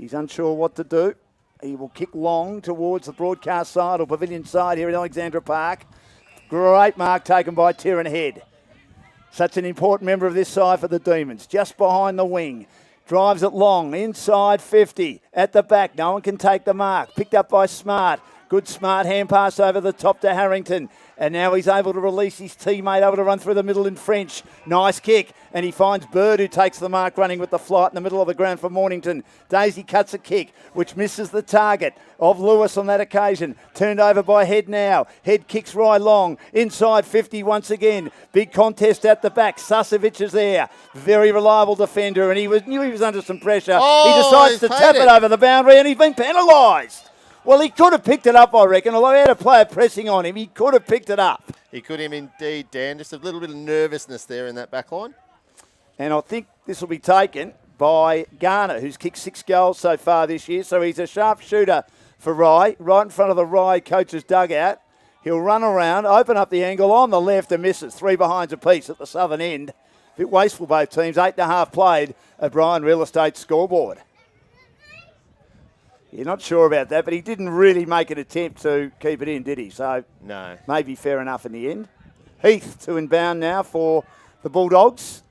He's unsure what to do. He will kick long towards the broadcast side or pavilion side here at Alexandra Park. Great mark taken by Tyrrell Head. Such an important member of this side for the Demons. Just behind the wing. Drives it long, inside 50. At the back, no one can take the mark. Picked up by Smart. Good Smart hand pass over the top to Harrington. And now he's able to release his teammate, able to run through the middle in French. Nice kick. And he finds Bird, who takes the mark running with the flight in the middle of the ground for Mornington. Daisy cuts a kick, which misses the target of Lewis on that occasion. Turned over by Head now. Head kicks right long. Inside 50 once again. Big contest at the back. Susovic is there. Very reliable defender, and knew he was under some pressure. He decides to tap it over the boundary, and he's been penalised. Well, he could have picked it up, I reckon. Although he had a player pressing on him, he could have picked it up. He could have indeed, Dan. Just a little bit of nervousness there in that back line. And I think this will be taken by Garner, who's kicked 6 goals so far this year. So he's a sharp shooter for Rye, right in front of the Rye coach's dugout. He'll run around, open up the angle on the left and misses. 3 behinds apiece at the southern end. A bit wasteful, both teams. 8.5 played. O'Brien Real Estate scoreboard. You're not sure about that, but he didn't really make an attempt to keep it in, did he? So no, maybe fair enough in the end. Heath to inbound now for the Bulldogs.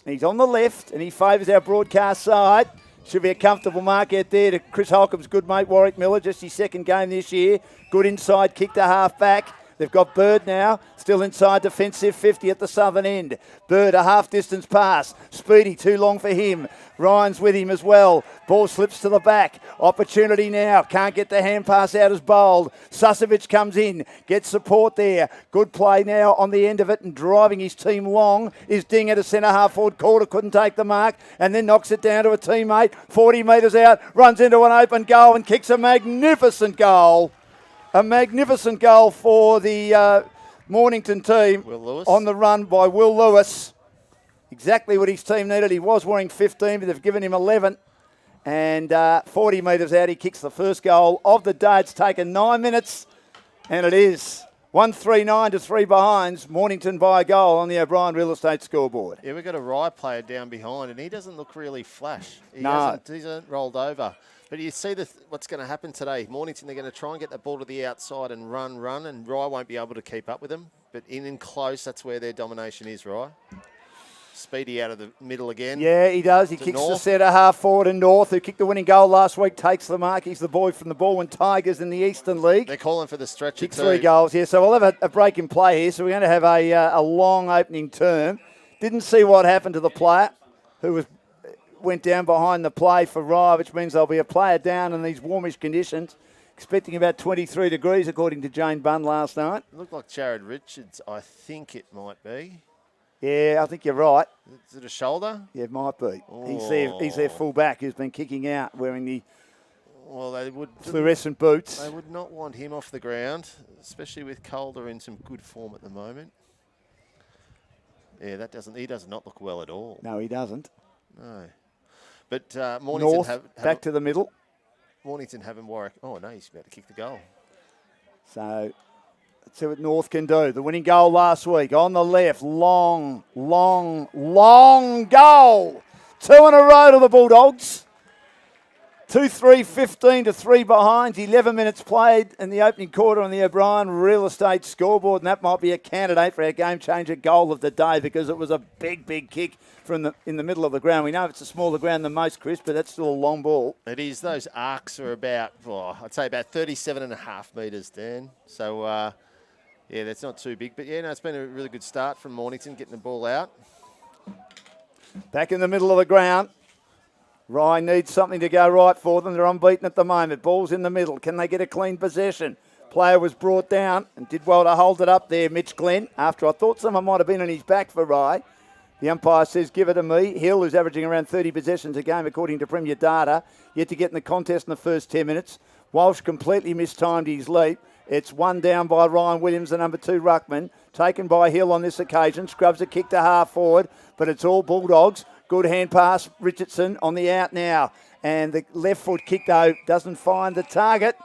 He's on the left and he favours our broadcast side. Should be a comfortable mark out there to Chris Holcomb's good mate Warwick Miller, just his second game this year. Good inside kick to half back. They've got Bird now, still inside defensive 50 at the southern end. Bird, a half-distance pass. Speedy, too long for him. Ryan's with him as well. Ball slips to the back. Opportunity now. Can't get the hand pass out as bowled. Susovic comes in, gets support there. Good play now on the end of it, and driving his team long is Ding at a centre-half forward quarter. Couldn't take the mark, and then knocks it down to a teammate. 40 metres out, runs into an open goal and kicks a magnificent goal. A magnificent goal for the Mornington team. Will Lewis. On the run by Will Lewis. Exactly what his team needed. He was wearing 15, but they've given him 11. And 40 metres out, he kicks the first goal of the day. It's taken 9 minutes, and it is 1-3-9 to 3 behinds. Mornington by a goal on the O'Brien Real Estate scoreboard. Yeah, we've got a Rye player down behind, and he doesn't look really flash. He No. hasn't rolled over. But you see what's going to happen today. Mornington, they're going to try and get the ball to the outside and run, and Rye won't be able to keep up with them. But in and close, that's where their domination is, Rye. Speedy out of the middle again. Yeah, he does. He kicks North. the centre half forward, and North, who kicked the winning goal last week, takes the mark. He's the boy from the Baldwin Tigers in the Eastern League. They're calling for the stretcher Kicked too. 3 goals here. So we'll have a break in play here. So we're going to have a long opening term. Didn't see what happened to the player who went down behind the play for Rye, which means there'll be a player down in these warmish conditions. Expecting about 23 degrees, according to Jane Bunn last night. It looked like Jared Richards, I think it might be. Yeah, I think you're right. Is it a shoulder? Yeah, it might be. Oh. He's their full back who's been kicking out wearing the they would fluorescent boots. They would not want him off the ground, especially with Calder in some good form at the moment. Yeah, he does not look well at all. No, he doesn't. No. But Mornington North, back to the middle. Mornington having Warwick. Oh, no, he's about to kick the goal. So let's see what North can do. The winning goal last week on the left. Long goal. 2 in a row to the Bulldogs. 2-3-15 to 3 behind. 11 minutes played in the opening quarter on the O'Brien Real Estate scoreboard, and that might be a candidate for our game-changer goal of the day because it was a big kick in the middle of the ground. We know it's a smaller ground than most, Chris, but that's still a long ball. It is. Those arcs are about, I'd say about 37.5 metres, Dan. So, yeah, that's not too big. But, yeah, no, it's been a really good start from Mornington getting the ball out. Back in the middle of the ground. Rye needs something to go right for them. They're unbeaten at the moment. Ball's in the middle. Can they get a clean possession? Player was brought down and did well to hold it up there, Mitch Glenn, after I thought someone might have been on his back for Rye. The umpire says, give it to me. Hill, who's averaging around 30 possessions a game, according to Premier Data, yet to get in the contest in the first 10 minutes. Walsh completely mistimed his leap. It's 1 down by Ryan Williams, the number 2 ruckman. Taken by Hill on this occasion. Scrubs a kick to half forward, but it's all Bulldogs. Good hand pass, Richardson on the out now. And the left foot kick, though, doesn't find the target.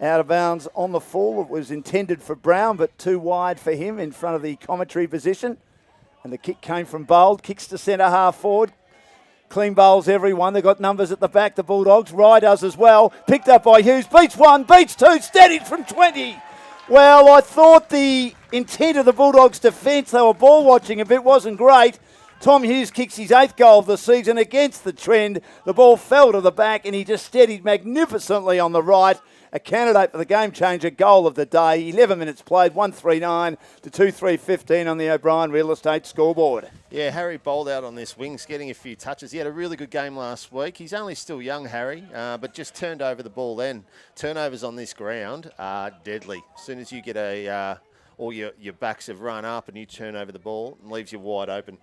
Out of bounds on the full. It was intended for Brown, but too wide for him in front of the commentary position. And the kick came from Bold. Kicks to centre half forward. Clean bowls everyone. They've got numbers at the back, the Bulldogs. Rye does as well. Picked up by Hughes. Beats 1, beats 2. Steadied from 20. Well, I thought the intent of the Bulldogs' defence, they were ball watching a bit, wasn't great. Tom Hughes kicks his 8th goal of the season against the trend. The ball fell to the back and he just steadied magnificently on the right. A candidate for the game changer goal of the day. 11 minutes played, 139 to 2-3-15 on the O'Brien Real Estate scoreboard. Yeah, Harry bowled out on this wings, getting a few touches. He had a really good game last week. He's only still young, Harry, but just turned over the ball then. Turnovers on this ground are deadly. As soon as you get all your backs have run up and you turn over the ball, it leaves you wide open.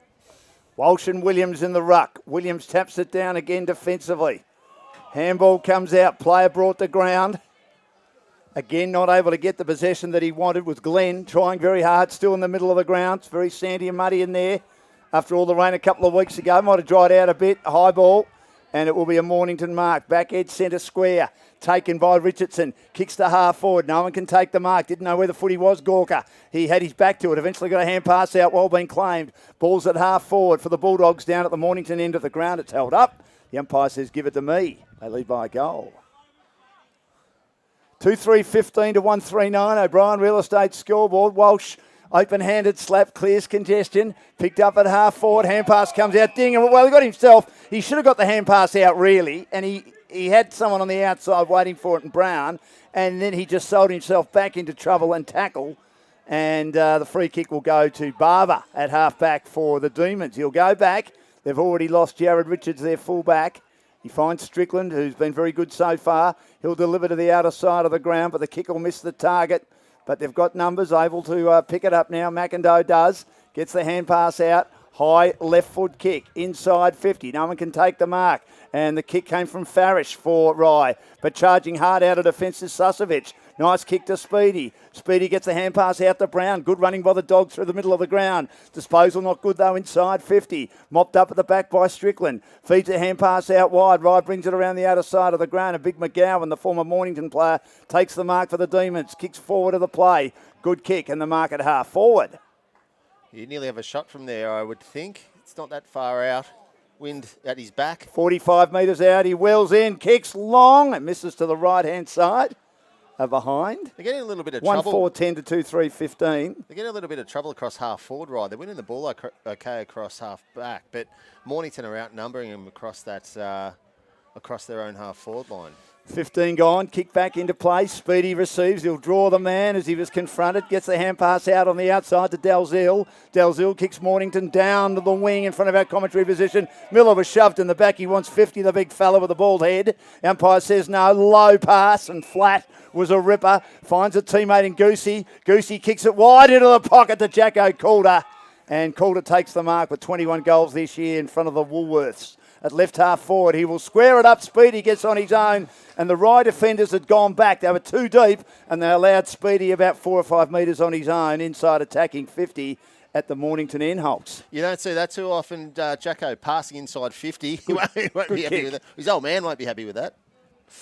Walsh and Williams in the ruck. Williams taps it down again defensively. Handball comes out, player brought to ground. Again, not able to get the possession that he wanted was Glenn, trying very hard, still in the middle of the ground. It's very sandy and muddy in there. After all the rain a couple of weeks ago, might have dried out a bit. High ball, and it will be a Mornington mark. Back edge centre square, taken by Richardson. Kicks to half forward. No one can take the mark. Didn't know where the footy was, Gawker. He had his back to it. Eventually got a hand pass out, well been claimed. Ball's at half forward for the Bulldogs down at the Mornington end of the ground. It's held up. The umpire says, give it to me. They lead by a goal. 2-3-15 to 139. O'Brien Real Estate scoreboard. Walsh, open-handed slap, clears congestion. Picked up at half forward. Hand pass comes out. Ding. Well, he got himself. He should have got the hand pass out, really. And he had someone on the outside waiting for it in Brown. And then he just sold himself back into trouble and tackle. And the free kick will go to Barber at half-back for the Demons. He'll go back. They've already lost Jared Richards, their full-back. He finds Strickland, who's been very good so far. He'll deliver to the outer side of the ground, but the kick will miss the target. But they've got numbers able to pick it up now. McIndoe does. Gets the hand pass out. High left foot kick. Inside 50. No one can take the mark. And the kick came from Farish for Rye. But charging hard out of defence is Susovic. Nice kick to Speedy. Speedy gets the hand pass out to Brown. Good running by the dog through the middle of the ground. Disposal not good though inside 50. Mopped up at the back by Strickland. Feeds a hand pass out wide. Rye brings it around the outer side of the ground. A big McGowan, the former Mornington player, takes the mark for the Demons. Kicks forward of the play. Good kick and the mark at half forward. You nearly have a shot from there, I would think. It's not that far out. Wind at his back. 45 metres out. He wheels in. Kicks long. It misses to the right-hand side. Behind. They're getting a little bit of trouble. 1-4-10 to 2-3-15. They're getting a little bit of trouble across half forward, right? They're winning the ball okay across half back, but Mornington are outnumbering them across that across their own half forward line. 15 gone, kick back into play. Speedy receives. He'll draw the man as he was confronted. Gets the hand pass out on the outside to Dalziel. Dalziel kicks Mornington down to the wing in front of our commentary position. Miller was shoved in the back. He wants 50, the big fella with the bald head. Umpire says no. Low pass and flat was a ripper. Finds a teammate in Goosey. Goosey kicks it wide into the pocket to Jacko Calder. And Calder takes the mark with 21 goals this year in front of the Woolworths. At left half forward, he will square it up. Speedy gets on his own, and the Rye defenders had gone back. They were too deep, and they allowed Speedy about 4 or 5 metres on his own, inside attacking 50 at the Mornington Enholts. You don't see that too often, Jacko passing inside 50. He won't be happy with that. His old man won't be happy with that.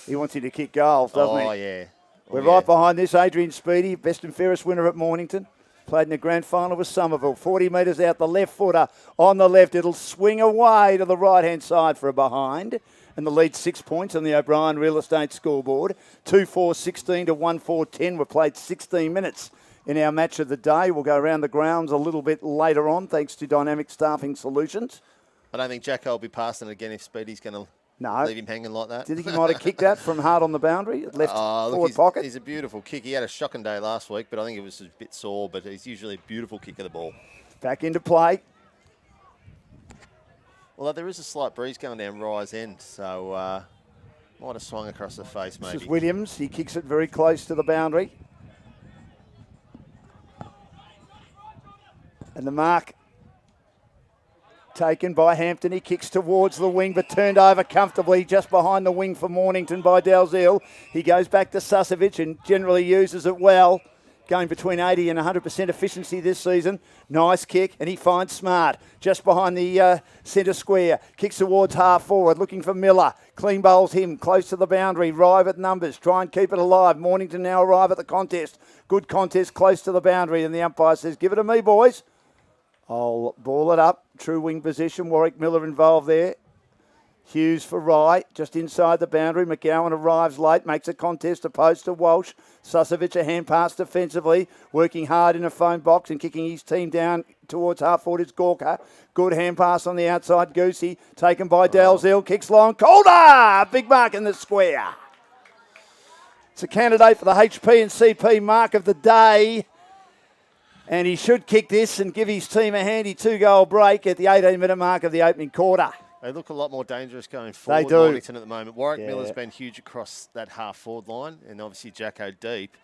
He wants you to kick goals, doesn't he? Oh, yeah. We're right behind this. Adrian Speedy, best and fairest winner at Mornington. Played in the grand final with Somerville. 40 metres out, the left footer on the left. It'll swing away to the right-hand side for a behind. And the lead 6 points on the O'Brien Real Estate scoreboard. 2-4-16 to 1-4-10. We've played 16 minutes in our match of the day. We'll go around the grounds a little bit later on, thanks to Dynamic Staffing Solutions. I don't think Jacko will be passing it again if Speedy's going to leave him hanging like that. Did he might have kicked that from hard on the boundary? Left forward pocket. He's a beautiful kick. He had a shocking day last week, but I think it was a bit sore, but he's usually a beautiful kick of the ball. Back into play. Although there is a slight breeze going down Rye's end, so might have swung across the face maybe. This is Williams. He kicks it very close to the boundary. And the mark taken by Hampton. He kicks towards the wing, but turned over comfortably just behind the wing for Mornington by Dalziel. He goes back to Susovic and generally uses it well. Going between 80 and 100% efficiency this season. Nice kick, and he finds Smart just behind the centre square. Kicks towards half forward, looking for Miller. Clean bowls him, close to the boundary. Rive at numbers, try and keep it alive. Mornington now arrive at the contest. Good contest, close to the boundary, and the umpire says, give it to me, boys. I'll ball it up. True wing position. Warwick Miller involved there. Hughes for Rye, just inside the boundary. McGowan arrives late, makes a contest opposed to Walsh. Susovic a hand pass defensively, working hard in a phone box and kicking his team down towards half forward. It's Gorka. Good hand pass on the outside. Goosey, taken by Dalziel, kicks long. Calder! Big mark in the square. It's a candidate for the HP and CP mark of the day. And he should kick this and give his team a handy 2-goal break at the 18-minute mark of the opening quarter. They look a lot more dangerous going forward. They do. Mornington at the moment. Warwick Miller's been huge across that half-forward line, and obviously Jacko deep.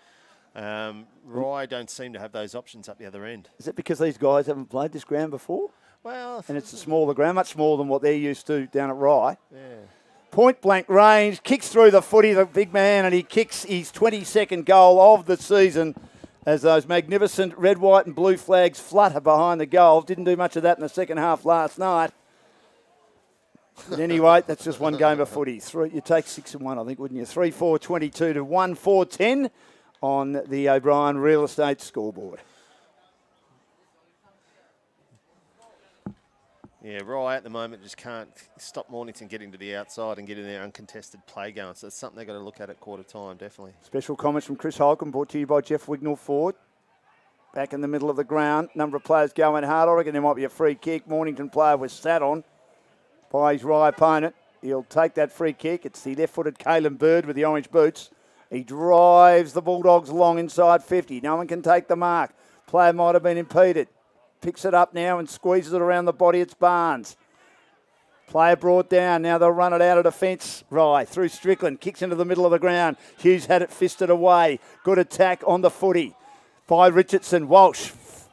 Rye don't seem to have those options up the other end. Is it because these guys haven't played this ground before? Well, and it's a smaller ground, much smaller than what they're used to down at Rye. Yeah. Point blank range, kicks through the footy, the big man, and he kicks his 22nd goal of the season as those magnificent red, white and blue flags flutter behind the goal. Didn't do much of that in the second half last night. But anyway, that's just one game of footy. You take 6 and 1, I think, wouldn't you? 3-4-22 to 1-4-10 on the O'Brien Real Estate scoreboard. Yeah, Rye at the moment just can't stop Mornington getting to the outside and getting their uncontested play going. So it's something they've got to look at quarter time, definitely. Special comments from Chris Holcomb, brought to you by Jeff Wignall Ford. Back in the middle of the ground, number of players going hard. I reckon there might be a free kick. Mornington player was sat on by his Rye opponent. He'll take that free kick. It's the left-footed Caelan Bird with the orange boots. He drives the Bulldogs long inside 50. No one can take the mark. Player might have been impeded. Picks it up now and squeezes it around the body. It's Barnes. Player brought down. Now they'll run it out of defence. Rye through Strickland. Kicks into the middle of the ground. Hughes had it fisted away. Good attack on the footy by Richardson. Walsh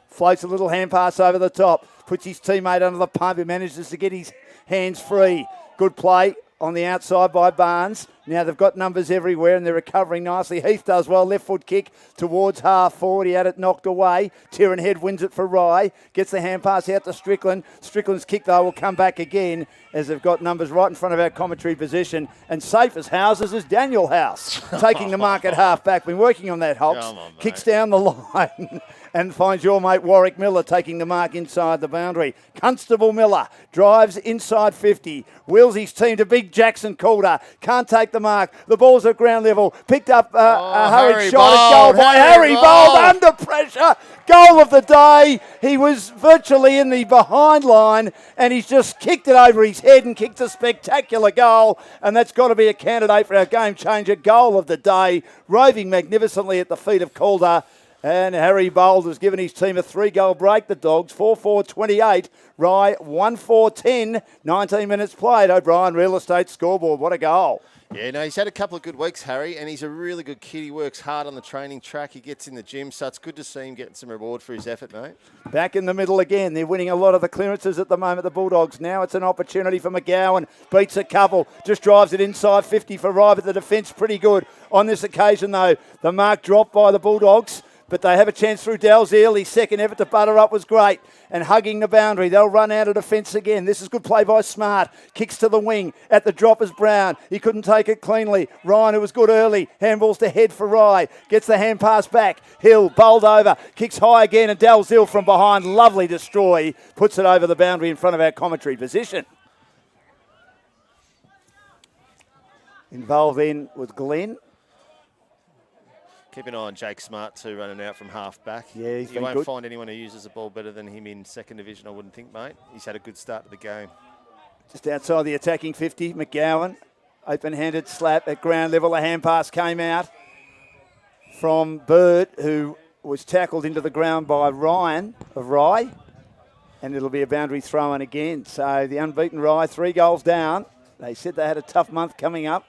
floats a little hand pass over the top. Puts his teammate under the pump. He manages to get his hands free. Good play on the outside by Barnes. Now they've got numbers everywhere and they're recovering nicely. Heath does well. Left foot kick towards half forward. He had it knocked away. Tieran Head wins it for Rye. Gets the hand pass out to Strickland. Strickland's kick, though, will come back again as they've got numbers right in front of our commentary position. And safe as houses is Daniel House, taking the mark at half back. Been working on that, Hobbs. Kicks down the line. And finds your mate Warwick Miller taking the mark inside the boundary. Constable Miller drives inside 50. Wheels his team to big Jackson Calder. Can't take the mark. The ball's at ground level. Picked up a hurried shot at goal by Harry Bold under pressure. Goal of the day. He was virtually in the behind line and he's just kicked it over his head and kicked a spectacular goal. And that's got to be a candidate for our game changer. Goal of the day. Roving magnificently at the feet of Calder. And Harry Bold has given his team a 3-goal break. The Dogs 4-4-28. Rye 1-4-10. 19 minutes played. O'Brien Real Estate scoreboard. What a goal. Yeah, no, he's had a couple of good weeks, Harry, and he's a really good kid. He works hard on the training track. He gets in the gym, so it's good to see him getting some reward for his effort, mate. Back in the middle again. They're winning a lot of the clearances at the moment, the Bulldogs. Now it's an opportunity for McGowan. Beats a couple. Just drives it inside 50 for Rye, but the defence pretty good. On this occasion, though, the mark dropped by the Bulldogs. But they have a chance through Dalziel. His second effort to butter up was great. And hugging the boundary. They'll run out of defence again. This is good play by Smart. Kicks to the wing. At the drop is Brown. He couldn't take it cleanly. Ryan, who was good early. Handballs to Head for Rye. Gets the hand pass back. Hill, bowled over. Kicks high again. And Dalziel from behind. Lovely destroy. Puts it over the boundary in front of our commentary position. Involved then with Glenn. Keep an eye on Jake Smart too, running out from half back. Yeah, he's you won't good. find anyone who uses the ball better than him in second division, I wouldn't think, mate. He's had a good start to the game. Just outside the attacking 50, McGowan. Open-handed slap at ground level. A hand pass came out from Bird, who was tackled into the ground by Ryan of Rye. And it'll be a boundary throw-in again. So the unbeaten Rye, 3 goals down. They said they had a tough month coming up.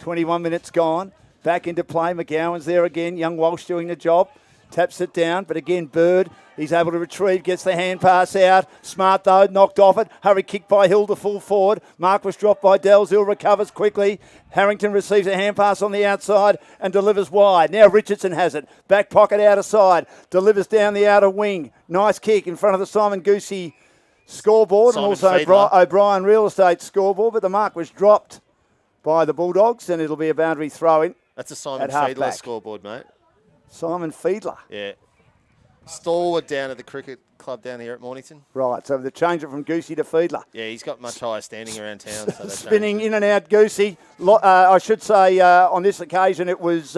21 minutes gone. Back into play. McGowan's there again. Young Walsh doing the job. Taps it down. But again, Bird, he's able to retrieve. Gets the hand pass out. Smart, though, knocked off it. Hurry kick by Hill to full forward. Mark was dropped by Dalziel. Recovers quickly. Harrington receives a hand pass on the outside and delivers wide. Now Richardson has it. Back pocket outer side. Delivers down the outer wing. Nice kick in front of the Simon Goosey scoreboard. Simon and also O'Brien Real Estate scoreboard. But the mark was dropped by the Bulldogs and it'll be a boundary throw-in. That's a Simon Fiedler scoreboard, mate. Simon Fiedler. Yeah. Stalwart down at the cricket club down here at Mornington. Right, so they change it from Goosey to Fiedler. Yeah, he's got much higher standing around town. So Spinning in and out Goosey. I should say on this occasion it was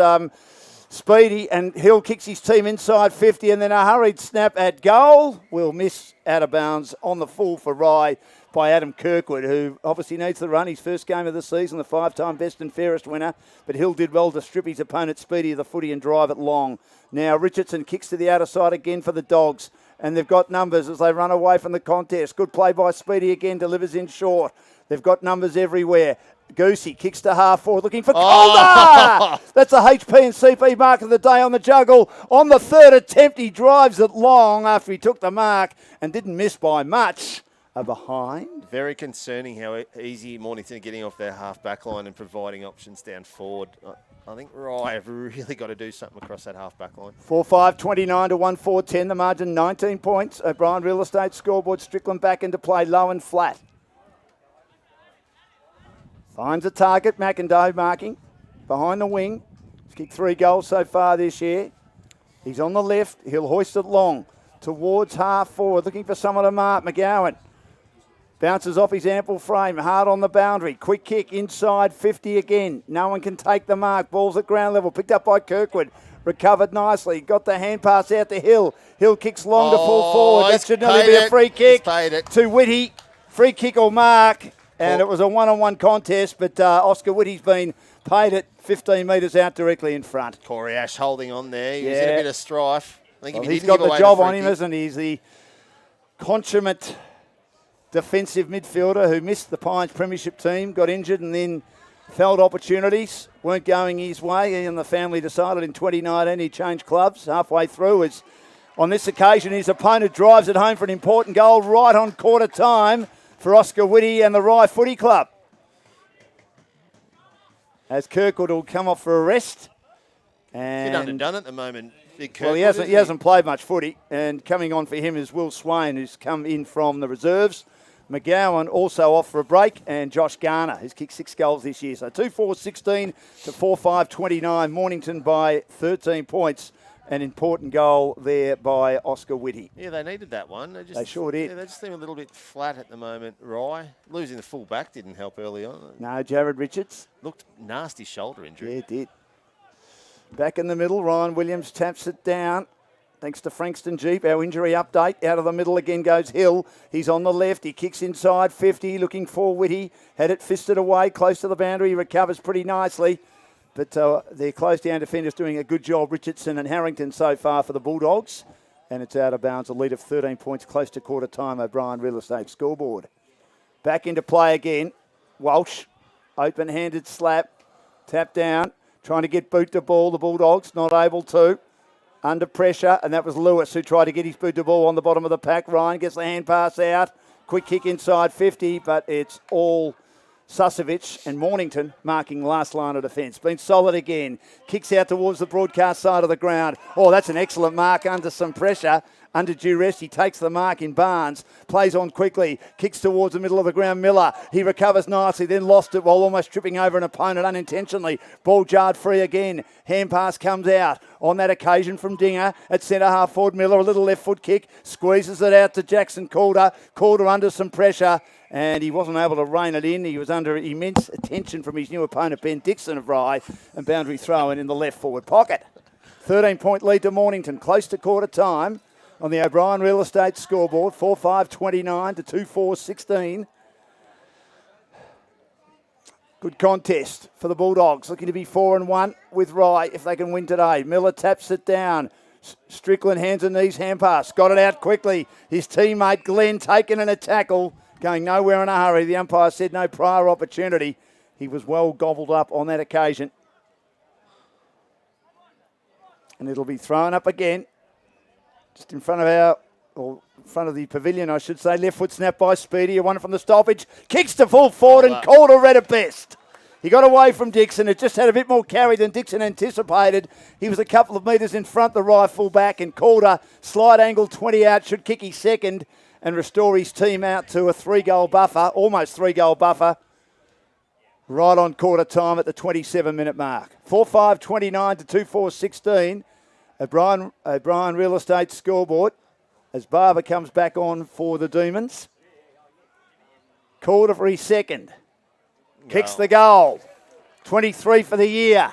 Speedy, and Hill kicks his team inside 50, and then a hurried snap at goal. Will miss out of bounds on the full for Rye by Adam Kirkwood, who obviously needs the run. His first game of the season, the 5-time best and fairest winner. But Hill did well to strip his opponent Speedy of the footy and drive it long. Now Richardson kicks to the outer side again for the Dogs, and they've got numbers as they run away from the contest. Good play by Speedy again, delivers in short. They've got numbers everywhere. Goosey kicks to half forward, looking for Calder. That's a HP and CP mark of the day on the juggle. On the third attempt, he drives it long after he took the mark and didn't miss by much. Behind. Very concerning how easy Mornington are getting off their half-back line and providing options down forward. I think Rye have really got to do something across that half-back line. 4-5-29 to 1-4-10. The margin 19 points. O'Brien Real Estate scoreboard. Strickland back into play, low and flat. Finds a target. McIndoe marking behind the wing. He's kicked 3 goals so far this year. He's on the left. He'll hoist it long towards half forward, looking for someone to mark. McGowan bounces off his ample frame, hard on the boundary. Quick kick inside 50 again. No one can take the mark. Ball's at ground level. Picked up by Kirkwood. Recovered nicely. Got the hand pass out to Hill. Hill kicks long to full forward. That should nearly be a free kick to Whitty. Free kick or mark. And it was a one-on-one contest, but Oscar Whitty's been paid it 15 metres out directly in front. Corey Ash holding on there. He was in a bit of strife. I think he's got the job on him, isn't he? He's the consummate defensive midfielder who missed the Pines Premiership team, got injured and then felt opportunities weren't going his way. He and the family decided in 2019 he'd change clubs halfway through. As on this occasion, his opponent drives it home for an important goal right on quarter time for Oscar Whitty and the Rye Footy Club. As Kirkwood will come off for a rest. And he's underdone at the moment. Well, he hasn't played much footy, and coming on for him is Will Swain, who's come in from the reserves. McGowan also off for a break, and Josh Garner, who's kicked 6 goals this year. So 2-4-16 to 4-5-29. Mornington by 13 points. An important goal there by Oscar Whitty. Yeah, they needed that one. They sure did. Yeah, they just seem a little bit flat at the moment, Rye. Losing the full back didn't help early on. No, Jared Richards. Looked nasty shoulder injury. Yeah, it did. Back in the middle, Ryan Williams taps it down. Thanks to Frankston Jeep, our injury update. Out of the middle again goes Hill. He's on the left. He kicks inside 50, looking for Whitty. Had it fisted away, close to the boundary. He recovers pretty nicely. But their close-down defenders doing a good job, Richardson and Harrington so far for the Bulldogs. And it's out of bounds, a lead of 13 points, close to quarter time, O'Brien Real Estate scoreboard. Back into play again. Walsh, open-handed slap, tap down, trying to get boot to ball. The Bulldogs not able to. Under pressure, and that was Lewis who tried to get his boot to ball on the bottom of the pack. Ryan gets the hand pass out. Quick kick inside 50, but it's all Susovic and Mornington marking last line of defence. Been solid again. Kicks out towards the broadcast side of the ground. Oh, that's an excellent mark under some pressure. Under duress, he takes the mark in Barnes. Plays on quickly. Kicks towards the middle of the ground. Miller. He recovers nicely, then lost it while almost tripping over an opponent unintentionally. Ball jarred free again. Hand pass comes out. On that occasion from Dinger at centre half forward. Miller, a little left foot kick. Squeezes it out to Jackson Calder. Calder under some pressure. And he wasn't able to rein it in. He was under immense attention from his new opponent, Ben Dixon of Rye, and boundary throw in the left forward pocket. 13-point lead to Mornington, close to quarter time on the O'Brien Real Estate scoreboard, 4-5-29 to 2-4-16. Good contest for the Bulldogs, looking to be 4-1 with Rye if they can win today. Miller taps it down. Strickland hands and knees, hand pass. Got it out quickly. His teammate Glenn taken in a tackle. Going nowhere in a hurry. The umpire said no prior opportunity. He was well gobbled up on that occasion. And it'll be thrown up again. Just in front of the pavilion, I should say. Left foot snap by Speedy. Won it from the stoppage. Kicks to full forward and Calder read it best. He got away from Dixon. It just had a bit more carry than Dixon anticipated. He was a couple of metres in front, the right full back, and Calder, slide angle 20 out, should kick his second and restore his team out to a 3-goal buffer, almost 3-goal buffer, right on quarter time at the 27-minute mark. 4-5-29 to 2-4-16. O'Brien Real Estate scoreboard as Barber comes back on for the Demons. Calder for his second. Kicks the goal. 23 for the year.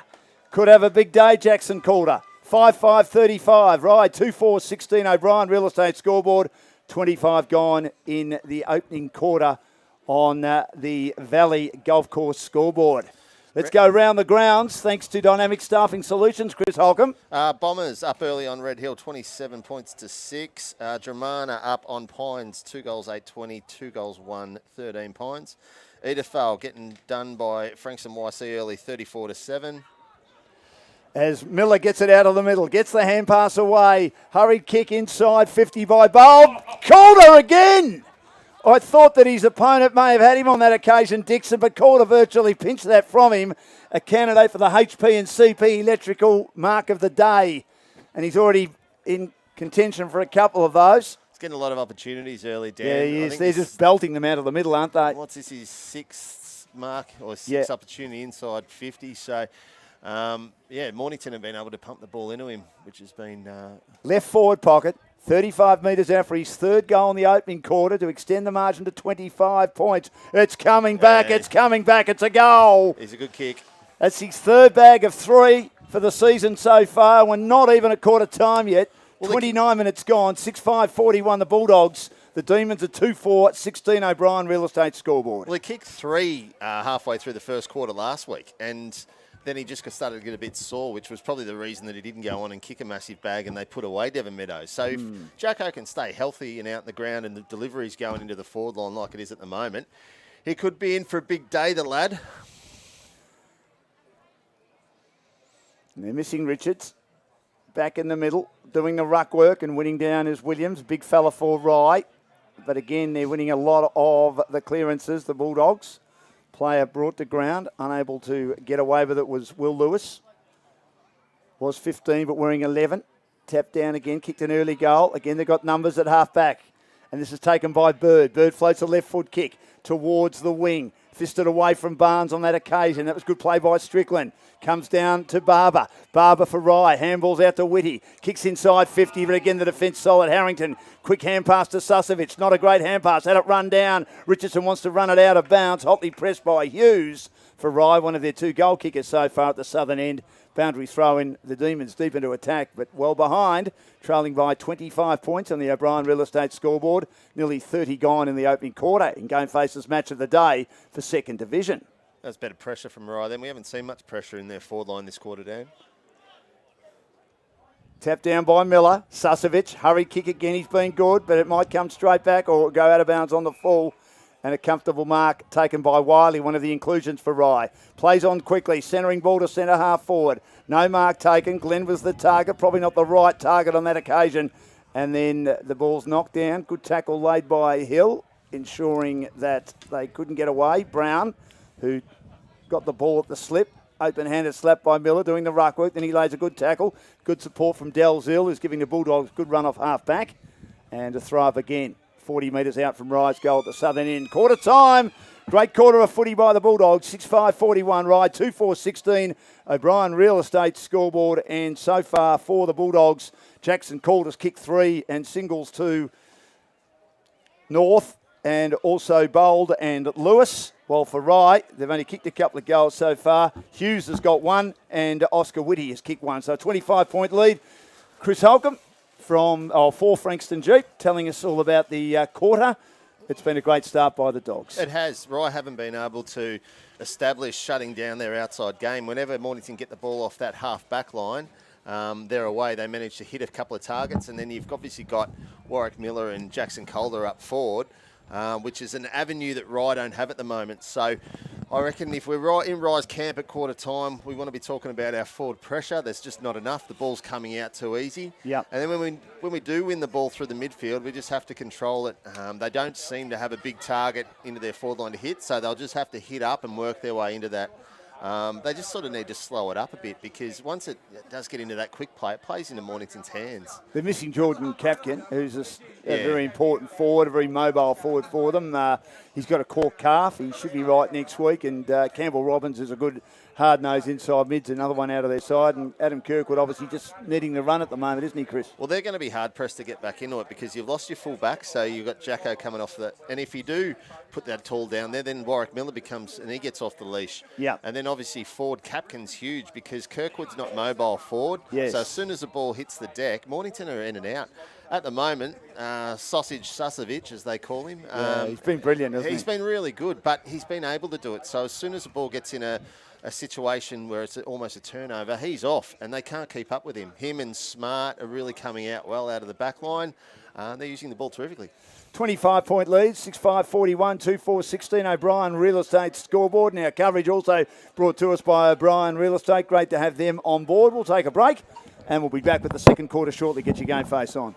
Could have a big day, Jackson Calder. 5-5-35. Right, 2-4-16. O'Brien Real Estate scoreboard. 25 gone in the opening quarter on the Valley Golf Course scoreboard. Let's go round the grounds, thanks to Dynamic Staffing Solutions. Chris Holcomb. Bombers up early on Red Hill, 27 points to 6. Dramana up on Pines, 2 goals, 8-20, 2 goals, 1-13 Pines. Edithvale getting done by Frankston YC early, 34-7. As Miller gets it out of the middle, gets the hand pass away. Hurried kick inside, 50 by Bold. Calder again! I thought that his opponent may have had him on that occasion, Dixon, but Calder virtually pinched that from him. A candidate for the HP and CP electrical mark of the day. And he's already in contention for a couple of those. He's getting a lot of opportunities early, Dan. Yeah, he is. They're just belting them out of the middle, aren't they? What's this, his sixth mark or sixth opportunity inside 50? So, Mornington have been able to pump the ball into him, which has been... Left forward pocket. 35 metres out for his third goal in the opening quarter to extend the margin to 25 points. It's coming back, it's coming back, it's a goal. It's a good kick. That's his third bag of 3 for the season so far. We're not even at quarter time yet. Well, 29 minutes gone, 6-5-41 the Bulldogs. The Demons are 2-4-16 O'Brien Real Estate scoreboard. Well, he kicked 3 halfway through the first quarter last week, and then he just started to get a bit sore, which was probably the reason that he didn't go on and kick a massive bag and they put away Devon Meadows. So if Jacko can stay healthy and out in the ground and the delivery's going into the forward line like it is at the moment, he could be in for a big day, the lad. And they're missing Richards. Back in the middle, doing the ruck work and winning down is Williams. Big fella for Rye. But again, they're winning a lot of the clearances, the Bulldogs. Player brought to ground, unable to get away with it was Will Lewis. Was 15, but wearing 11. Tapped down again, kicked an early goal. Again, they've got numbers at half-back. And this is taken by Bird. Bird floats a left foot kick towards the wing. Fisted away from Barnes on that occasion. That was good play by Strickland. Comes down to Barber. Barber for Rye. Handballs out to Whitty. Kicks inside 50, but again the defence solid. Harrington. Quick hand pass to Susovic. Not a great hand pass. Had it run down. Richardson wants to run it out of bounds. Hotly pressed by Hughes for Rye, one of their 2 goal kickers so far at the southern end. Boundary throw in the Demons deep into attack, but well behind, trailing by 25 points on the O'Brien Real Estate scoreboard. Nearly 30 gone in the opening quarter in GameFace's match of the day for second division. That's better pressure from Rye then. We haven't seen much pressure in their forward line this quarter, Dan. Tapped down by Miller. Susovic, hurry kick again. He's been good, but it might come straight back or go out of bounds on the full. And a comfortable mark taken by Wiley, one of the inclusions for Rye. Plays on quickly, centering ball to centre half forward. No mark taken. Glenn was the target, probably not the right target on that occasion. And then the ball's knocked down. Good tackle laid by Hill, ensuring that they couldn't get away. Brown, who got the ball at the slip. Open-handed slap by Miller, doing the ruck work. Then he lays a good tackle. Good support from Dalziel, who's giving the Bulldogs good run off half-back. And a throw up again. 40 metres out from Rye's goal at the southern end. Quarter time. Great quarter of footy by the Bulldogs. 6-5-41 Rye. 2-4-16 O'Brien Real Estate scoreboard. And so far for the Bulldogs, Jackson Calder's kicked 3 and singles 2 North and also Bold and Lewis. While for Rye, they've only kicked a couple of goals so far. Hughes has got 1 and Oscar Whitty has kicked 1. So a 25-point lead. Chris Holcomb for Frankston Jeep, telling us all about the quarter. It's been a great start by the Dogs. It has. Rye haven't been able to establish shutting down their outside game. Whenever Mornington get the ball off that half-back line, they're away. They manage to hit a couple of targets, and then you've obviously got Warwick Miller and Jackson Calder up forward, which is an avenue that Rye don't have at the moment. So I reckon if we're in Rye's camp at quarter time, we want to be talking about our forward pressure. There's just not enough. The ball's coming out too easy. Yeah. And then when we do win the ball through the midfield, we just have to control it. They don't seem to have a big target into their forward line to hit, so they'll just have to hit up and work their way into that. They just sort of need to slow it up a bit, because once it does get into that quick play, it plays into Mornington's hands. They're missing Jordan Capkin, who's a very important forward, a very mobile forward for them. He's got a cork calf. He should be right next week. And Campbell Robbins is a good hard-nosed inside mid's another one out of their side. And Adam Kirkwood obviously just needing the run at the moment, isn't he, Chris? Well, they're going to be hard-pressed to get back into it because you've lost your full-back, so you've got Jacko coming off that. And if you do put that tall down there, then Warwick Miller becomes, and he gets off the leash. Yeah. And then obviously Ford Capkin's huge because Kirkwood's not mobile forward. Yes. So as soon as the ball hits the deck, Mornington are in and out. At the moment, Sausage Sasovic, as they call him. He's been brilliant, hasn't he? He's been really good, but he's been able to do it. So as soon as the ball gets in a situation where it's almost a turnover, he's off, and they can't keep up with him. Him and Smart are really coming out well out of the back line. They're using the ball terrifically. 25-point lead, 6-5-41, 2-4-16. O'Brien Real Estate scoreboard. Now, coverage also brought to us by O'Brien Real Estate. Great to have them on board. We'll take a break, and we'll be back with the second quarter shortly. Get your game face on.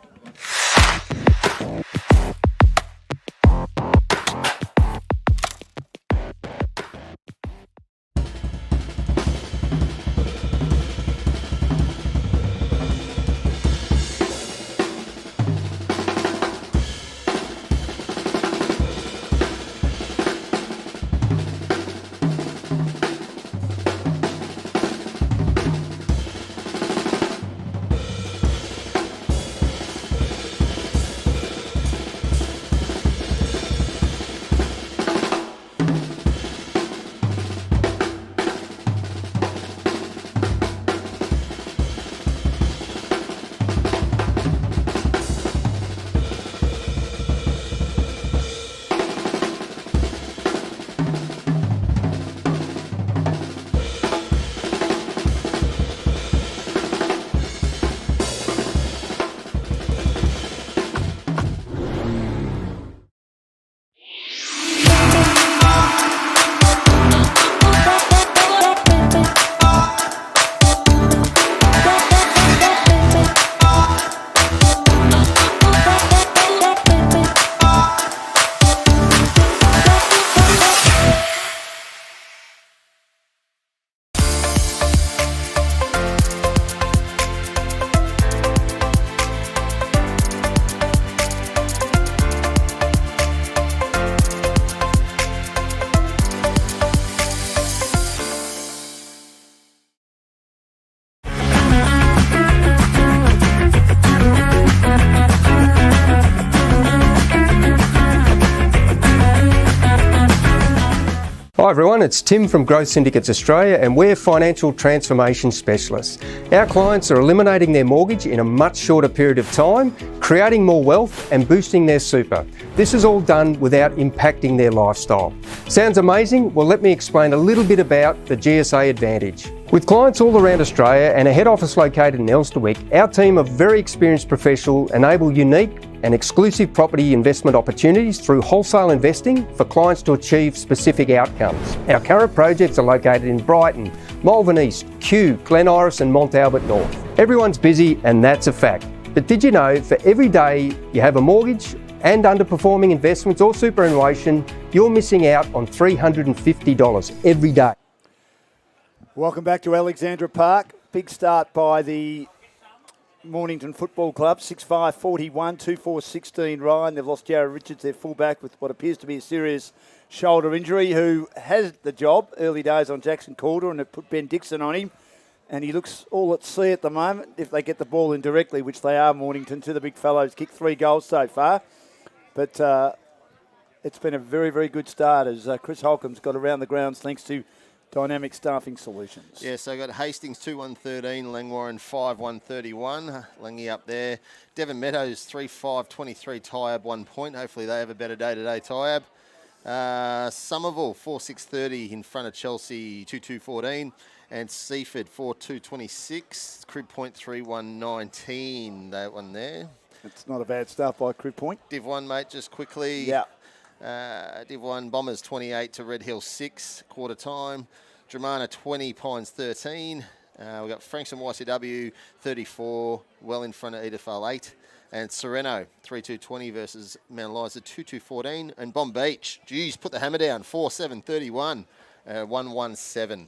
Hi everyone, it's Tim from Growth Syndicates Australia and we're financial transformation specialists. Our clients are eliminating their mortgage in a much shorter period of time, creating more wealth and boosting their super. This is all done without impacting their lifestyle. Sounds amazing? Well, let me explain a little bit about the GSA Advantage. With clients all around Australia and a head office located in Elsternwick, our team of very experienced professionals enable unique and exclusive property investment opportunities through wholesale investing for clients to achieve specific outcomes. Our current projects are located in Brighton, Malvern East, Kew, Glen Iris and Mont Albert North. Everyone's busy and that's a fact. But did you know for every day you have a mortgage and underperforming investments or superannuation, you're missing out on $350 every day. Welcome back to Alexandra Park. Big start by the Mornington Football Club, 6-5-41, 2-4-16 Ryan. They've lost Jared Richards, their fullback, with what appears to be a serious shoulder injury, who has the job early days on Jackson Calder, and have put Ben Dixon on him. And he looks all at sea at the moment if they get the ball in directly, which they are, Mornington, to the big fellows. Kicked 3 goals so far. But it's been a very, very good start as Chris Holcomb's got around the grounds thanks to Dynamic Staffing Solutions. Yeah, so got Hastings 2-1-13, Langwarren 5-1-31, Langy up there. Devon Meadows 3-5-23, Tyab 1 point. Hopefully they have a better day today, Tyab. Somerville 4-6-30 in front of Chelsea 2-2-14. And Seaford 4-2-26, Crib Point 3-1-19, that one there. It's not a bad start by Crib Point. Div 1, mate, just quickly. Yeah. Div 1, Bombers 28 to Red Hill 6, quarter time. Dramana 20, Pines 13. We've got Frankston YCW 34, well in front of Edithvale 8. And Sereno 3-2-20 versus Mount Eliza 2-2-14. And Bomb Beach, geez, put the hammer down, 4-7-31, 1-1-7.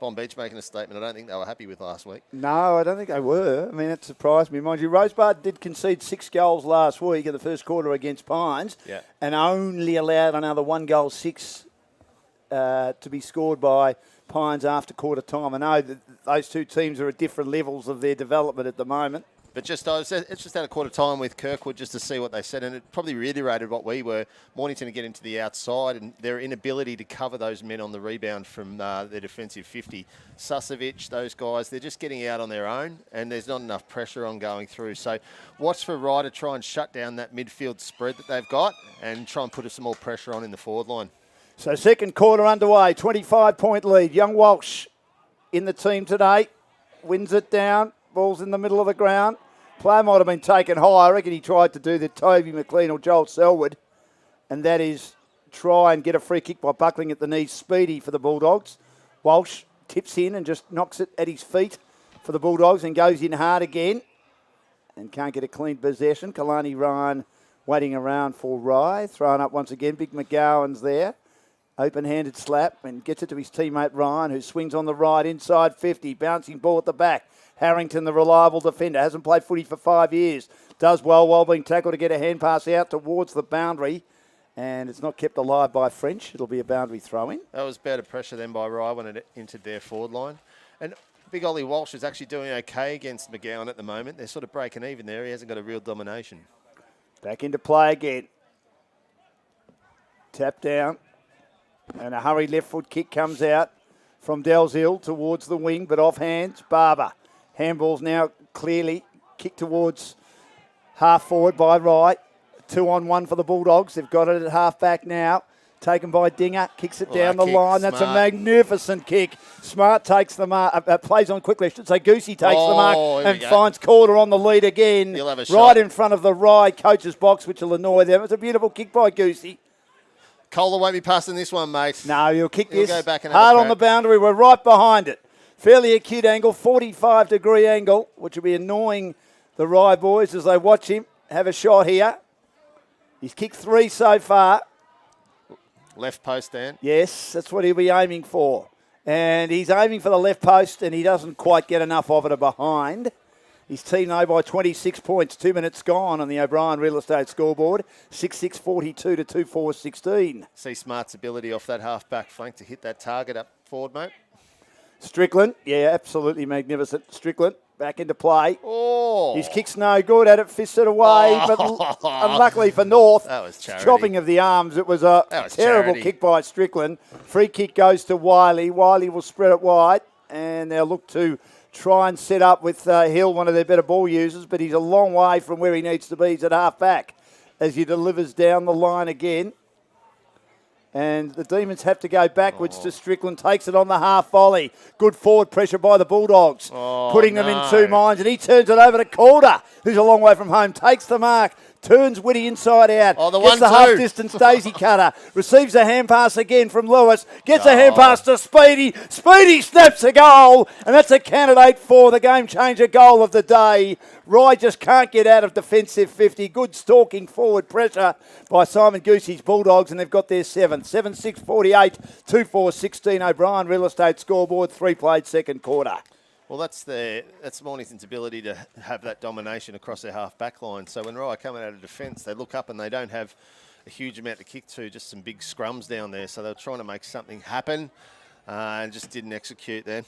Bomb Beach making a statement I don't think they were happy with last week. No, I don't think they were. I mean, it surprised me. Mind you, Rosebud did concede 6 goals last week in the first quarter against Pines, and only allowed another 1 goal 6 to be scored by Pines after quarter time. I know that those two teams are at different levels of their development at the moment. But it's just at a quarter time with Kirkwood just to see what they said, and it probably reiterated what we were. Mornington to get into the outside and their inability to cover those men on the rebound from their defensive 50. Susovic, those guys, they're just getting out on their own, and there's not enough pressure on going through. So watch for Rye to try and shut down that midfield spread that they've got and try and put some more pressure on in the forward line. So second quarter underway, 25-point lead. Young Walsh in the team today, wins it down. Ball's in the middle of the ground. Player might have been taken high. I reckon he tried to do the Toby McLean or Joel Selwood, and that is try and get a free kick by buckling at the knees. Speedy for the Bulldogs. Walsh tips in and just knocks it at his feet for the Bulldogs and goes in hard again and can't get a clean possession. Kalani Ryan waiting around for Rye. Thrown up once again. Big McGowan's there. Open-handed slap and gets it to his teammate Ryan, who swings on the right inside 50. Bouncing ball at the back. Harrington, the reliable defender, hasn't played footy for 5 years. Does well while being tackled to get a hand pass out towards the boundary. And it's not kept alive by French. It'll be a boundary throw-in. That was better pressure then by Rye when it entered their forward line. And Big Ollie Walsh is actually doing okay against McGowan at the moment. They're sort of breaking even there. He hasn't got a real domination. Back into play again. Tap down. And a hurried left foot kick comes out from Dalziel towards the wing, but off hands. Barber. Handball's now clearly kicked towards half forward by Wright. 2-on-1 for the Bulldogs. They've got it at half back now. Taken by Dinger. Kicks it down the line. That's a magnificent kick. Smart takes the mark. Plays on quickly. I should say Goosey takes the mark and finds Calder on the lead again. He'll have a right shot in front of the Rye coach's box, which will annoy them. It's a beautiful kick by Goosey. Kohler won't be passing this one, mate. No, he'll kick this go back and hard on the boundary. We're right behind it. Fairly acute angle, 45-degree angle, which will be annoying the Rye boys as they watch him have a shot here. He's kicked 3 so far. Left post, Dan. Yes, that's what he'll be aiming for. And he's aiming for the left post, and he doesn't quite get enough of it behind. His team, though, by 26 points. 2 minutes gone on the O'Brien Real Estate scoreboard. 6-6-42 to 2-4-16. See Smart's ability off that half-back flank to hit that target up forward, mate. Strickland, yeah, absolutely magnificent. Strickland, back into play. Oh. His kick's no good, had it fisted away, but unluckily for North. That was charity. Chopping of the arms. It was a terrible kick by Strickland. Free kick goes to Wiley. Wiley will spread it wide, and they'll look to try and set up with Hill, one of their better ball users, but he's a long way from where he needs to be. He's at half back as he delivers down the line again. And the Demons have to go backwards to Strickland. Takes it on the half volley. Good forward pressure by the Bulldogs. Putting them in 2 minds. And he turns it over to Calder, who's a long way from home. Takes the mark. Turns Whitty inside out. Gets the half-distance daisy cutter. Receives a hand pass again from Lewis. Gets a hand pass to Speedy. Speedy snaps a goal. And that's a candidate for the game-changer goal of the day. Rye just can't get out of defensive 50. Good stalking forward pressure by Simon Goosey's Bulldogs, and they've got their 7. 7-6-48, 2-4-16. O'Brien Real Estate scoreboard. 3 played second quarter. Well, that's Mornington's ability to have that domination across their half-back line. So when Rye coming out of defence, they look up and they don't have a huge amount to kick to, just some big scrums down there. So they're trying to make something happen and just didn't execute there.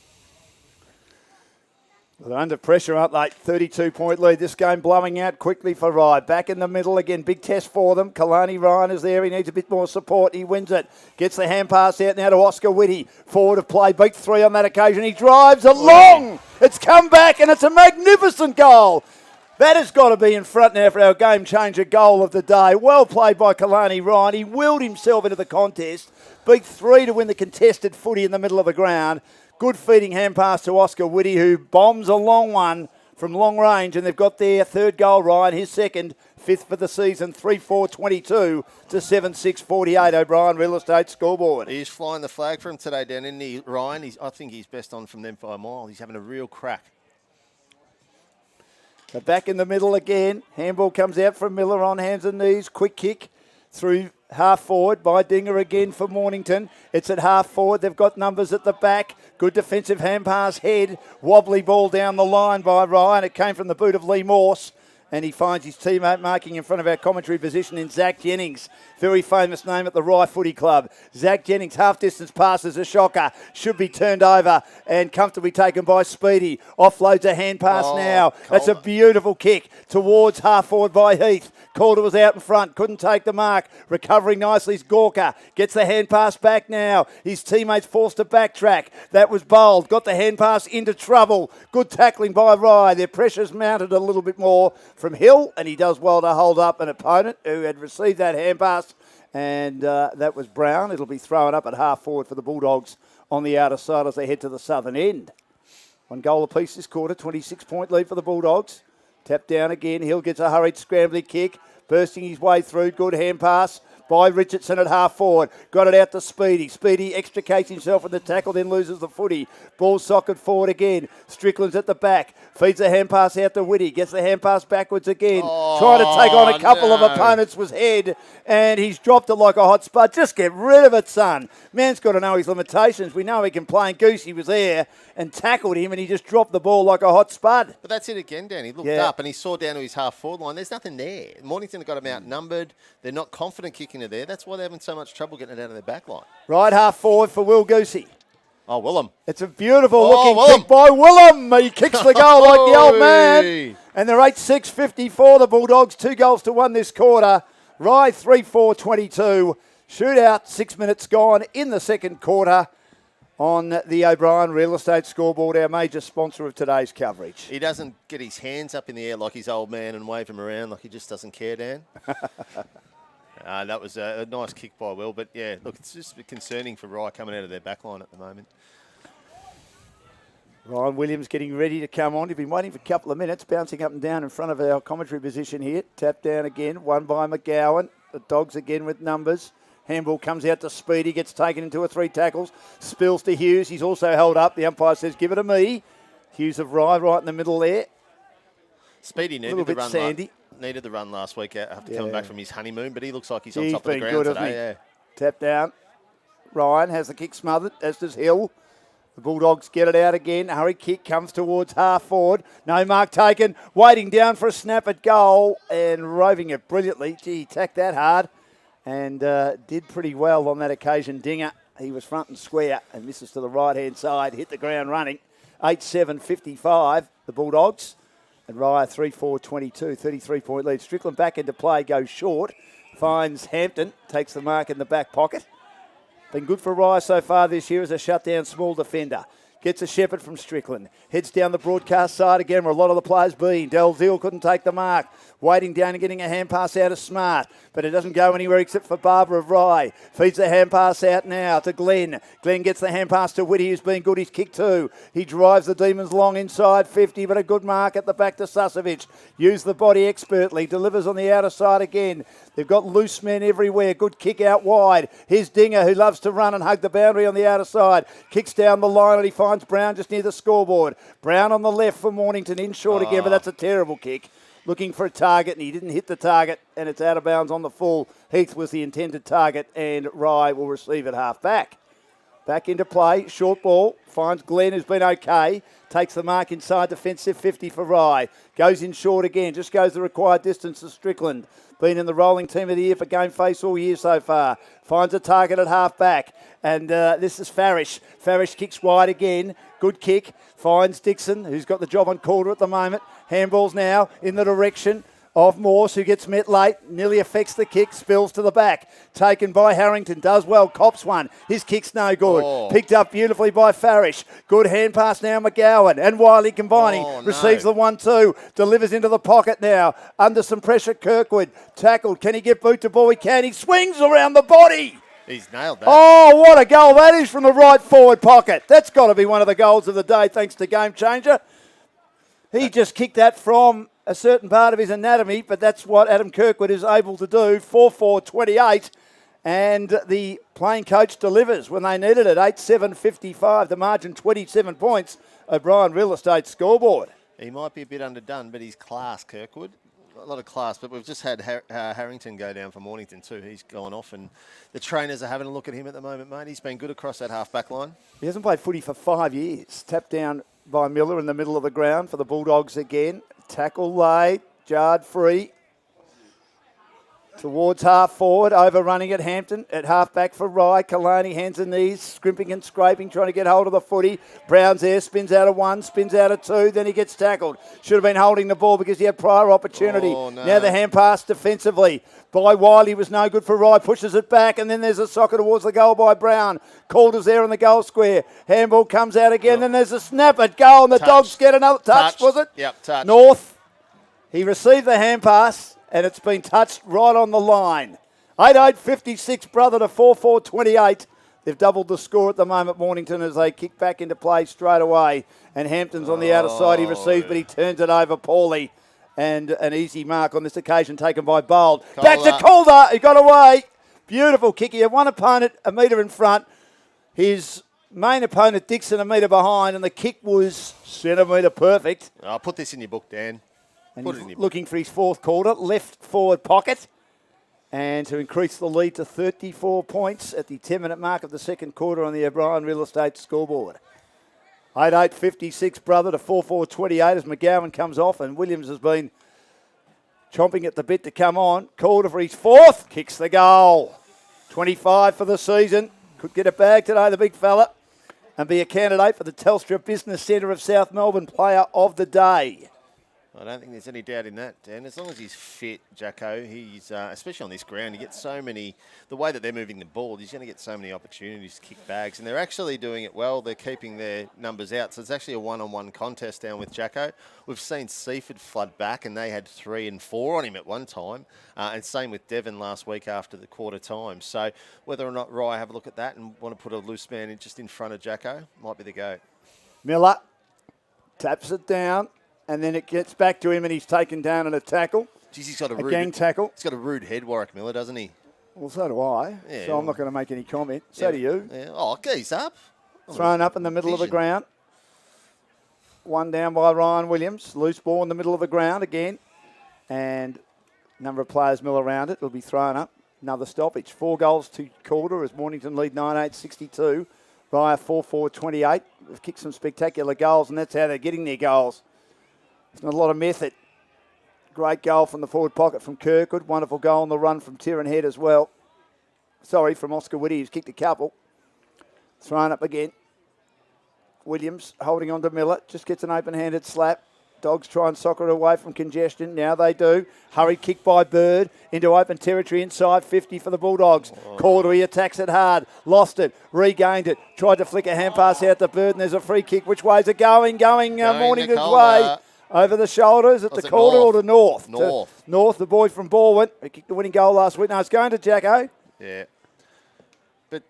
Well, they're under pressure, aren't they? 32-point lead. This game blowing out quickly for Rye. Back in the middle again. Big test for them. Kalani Ryan is there. He needs a bit more support. He wins it. Gets the hand pass out now to Oscar Whitty. Forward of play. Beat 3 on that occasion. He drives along. It's come back and it's a magnificent goal. That has got to be in front now for our game-changer goal of the day. Well played by Kalani Ryan. He willed himself into the contest. Beat 3 to win the contested footy in the middle of the ground. Good feeding hand pass to Oscar Whitty, who bombs a long one from long range, and they've got their 3rd goal, Ryan, his 2nd, 5th for the season, 3-4-22 to 7-6-48. O'Brien Real Estate scoreboard. He's flying the flag for him today, Dan, isn't he, Ryan? I think he's best on from them by a mile. He's having a real crack. So back in the middle again. Handball comes out from Miller on hands and knees. Quick kick through half forward by Dinger again for Mornington. It's at half forward. They've got numbers at the back. Good defensive hand pass head. Wobbly ball down the line by Ryan. It came from the boot of Lee Morse. And he finds his teammate marking in front of our commentary position in Zach Jennings. Very famous name at the Rye Footy Club. Zach Jennings, half-distance passes a shocker. Should be turned over and comfortably taken by Speedy. Offloads a hand pass now. That's a beautiful kick towards half-forward by Heath. Calder was out in front, couldn't take the mark. Recovering nicely is Gorka. Gets the hand pass back now. His teammates forced to backtrack. That was bold. Got the hand pass into trouble. Good tackling by Rye. Their pressure's mounted a little bit more from Hill, and he does well to hold up an opponent who had received that hand pass, and that was Brown. It'll be thrown up at half forward for the Bulldogs on the outer side as they head to the southern end. 1 goal apiece this quarter, 26-point lead for the Bulldogs. Tap down again. Hill gets a hurried scrambling kick. Bursting his way through. Good hand pass by Richardson at half forward. Got it out to Speedy. Speedy extricates himself from the tackle, then loses the footy. Ball socket forward again. Strickland's at the back. Feeds a hand pass out to Whitty. Gets the hand pass backwards again. Trying to take on a couple of opponents was Head, and he's dropped it like a hot spud. Just get rid of it, son. Man's got to know his limitations. We know he can play, and Goosey was there and tackled him, and he just dropped the ball like a hot spud. But that's it again, Dan. He looked up and he saw down to his half-forward line. There's nothing there. Mornington have got him outnumbered. They're not confident kicking it there. That's why they're having so much trouble getting it out of their back line. Right half forward for Will Goosey. Oh, Willem. It's a beautiful looking kick by Willem. He kicks the goal like the old man. And they're 8-6-54, the Bulldogs. 2 goals to 1 this quarter. Rye 3-4-22. Shootout, 6 minutes gone in the second quarter on the O'Brien Real Estate Scoreboard, our major sponsor of today's coverage. He doesn't get his hands up in the air like his old man and wave them around like he just doesn't care, Dan. That was a nice kick by Will. But, yeah, look, it's just a bit concerning for Rye coming out of their back line at the moment. Ryan Williams getting ready to come on. He's been waiting for a couple of minutes, bouncing up and down in front of our commentary position here. Tap down again, won by McGowan. The Dogs again with numbers. Handball comes out to Speedy, gets taken into 2 or 3 tackles. Spills to Hughes. He's also held up. The umpire says, give it to me. Hughes of Rye right in the middle there. Speedy needed the run last week after coming back from his honeymoon, but he looks like he's on top of the ground today. Tap down. Ryan has the kick smothered, as does Hill. The Bulldogs get it out again. Hurry kick comes towards half forward. No mark taken. Waiting down for a snap at goal and roving it brilliantly. Gee, he tacked that hard and did pretty well on that occasion. Dinger, he was front and square and misses to the right-hand side. Hit the ground running. 8-7-55, the Bulldogs. And Rye 3-4-22, 33-point lead. Strickland back into play, goes short. Finds Hampton, takes the mark in the back pocket. Been good for Rye so far this year as a shutdown small defender. Gets a shepherd from Strickland. Heads down the broadcast side again where a lot of the players been. Dalziel couldn't take the mark. Waiting down and getting a hand pass out of Smart. But it doesn't go anywhere except for Barbara of Rye. Feeds the hand pass out now to Glenn. Glenn gets the hand pass to Whitty, who's been good. He's kicked 2. He drives the Demons long inside 50, but a good mark at the back to Susovic. Used the body expertly. Delivers on the outer side again. They've got loose men everywhere. Good kick out wide. Here's Dinger, who loves to run and hug the boundary on the outer side. Kicks down the line and he finds Brown just near the scoreboard. Brown on the left for Mornington. In short again, but that's a terrible kick. Looking for a target, and he didn't hit the target, and it's out of bounds on the full. Heath was the intended target, and Rye will receive it half back. Back into play, short ball, finds Glenn, who's been okay, takes the mark inside defensive 50 for Rye. Goes in short again, just goes the required distance to Strickland. Been in the rolling team of the year for GameFace all year so far. Finds a target at half back, and this is Farish. Farish kicks wide again, good kick. Finds Dixon, who's got the job on Calder at the moment. Handballs now in the direction of Morse, who gets met late. Nearly affects the kick, spills to the back. Taken by Harrington, does well, cops one. His kick's no good. Picked up beautifully by Farish. Good hand pass now, McGowan. And Wiley combining. Receives the 1-2. Delivers into the pocket now. Under some pressure, Kirkwood. Tackled. Can he get boot to ball? He can. He swings around the body. He's nailed that. Oh, what a goal that is from the right forward pocket. That's got to be one of the goals of the day, thanks to Game Changer. He just kicked that from a certain part of his anatomy, but that's what Adam Kirkwood is able to do. 4-4-28, and the playing coach delivers when they needed it. 8-7-55, the margin 27 points. O'Brien Real Estate Scoreboard. He might be a bit underdone, but he's class, Kirkwood. class. But we've just had Harrington go down for Mornington too. He's gone off, and the trainers are having a look at him at the moment, mate. He's been good across that half-back line. He hasn't played footy for 5 years. Tapped down by Miller in the middle of the ground for the Bulldogs again. Tackle late, jarred free. Towards half forward, overrunning at Hampton. At half back for Rye. Kalani, hands and knees, scrimping and scraping, trying to get hold of the footy. Brown's there, spins out of 1, spins out of 2, then he gets tackled. Should have been holding the ball because he had prior opportunity. Oh, no. Now the hand pass defensively by Wiley was no good for Rye. Pushes it back, and then there's a soccer towards the goal by Brown. Calder's there in the goal square. Handball comes out again, then there's a snap at goal, and the Dogs get another touch, was it? Yep, touch. North. He received the hand pass, and it's been touched right on the line. 8-8-56, brother, to 4-4-28. They've doubled the score at the moment, Mornington, as they kick back into play straight away. And Hampton's on the outer side. He receives, but he turns it over poorly. And an easy mark on this occasion taken by Bold. Back to Calder. He got away. Beautiful kick. He had one opponent a metre in front. His main opponent, Dixon, a metre behind. And the kick was centimetre perfect. I'll put this in your book, Dan. And he's looking for his fourth quarter, left forward pocket, and to increase the lead to 34 points at the 10-minute mark of the second quarter on the O'Brien Real Estate scoreboard. 8-8-56, brother, to 4-4-28 as McGowan comes off, and Williams has been chomping at the bit to come on. Calder for his fourth, kicks the goal. 25 for the season. Could get a bag today, the big fella, and be a candidate for the Telstra Business Centre of South Melbourne Player of the Day. I don't think there's any doubt in that, Dan. As long as he's fit, Jacko, he's, especially on this ground, you get so many, the way that they're moving the ball, he's going to get so many opportunities to kick bags. And they're actually doing it well. They're keeping their numbers out. So it's actually a one-on-one contest down with Jacko. We've seen Seaford flood back, and they had 3 and 4 on him at one time. And same with Devon last week after the quarter time. So whether or not Rye have a look at that and want to put a loose man in just in front of Jacko, might be the go. Miller taps it down. And then it gets back to him, and he's taken down in a tackle. Jeez, he's got a gang tackle. He's got a rude head, Warwick Miller, doesn't he? Well, so do I. Yeah, so I'm not going to make any comment. So do you. Yeah. Oh, he's up. Thrown up in the middle of the ground. One down by Ryan Williams. Loose ball in the middle of the ground again. And a number of players mill around it. It'll be thrown up. Another stoppage. 4 goals to Calder as Mornington lead 9-8-62. Rye 4-4-28. They've kicked some spectacular goals, and that's how they're getting their goals. There's not a lot of method. Great goal from the forward pocket from Kirkwood. Wonderful goal on the run from Tyrone Head as well. Sorry, from Oscar Whitty, who's kicked a couple. Thrown up again. Williams holding on to Miller. Just gets an open-handed slap. Dogs try and soccer it away from congestion. Now they do. Hurried kick by Bird into open territory inside 50 for the Bulldogs. Calder, he attacks it hard. Lost it. Regained it. Tried to flick a hand pass out to Bird, and there's a free kick. Which way is it going? Going Mornington's way. Over the shoulders at the Calder or to North? North. North, the boy from Borwin. He kicked the winning goal last week. No, it's going to Jacko. Yeah. But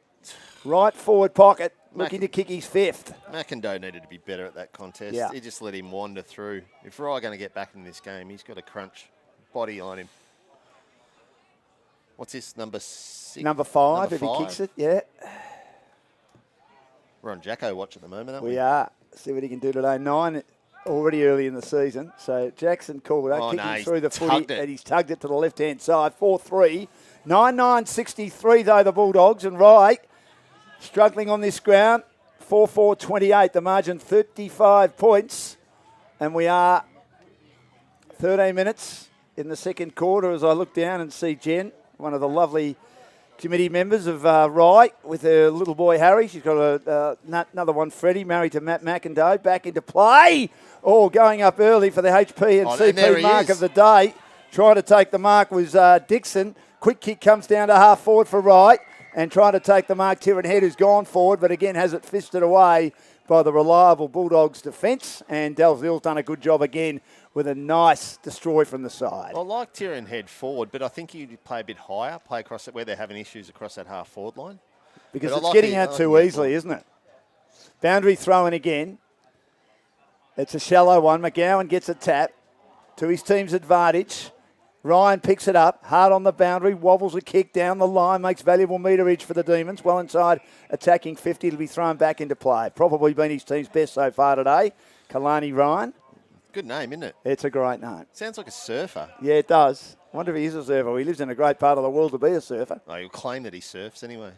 right forward pocket, looking to kick his 5th. McIndoe needed to be better at that contest. Yeah. He just let him wander through. If Rye going to get back in this game, he's got a crunch body on him. What's this, number 6? Number 5, if he kicks it, yeah. We're on Jacko watch at the moment, aren't we? We are. See what he can do today. 9 already early in the season. So Jackson Calder kicking through the footy, and he's tugged it to the left-hand side. 4-3. 9-9-63, though, the Bulldogs. And Rye struggling on this ground. 4-4-28, the margin 35 points. And we are 13 minutes in the second quarter as I look down and see Jen, one of the lovely committee members of Rye, with her little boy Harry. She's got another one, Freddie, married to Matt McIndoe. Back into play. Oh, going up early for the HP and CP mark of the day. Trying to take the mark was Dixon. Quick kick comes down to half forward for Rye. And trying to take the mark, Tyrone Head, who's gone forward, but again has it fisted away by the reliable Bulldogs defence. And Dalzill's done a good job again with a nice destroy from the side. Well, I like Tyrone Head forward, but I think you play a bit higher, play across it where they're having issues across that half forward line. Because it's getting out too easily, isn't it? Boundary throw in again. It's a shallow one. McGowan gets a tap to his team's advantage. Ryan picks it up, hard on the boundary, wobbles a kick down the line, makes valuable meterage for the Demons. Well inside, attacking 50 to be thrown back into play. Probably been his team's best so far today. Kalani Ryan. Good name, isn't it? It's a great name. Sounds like a surfer. Yeah, it does. I wonder if he is a surfer. He lives in a great part of the world to be a surfer. Oh, he'll claim that he surfs anyway.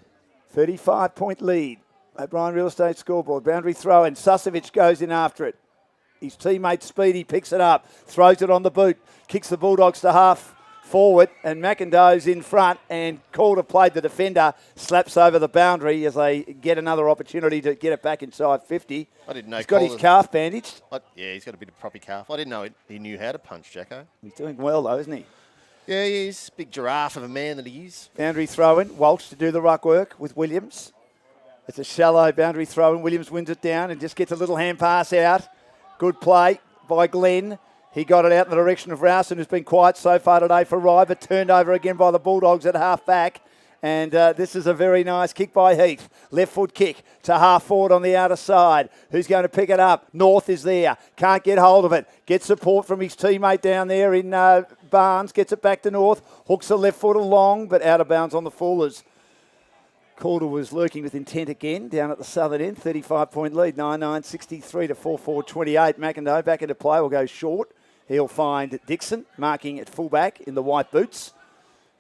35-point lead. O'Brien Real Estate scoreboard. Boundary throw in. Susovic goes in after it. His teammate Speedy picks it up, throws it on the boot, kicks the Bulldogs to half forward, and McIndoe's in front, and Calder played the defender, slaps over the boundary as they get another opportunity to get it back inside 50. I didn't know he's got his calf bandaged. Yeah, he's got a bit of proppy calf. I didn't know he knew how to punch, Jacko. He's doing well though, isn't he? Yeah, he is. Big giraffe of a man that he is. Boundary throw-in. Walsh to do the ruck work with Williams. It's a shallow boundary throw-in. Williams wins it down and just gets a little hand pass out. Good play by Glenn. He got it out in the direction of Rowson, who's been quiet so far today for Rye, but turned over again by the Bulldogs at half-back. And this is a very nice kick by Heath. Left foot kick to half forward on the outer side. Who's going to pick it up? North is there. Can't get hold of it. Gets support from his teammate down there in Barnes. Gets it back to North. Hooks the left foot along, but out of bounds on the Fullers. Calder was lurking with intent again down at the southern end. 35-point lead, 9-9-63 to 4-4-28. McIndoe back into play will go short. He'll find Dixon marking at fullback in the white boots.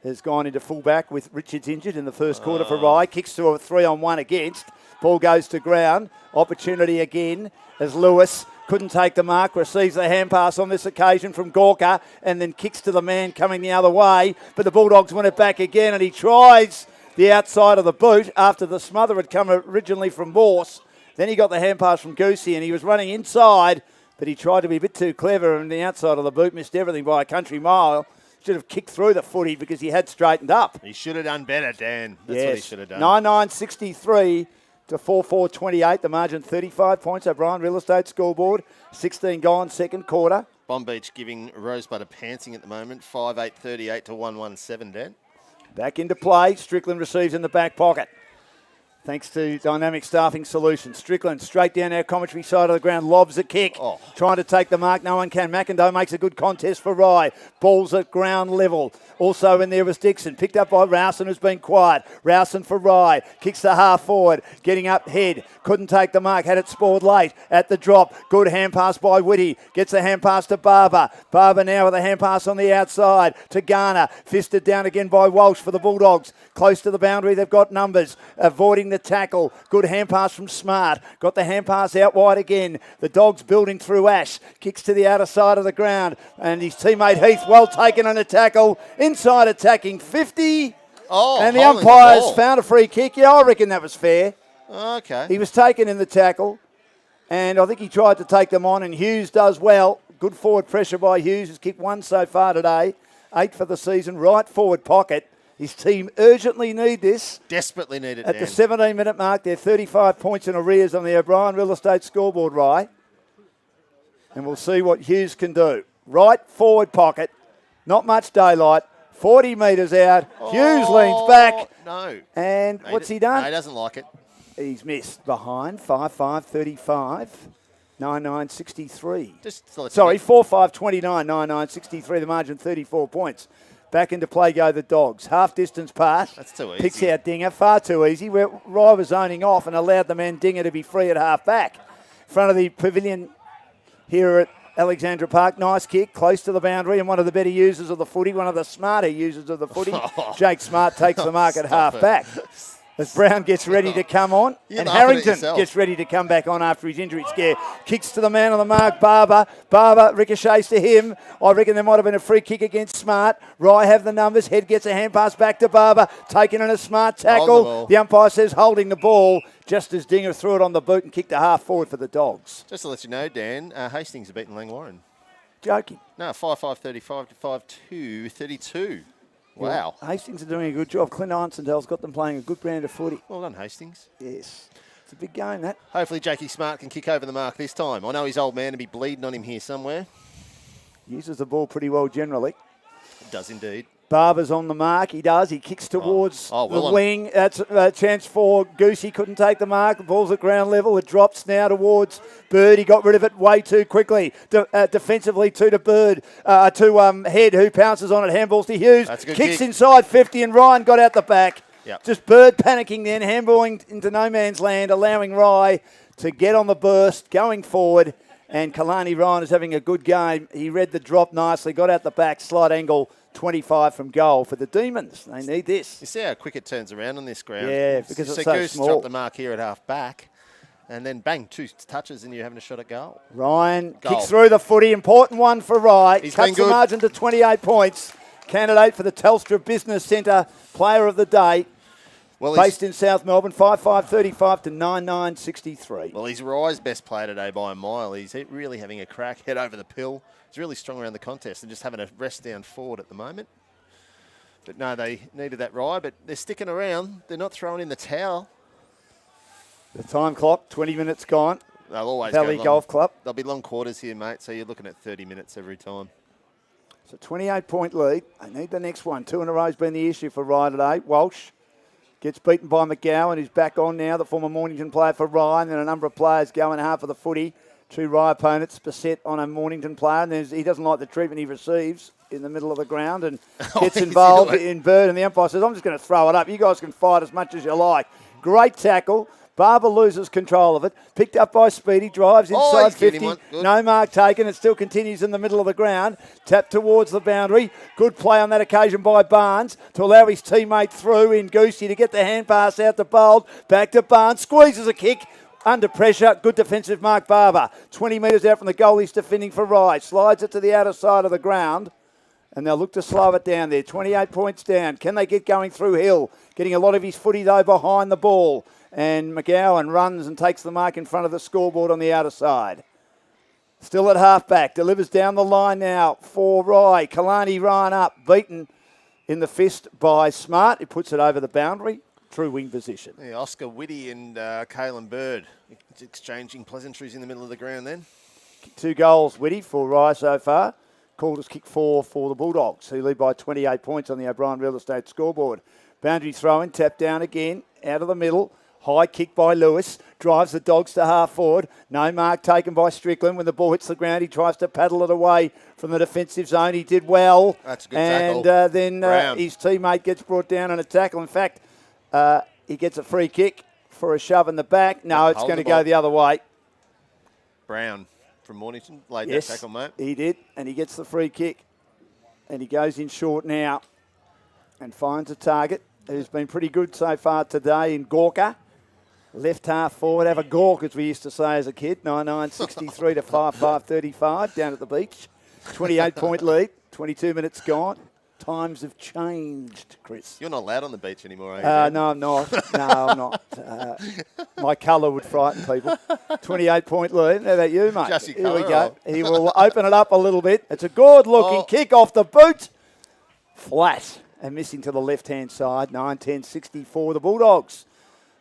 Has gone into fullback with Richards injured in the first quarter for Rye. Kicks to a 3-on-1 against. Ball goes to ground. Opportunity again as Lewis couldn't take the mark. Receives the hand pass on this occasion from Gorka and then kicks to the man coming the other way. But the Bulldogs win it back again and he tries the outside of the boot after the smother had come originally from Morse. Then he got the hand pass from Goosey and he was running inside, but he tried to be a bit too clever and the outside of the boot missed everything by a country mile. Should have kicked through the footy because he had straightened up. He should have done better, Dan. That's what he should have done. 9-9-63 to 4-4-28. The margin 35 points. O'Brien Real Estate scoreboard. 16 gone second quarter. Bomb Beach giving Rosebud a pantsing at the moment. 5-8-38 to 1-1-7, Dan. Back into play. Strickland receives in the back pocket. Thanks to Dynamic Staffing Solutions. Strickland straight down our commentary side of the ground. Lobs a kick. Trying to take the mark. No one can. McIndoe makes a good contest for Rye. Ball's at ground level. Also in there was Dixon. Picked up by Rowson, who's been quiet. Rowson for Rye. Kicks the half forward. Getting up head. Couldn't take the mark. Had it spoiled late at the drop. Good hand pass by Whitty. Gets the hand pass to Barber. Barber now with a hand pass on the outside to Garner. Fisted down again by Walsh for the Bulldogs. Close to the boundary. They've got numbers. Avoiding the tackle. Good hand pass from Smart. Got the hand pass out wide again. The Dogs building through Ash. Kicks to the outer side of the ground. And his teammate Heath well taken on a tackle. Inside attacking 50. And the umpires found a free kick. Yeah, I reckon that was fair. Okay. He was taken in the tackle. And I think he tried to take them on. And Hughes does well. Good forward pressure by Hughes. Has kicked one so far today. 8 for the season. Right forward pocket. His team urgently need this. Desperately need it, At Dan. the 17-minute mark, they're 35 points in arrears on the O'Brien Real Estate scoreboard, Rye. And we'll see what Hughes can do. Right forward pocket. Not much daylight. 40 metres out. Hughes leans back. No. And what's he done? No, he doesn't like it. He's missed behind. 5-5-35. 9-9-63. Sorry, 4-5-29. 9-9-63. The margin 34 points. Back into play go the Dogs. Half distance pass. That's too easy. Picks out Dinger. Far too easy. Where Rye was zoning off and allowed the man Dinger to be free at half back. Front of the pavilion here at Alexandra Park. Nice kick. Close to the boundary. And one of the better users of the footy. One of the smarter users of the footy. Jake Smart takes the mark at half back. As Brown gets ready to come on. And Harrington gets ready to come back on after his injury scare. Kicks to the man on the mark, Barber. Barber ricochets to him. I reckon there might have been a free kick against Smart. Rye have the numbers. Head gets a hand pass back to Barber. Taken in a Smart tackle. The umpire says holding the ball. Just as Dinger threw it on the boot and kicked a half forward for the Dogs. Just to let you know, Dan, Hastings have beaten Langwarrin. Joking. No, 5-5-35 to 5-2-32. Wow. Well, Hastings are doing a good job. Clint Einsendale's got them playing a good brand of footy. Well done, Hastings. Yes. It's a big game, that. Hopefully Jakey Smart can kick over the mark this time. I know his old man to be bleeding on him here somewhere. Uses the ball pretty well generally. Does indeed. Barber's on the mark. He does. He kicks towards the wing. That's a chance for Goosey. Couldn't take the mark. The ball's at ground level. It drops now towards Bird. He got rid of it way too quickly. Defensively to Bird. To Head, who pounces on it. Handballs to Hughes. That's a good Kicks kick. Inside 50 and Ryan got out the back. Yep. Just Bird panicking then. Handballing into no man's land. Allowing Rye to get on the burst. Going forward. And Kalani Ryan is having a good game. He read the drop nicely, got out the back, slight angle, 25 from goal for the Demons. They need this. You see how quick it turns around on this ground? Yeah, because it's so Goose small. dropped the mark here at half back, and then bang, 2 touches and you're having a shot at goal. Ryan kicks through the footy. Important one for Rye. He's Cuts been the good. margin to 28 points. Candidate for the Telstra Business Centre Player of the Day. Well, Based in South Melbourne, 5.535 to 9.963. Well, he's Rye's best player today by a mile. He's really having a crack, head over the pill. He's really strong around the contest and just having a rest down forward at the moment. But no, they needed that Rye, but they're sticking around. They're not throwing in the towel. The time clock, 20 minutes gone. They'll always Valley go long. Golf Club. There'll be long quarters here, mate, so you're looking at 30 minutes every time. So 28-point lead. They need the next one. 2 in a row has been the issue for Rye today. Walsh gets beaten by McGowan, who's back on now, the former Mornington player for Rye, and then a number of players going hard for the footy. 2 Rye opponents beset on a Mornington player, and he doesn't like the treatment he receives in the middle of the ground and gets involved in Bird, and the umpire says, I'm just going to throw it up. You guys can fight as much as you like. Great tackle. Barber loses control of it. Picked up by Speedy. Drives inside 50. No mark taken. It still continues in the middle of the ground. Tapped towards the boundary. Good play on that occasion by Barnes to allow his teammate through in Goosey to get the hand pass out to Bold. Back to Barnes. Squeezes a kick. Under pressure. Good defensive mark, Barber. 20 metres out from the goal. He's defending for Rye. Slides it to the outer side of the ground. And they'll look to slow it down there. 28 points down. Can they get going through Hill? Getting a lot of his footy, though, behind the ball. And McGowan runs and takes the mark in front of the scoreboard on the outer side. Still at halfback. Delivers down the line now for Rye. Kalani Ryan up. Beaten in the fist by Smart. He puts it over the boundary. True wing position. Yeah, Oscar Whitty and Caelan Bird exchanging pleasantries in the middle of the ground then. 2 goals, Whitty, for Rye so far. Called as kick 4 for the Bulldogs, who lead by 28 points on the O'Brien Real Estate scoreboard. Boundary throw-in, tap down again, out of the middle. High kick by Lewis, drives the Dogs to half forward. No mark taken by Strickland. When the ball hits the ground, he tries to paddle it away from the defensive zone. He did well. That's a good tackle. And then his teammate gets brought down on a tackle. In fact, he gets a free kick for a shove in the back. No, it's going to go the other way. Brown from Mornington laid that tackle, mate. He did, and he gets the free kick. And he goes in short now and finds a target who's been pretty good so far today in Gorka. Left half forward, have a gawk, as we used to say as a kid. 9.963 to 5.535 down at the beach. 28-point lead, 22 minutes gone. Times have changed, Chris. You're not allowed on the beach anymore, are you? No, I'm not. No, I'm not. My colour would frighten people. 28-point lead. How about you, mate? Just your Here we colour, go. He will open it up a little bit. It's a good-looking kick off the boot. Flat and missing to the left-hand side. 9.10.64, the Bulldogs.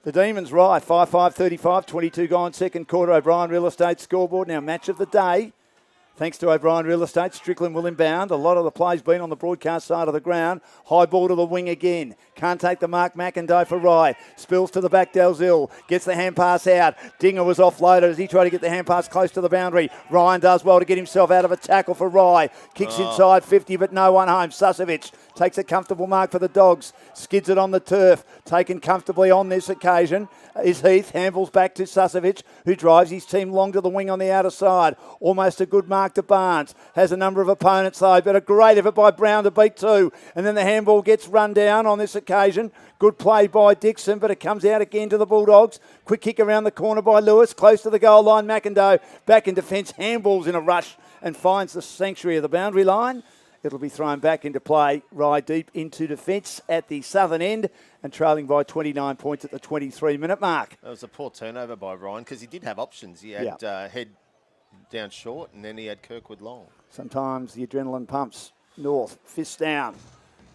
The Demons, right, 5.5.35, 22 gone second quarter. O'Brien Real Estate scoreboard. Now match of the day. Thanks to O'Brien Real Estate, Strickland will inbound. A lot of the plays been on the broadcast side of the ground. High ball to the wing again. Can't take the mark. McIndoe for Rye. Spills to the back. Dalziel gets the hand pass out. Dinger was offloaded as he tried to get the hand pass close to the boundary. Ryan does well to get himself out of a tackle for Rye. Kicks inside 50, but no one home. Susovic takes a comfortable mark for the Dogs. Skids it on the turf. Taken comfortably on this occasion is Heath. Handballs back to Susovic, who drives his team long to the wing on the outer side. Almost a good mark to Barnes. Has a number of opponents though, but a great effort by Brown to beat 2. And then the handball gets run down on this occasion. Good play by Dixon, but it comes out again to the Bulldogs. Quick kick around the corner by Lewis, close to the goal line. McIndoe back in defence. Handballs in a rush and finds the sanctuary of the boundary line. It'll be thrown back into play. Rye deep into defence at the southern end and trailing by 29 points at the 23-minute mark. That was a poor turnover by Ryan because he did have options. He had head down short and then he had Kirkwood long. Sometimes the adrenaline pumps. North, fist down.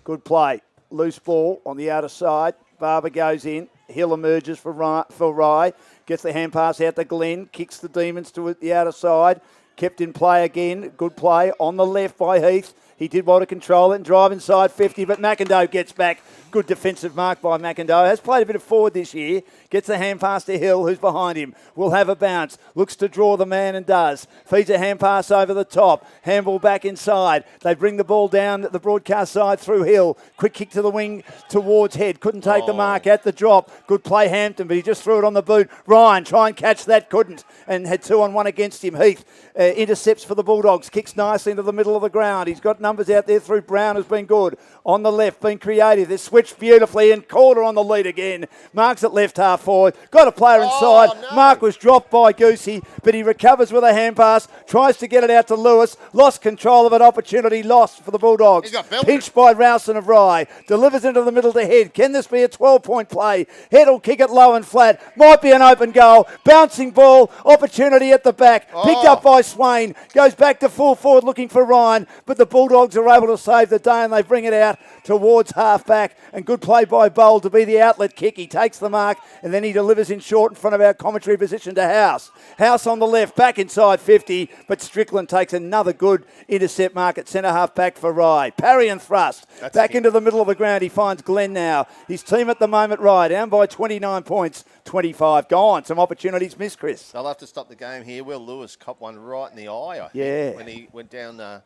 Good play. Loose ball on the outer side. Barber goes in. Hill emerges for Rye. Gets the hand pass out to Glenn. Kicks the Demons to the outer side. kept in play again. Good play on the left by Heath. He did well to control it and drive inside 50, but McIndoe gets back. Good defensive mark by McIndoe. Has played a bit of forward this year. Gets the hand pass to Hill, who's behind him. Will have a bounce. Looks to draw the man and does. Feeds a hand pass over the top. Handball back inside. They bring the ball down the broadcast side through Hill. Quick kick to the wing towards Head. Couldn't take the mark at the drop. Good play Hampton, but he just threw it on the boot. Ryan, try and catch that. Couldn't. And had 2-on-1 against him. Heath intercepts for the Bulldogs. Kicks nicely into the middle of the ground. He's got numbers out there through Brown, has been good. On the left, been creative. They're switched beautifully and Calder on the lead again. Mark's at left half forward. Got a player inside. No. Mark was dropped by Goosey, but he recovers with a hand pass. Tries to get it out to Lewis. Lost control of an opportunity. Lost for the Bulldogs. Pinched by Rowson of Rye. Delivers into the middle to Head. Can this be a 12-point play? Head will kick it low and flat. Might be an open goal. Bouncing ball. Opportunity at the back. Picked up by Swain. Goes back to full forward looking for Ryan, but the Bulldogs are able to save the day and they bring it out towards half back. And good play by Bowl to be the outlet kick. He takes the mark and then he delivers in short in front of our commentary position to House. House on the left, back inside 50, but Strickland takes another good intercept mark at centre half back for Rye. Parry and thrust. Back into the middle of the ground. He finds Glenn now. His team at the moment, Rye, down by 29 points. 25 gone. Some opportunities missed, Chris. They'll have to stop the game here. Will Lewis copped one right in the eye, I think, when he went down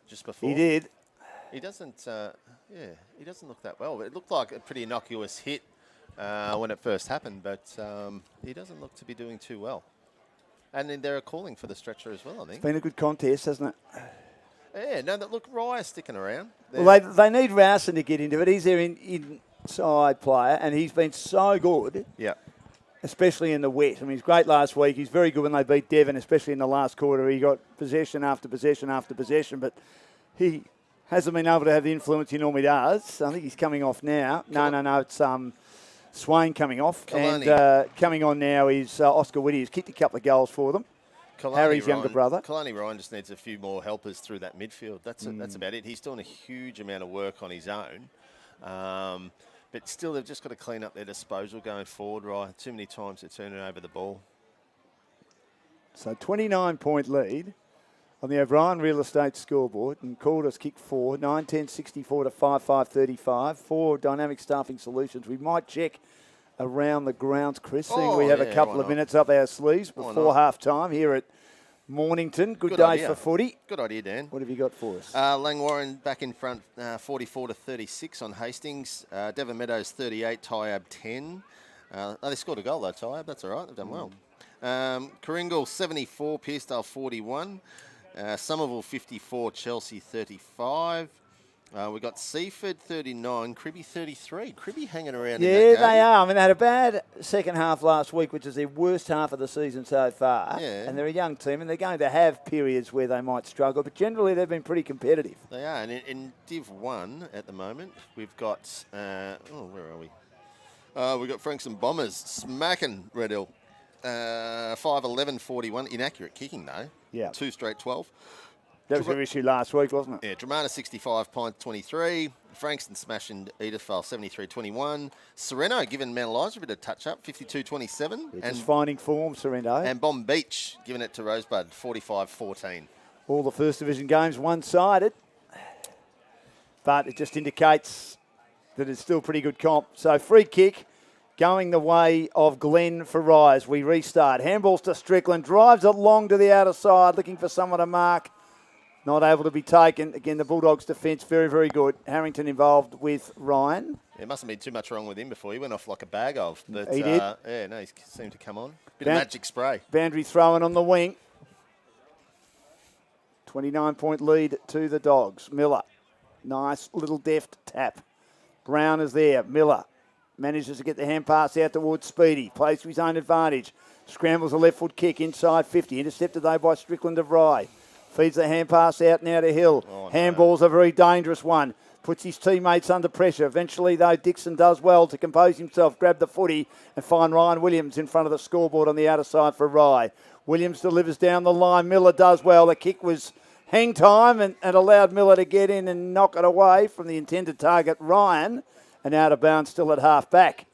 just before. He did. He doesn't, he doesn't look that well. But it looked like a pretty innocuous hit when it first happened, but he doesn't look to be doing too well. And then they're calling for the stretcher as well, I think. It's been a good contest, hasn't it? Yeah, no, look, Rye sticking around. Well, they need Rowson to get into it. He's their inside player, and he's been so good. Yeah. Especially in the wet. I mean, he's great last week. He's very good when they beat Devon, especially in the last quarter. He got possession after possession after possession, but he hasn't been able to have the influence he normally does. I think he's coming off now. No, it's Swain coming off. Kalani. And coming on now is Oscar Whitty, who's kicked a couple of goals for them. Harry's younger brother. Kalani Ryan just needs a few more helpers through that midfield. That's about it. He's doing a huge amount of work on his own. But still, they've just got to clean up their disposal going forward, right? Too many times they're turning over the ball. So 29-point lead on the O'Brien Real Estate scoreboard. And Calder's kick 4, 9-10-64 to 5-5-35. 4 Dynamic Staffing Solutions. We might check around the grounds, Chris, seeing we have a couple of minutes up our sleeves before half-time here at Mornington. Good day idea for footy. Good idea, Dan. What have you got for us? Langwarrin back in front, 44 to 36 on Hastings. Devon Meadows 38, Tyab 10. They scored a goal though, Tyab. That's all right. They've done well. Coringal 74, Pearcedale 41. Somerville 54, Chelsea 35. We got Seaford 39, Cribby 33. Cribby hanging around. Yeah, in that game. they are. I mean, they had a bad second half last week, which is their worst half of the season so far. Yeah. And they're a young team, and they're going to have periods where they might struggle, but generally they've been pretty competitive. They are. And in Div 1 at the moment, we've got, where are we? We've got Frankston Bombers smacking Red Hill. 5-11-41. Inaccurate kicking, though. Yeah. 2 straight 12. That was their issue last week, wasn't it? Yeah, Dramana 65, Pint 23. Frankston smashing Edithvale 73-21. Sereno giving Mount Eliza a bit of touch-up, 52-27. They're just finding form, Sorrento. And Bomb Beach giving it to Rosebud, 45-14. All the first division games one-sided. But it just indicates that it's still pretty good comp. So free kick going the way of Glenn for Rise. We restart. Handballs to Strickland. Drives it long to the outer side, looking for someone to mark. Not able to be taken. Again, the Bulldogs' defence, very, very good. Harrington involved with Ryan. There mustn't be too much wrong with him before. He went off like a bag of. But, he did. Yeah, no, he seemed to come on. Bit of magic spray. Boundary throwing on the wing. 29-point lead to the Dogs. Miller. Nice little deft tap. Brown is there. Miller manages to get the hand pass out towards Speedy. Plays to his own advantage. Scrambles a left foot kick inside 50. Intercepted though by Strickland of Rye. Feeds the hand pass out now to Hill. Handball's a very dangerous one. Puts his teammates under pressure. Eventually, though, Dixon does well to compose himself, grab the footy and find Ryan Williams in front of the scoreboard on the outer side for Rye. Williams delivers down the line. Miller does well. The kick was hang time and allowed Miller to get in and knock it away from the intended target, Ryan. And out of bounds still at half back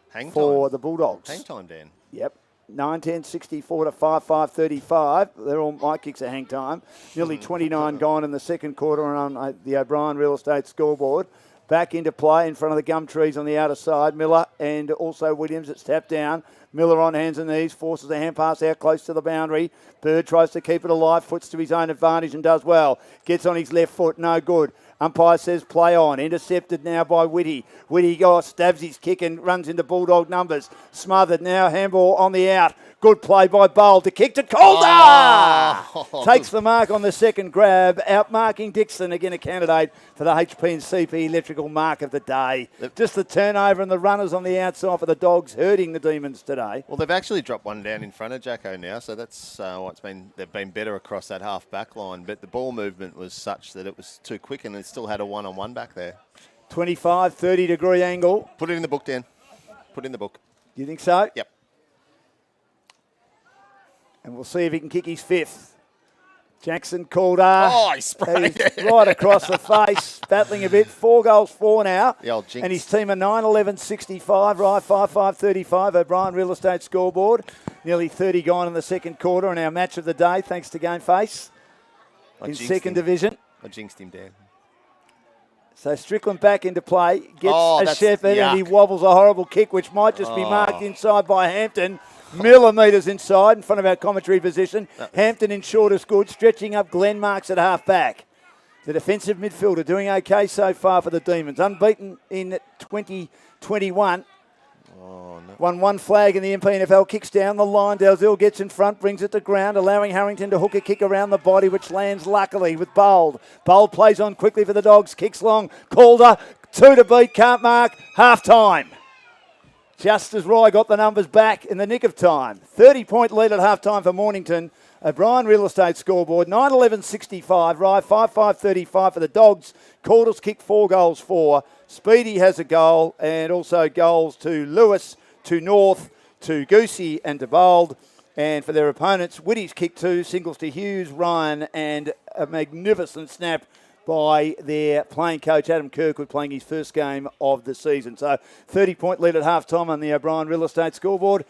Hang for time. the Bulldogs. Hang time, Dan. Yep. 9-10-64 to 5-5-35. They're all my kicks at hang time. Nearly 29 gone in the second quarter on the O'Brien Real Estate scoreboard. Back into play in front of the gum trees on the outer side. Miller and also Williams. It's tapped down. Miller on hands and knees, forces a hand pass out close to the boundary. Bird tries to keep it alive, foots to his own advantage and does well. Gets on his left foot, no good. Umpire says play on. Intercepted now by Whitty. Whitty stabs his kick and runs into Bulldog numbers. Smothered now, handball on the out. Good play by Bold to kick to Calder. Oh. Takes the mark on the second grab. Outmarking Dixon, again a candidate for the HP and CP electrical mark of the day. Just the turnover and the runners on the outside for the Dogs hurting the Demons today. Well, they've actually dropped one down in front of Jacko now, so that's what's been. They've been better across that half back line, but the ball movement was such that it was too quick, and it still had a one-on-one back there. 25, 30 degree angle. Put it in the book, Dan. Put it in the book. You think so? Yep. And we'll see if he can kick his fifth. Jackson Calder. Oh, he sprayed it. Right across the face, battling a bit. 4 goals, 4 now. The old jinx. And his team are 9-11-65, right, 5-5-35. O'Brien Real Estate scoreboard. Nearly 30 gone in the second quarter, and our match of the day, thanks to GameFace, in second division. I jinxed him, Dan. So Strickland back into play, gets a Shepherd, yuck. and he wobbles a horrible kick, which might just be marked inside by Hampton. Millimetres inside in front of our commentary position. Hampton in shortest good, stretching up Glenn Marks at half back. The defensive midfielder doing okay so far for the Demons. Unbeaten in 2021. Oh, no. Won one flag in the MPNFL, kicks down the line. Dalziel gets in front, brings it to ground, allowing Harrington to hook a kick around the body, which lands luckily with Bold. Bold plays on quickly for the Dogs, kicks long. Calder, 2 to beat, can't mark, half time. Just as Rye got the numbers back in the nick of time. 30-point lead at half-time for Mornington. O'Brien Real Estate scoreboard, 9-11-65. Rye, 5-5-35 for the Dogs. Calder's kicked 4 goals, 4. Speedy has a goal, and also goals to Lewis, to North, to Goosey and to Bold. And for their opponents, Whitty's kicked 2, singles to Hughes, Ryan, and a magnificent snap by their playing coach, Adam Kirkwood, playing his first game of the season. So 30-point lead at half-time on the O'Brien Real Estate scoreboard.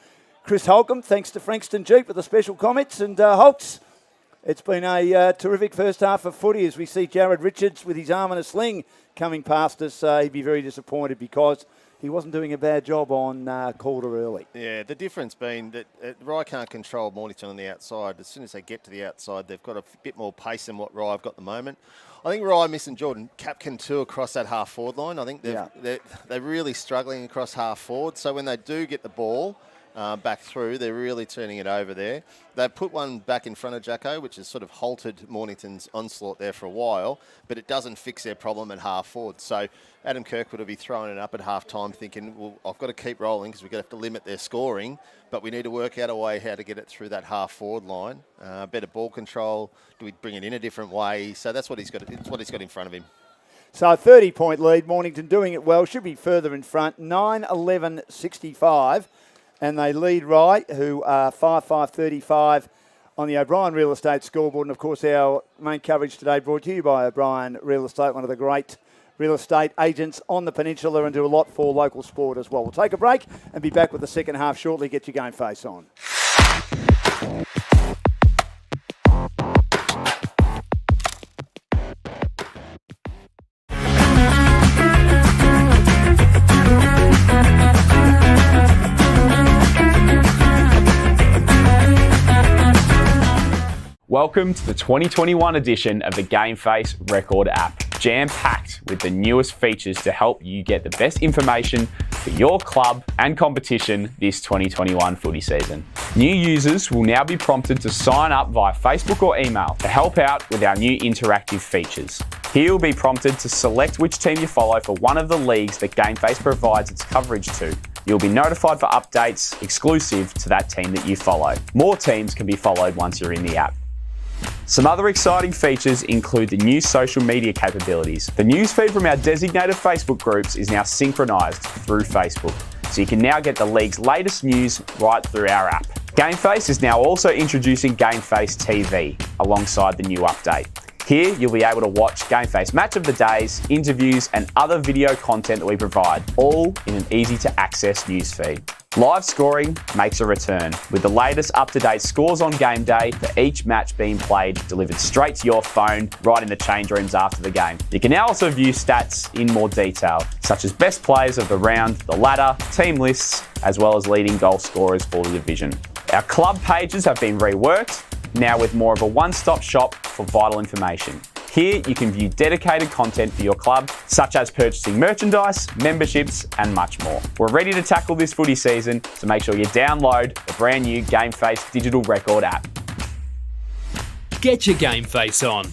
Chris Holcomb, thanks to Frankston Jeep with the special comments. And Holtz, it's been a terrific first half of footy as we see Jared Richards with his arm in a sling coming past us. He'd be very disappointed because he wasn't doing a bad job on Calder early. Yeah, the difference being that Rye can't control Mornington on the outside. As soon as they get to the outside, they've got a bit more pace than what Rye have got at the moment. I think Rye missing Jordan Capkin too across that half-forward line. I think they're really struggling across half-forward. So when they do get the ball back through, they're really turning it over there. They've put one back in front of Jacko, which has sort of halted Mornington's onslaught there for a while, but it doesn't fix their problem at half-forward. So Adam Kirkwood will be throwing it up at half-time thinking, well, I've got to keep rolling because we're going to have to limit their scoring, but we need to work out a way how to get it through that half-forward line. Better ball control. Do we bring it in a different way? So that's what he's got. It's what he's got in front of him. So a 30-point lead. Mornington doing it well. Should be further in front. 9-11-65. And they lead Rye, who are 5-5-35 on the O'Brien Real Estate scoreboard. And, of course, our main coverage today brought to you by O'Brien Real Estate, one of the great real estate agents on the peninsula, and do a lot for local sport as well. We'll take a break and be back with the second half shortly. Get your game face on. Welcome to the 2021 edition of the GameFace Record app, jam-packed with the newest features to help you get the best information for your club and competition this 2021 footy season. New users will now be prompted to sign up via Facebook or email to help out with our new interactive features. Here you'll be prompted to select which team you follow for one of the leagues that GameFace provides its coverage to. You'll be notified for updates exclusive to that team that you follow. More teams can be followed once you're in the app. Some other exciting features include the new social media capabilities. The newsfeed from our designated Facebook groups is now synchronised through Facebook, so you can now get the league's latest news right through our app. GameFace is now also introducing GameFace TV alongside the new update. Here, you'll be able to watch GameFace Match of the Days, interviews, and other video content that we provide, all in an easy-to-access newsfeed. Live scoring makes a return, with the latest up-to-date scores on game day for each match being played delivered straight to your phone, right in the change rooms after the game. You can now also view stats in more detail, such as best players of the round, the ladder, team lists, as well as leading goal scorers for the division. Our club pages have been reworked, now with more of a one-stop shop for vital information. Here you can view dedicated content for your club, such as purchasing merchandise, memberships, and much more. We're ready to tackle this footy season, so make sure you download the brand new GameFace digital record app. Get your GameFace on.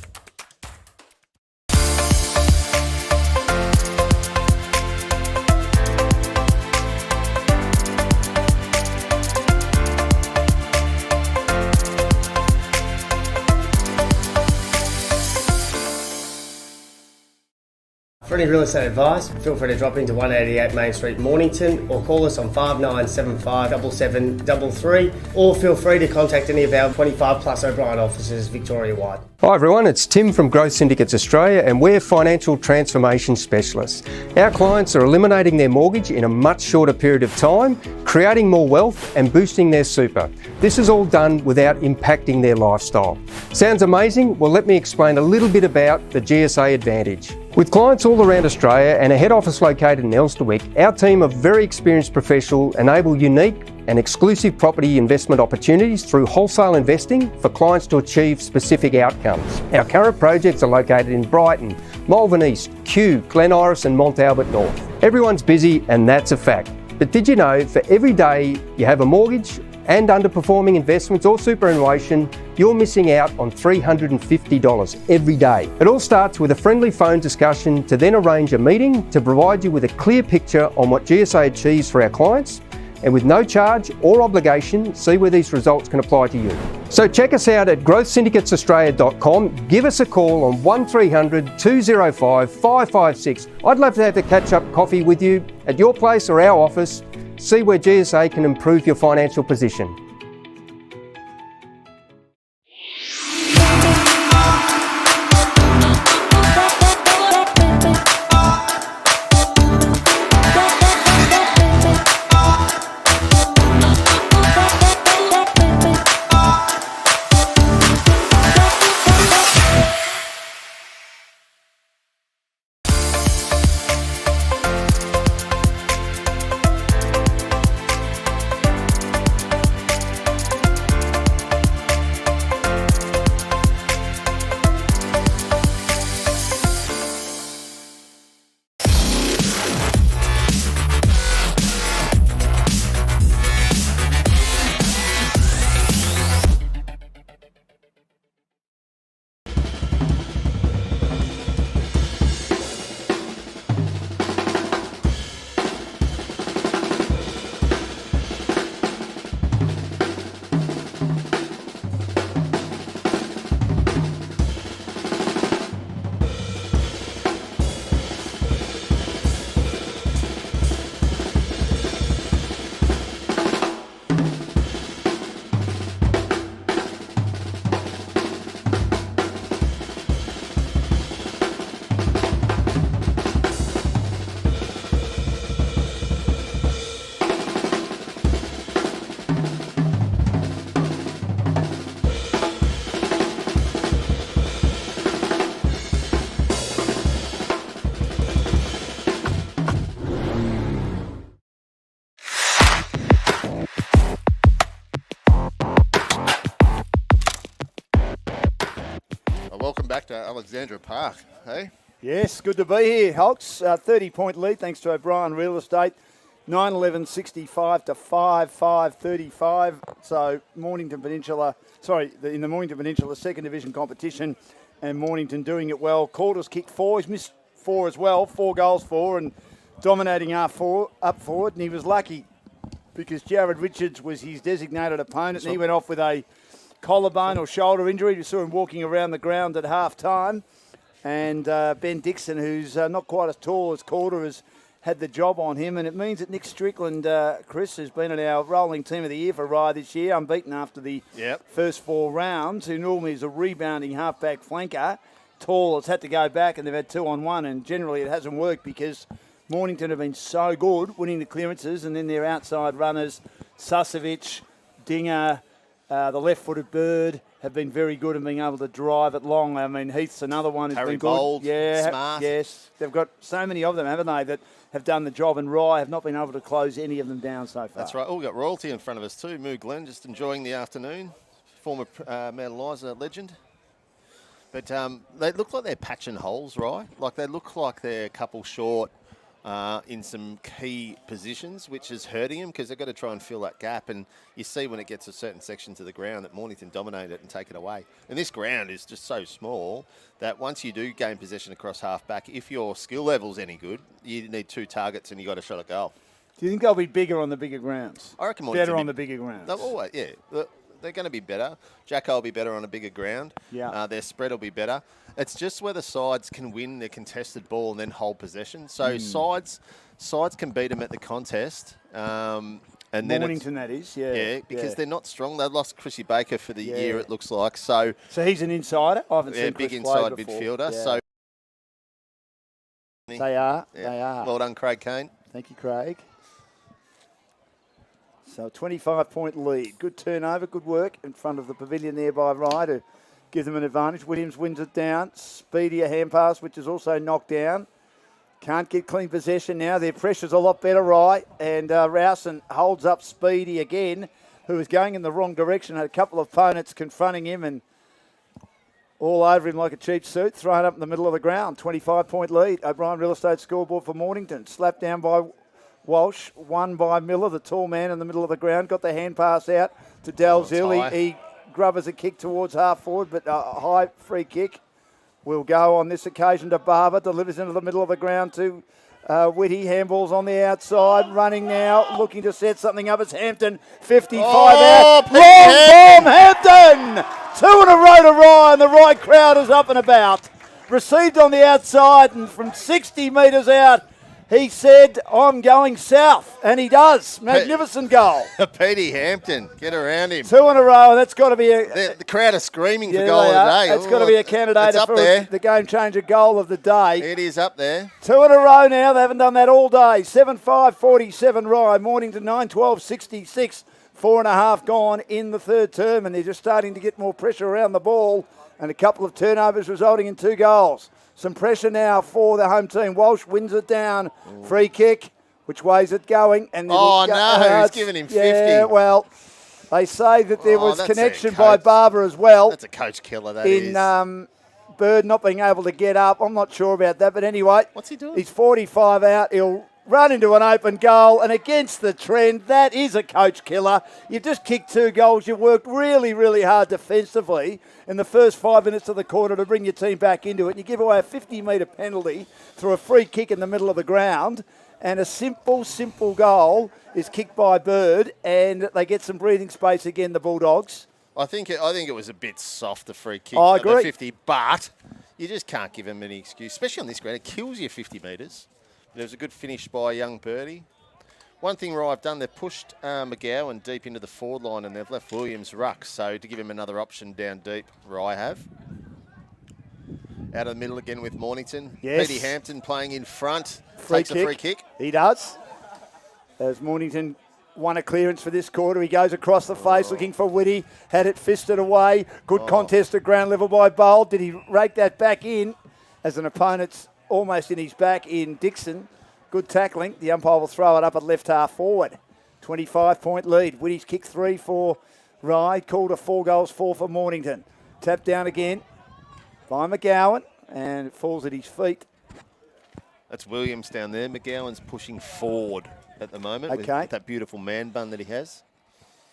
For any real estate advice, feel free to drop into 188 Main Street, Mornington, or call us on 5975 7733, or feel free to contact any of our 25 plus O'Brien offices Victoria-wide. Hi everyone, it's Tim from Growth Syndicates Australia and we're financial transformation specialists. Our clients are eliminating their mortgage in a much shorter period of time, creating more wealth and boosting their super. This is all done without impacting their lifestyle. Sounds amazing? Well, let me explain a little bit about the GSA Advantage. With clients all around Australia and a head office located in Elsternwick, our team of very experienced professionals enable unique and exclusive property investment opportunities through wholesale investing for clients to achieve specific outcomes. Our current projects are located in Brighton, Malvern East, Kew, Glen Iris and Mont Albert North. Everyone's busy and that's a fact. But did you know for every day you have a mortgage and underperforming investments or superannuation, you're missing out on $350 every day. It all starts with a friendly phone discussion to then arrange a meeting to provide you with a clear picture on what GSA achieves for our clients, and with no charge or obligation, see where these results can apply to you. So check us out at growthsyndicatesaustralia.com, give us a call on 1300 205 556. I'd love to have a catch-up coffee with you at your place or our office. See where GSA can improve your financial position. Welcome back to Alexandra Park, hey? Yes, good to be here, Hulks. 30-point lead thanks to O'Brien Real Estate. 9-11-65 to 5-5-35. So Mornington Peninsula, in the Mornington Peninsula second division competition, and Mornington doing it well. Calder's kicked 4, he's missed 4 as well, 4 goals for, and dominating up forward, and he was lucky because Jared Richards was his designated opponent, and he went off with a collarbone or shoulder injury. We saw him walking around the ground at half time. And Ben Dixon, who's not quite as tall as Calder, has had the job on him. And it means that Nick Strickland, Chris, has been at our rolling team of the year for Rye this year, unbeaten after the first 4 rounds, who normally is a rebounding halfback flanker. tall. It's had to go back, and they've had 2-on-1, and generally it hasn't worked because Mornington have been so good winning the clearances, and then their outside runners, Susovic, Dinger, the left-footed Bird, have been very good in being able to drive it long. I mean, Heath's another one who's Harry been good. Bold, Yeah, smart. yes. They've got so many of them, haven't they, that have done the job, and Rye have not been able to close any of them down so far. That's right. Oh, we've got royalty in front of us too. Moo Glenn just enjoying the afternoon. Former Mount Eliza legend. But they look like they're patching holes, right? Like they look like they're a couple short in some key positions, which is hurting them because they've got to try and fill that gap. And you see when it gets to certain sections of the ground that Mornington dominate it and take it away. And this ground is just so small that once you do gain possession across half back, if your skill level's any good, you need 2 targets and you got a shot at goal. Do you think they'll be bigger on the bigger grounds? I reckon better on the bigger grounds. Yeah. They're going to be better. Jacko will be better on a bigger ground. Yeah. Their spread will be better. It's just whether sides can win their contested ball and then hold possession. So sides can beat them at the contest. And then Mornington, that is, yeah. Yeah, because they're not strong. They lost Chrissy Baker for the year, it looks like. So he's an insider. I haven't seen big Chris inside play before. midfielder. Yeah. So They are. Well done, Craig Kane. Thank you, Craig. So 25-point lead. Good turnover, good work in front of the pavilion there by Rye to give them an advantage. Williams wins it down. Speedy a hand pass, which is also knocked down. Can't get clean possession now. Their pressure's a lot better, Rye. And Rowson holds up Speedy again, who was going in the wrong direction. Had a couple of opponents confronting him and all over him like a cheap suit, thrown up in the middle of the ground. 25-point lead. O'Brien Real Estate scoreboard for Mornington. Slapped down by Walsh, won by Miller, the tall man in the middle of the ground. Got the hand pass out to Dalziel. He grubbers a kick towards half forward, but a high free kick will go on this occasion to Barber. Delivers into the middle of the ground to Whitty. Handballs on the outside. Running now, looking to set something up. It's Hampton. 55 out. Long bomb, Hampton! 2 in a row to Rye, and the Rye crowd is up and about. Received on the outside, and from 60 metres out, he said, I'm going south, and he does. Magnificent goal. Petey Hampton, get around him. 2 in a row, and that's got to be a... The crowd are screaming for goal of the day. That's got to be a candidate for the game-changer goal of the day. It is up there. 2 in a row now. They haven't done that all day. 7-5-47 Rye. Mornington 9-12-66. 4.5 gone in the third term, and they're just starting to get more pressure around the ball, and a couple of turnovers resulting in 2 goals. Some pressure now for the home team. Walsh wins it down. Free kick. Which way is it going? And he's giving him 50. Yeah, well, they say that there was connection by Barber as well. That's a coach killer, that is. In Bird not being able to get up. I'm not sure about that, but anyway. What's he doing? He's 45 out. He'll run into an open goal, and against the trend, that is a coach killer. You've just kicked 2 goals. You've worked really, really hard defensively in the first 5 minutes of the quarter to bring your team back into it. And you give away a 50-metre penalty through a free kick in the middle of the ground, and a simple goal is kicked by Bird, and they get some breathing space again, the Bulldogs. I think it was a bit soft, the free kick I at agree. the 50, but you just can't give him any excuse, especially on this ground. It kills you 50 metres. There was a good finish by young Birdie. One thing Rye have done, they've pushed McGowan deep into the forward line and they've left Williams ruck. So to give him another option down deep, Rye have. Out of the middle again with Mornington. Yes. Petey Hampton playing in front. Takes a free kick. He does. As Mornington won a clearance for this quarter. He goes across the face looking for Whitty. Had it fisted away. Good contest at ground level by Bold. Did he rake that back in as an opponent's almost in his back in Dixon? Good tackling. The umpire will throw it up at left half forward. 25-point lead. Whitty's kick 3 for Rye. Called a 4 goals, 4 for Mornington. Tapped down again by McGowan, and it falls at his feet. That's Williams down there. McGowan's pushing forward at the moment with that beautiful man bun that he has.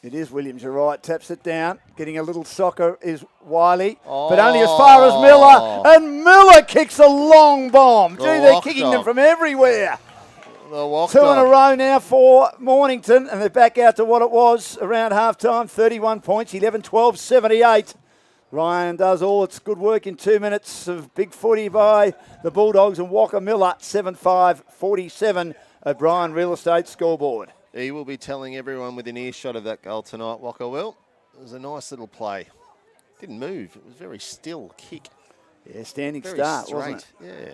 It is Williams, you're right. Taps it down. Getting a little soccer is Wiley, but only as far as Miller. And Miller kicks a long bomb. Gee, they're kicking them from everywhere. 2 in a row now for Mornington, and they're back out to what it was around half-time. 31 points, 11-12-78. Ryan does all its good work in 2 minutes of big footy by the Bulldogs, and Walker Miller, 7-5-47, O'Brien Real Estate scoreboard. He will be telling everyone within earshot of that goal tonight, Walker will. It was a nice little play. Didn't move. It was a very still kick. Yeah, standing Very start, straight. wasn't it? Yeah.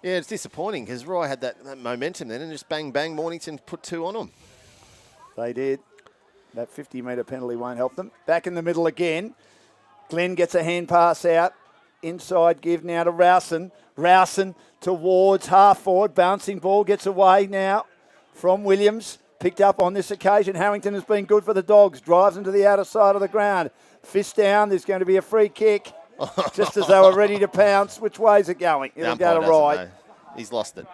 Yeah, it's disappointing because Rye had that momentum then and just bang, bang, Mornington put 2 on them. They did. That 50-metre penalty won't help them. Back in the middle again. Glenn gets a hand pass out. Inside give now to Rowson. Rowson towards half forward. Bouncing ball gets away now from Williams. Picked up on this occasion. Harrington has been good for the Dogs. Drives into the outer side of the ground. Fist down. There's going to be a free kick. Just as they were ready to pounce. Which way is it going? It'll go to right. He's lost it.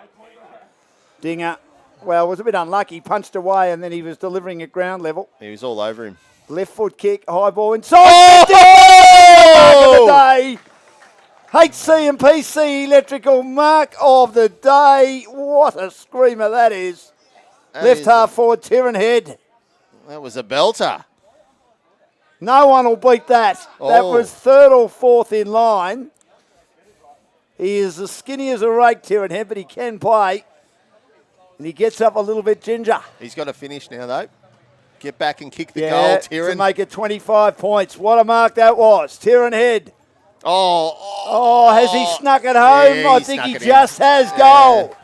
Dinger, well, was a bit unlucky. Punched away and then he was delivering at ground level. He was all over him. Left foot kick, high ball inside. Oh! Mark of the day. HC and PC Electrical mark of the day. What a screamer that is. Left half forward, Tyrone Head. That was a belter. No one will beat that. That was third or fourth in line. He is as skinny as a rake, Tyrone Head, but he can play. And he gets up a little bit ginger. He's got to finish now, though. Get back and kick the goal, Tyrone. To make it 25 points. What a mark that was. Tyrone Head. Has he snuck it home? Yeah, I think he just has goal.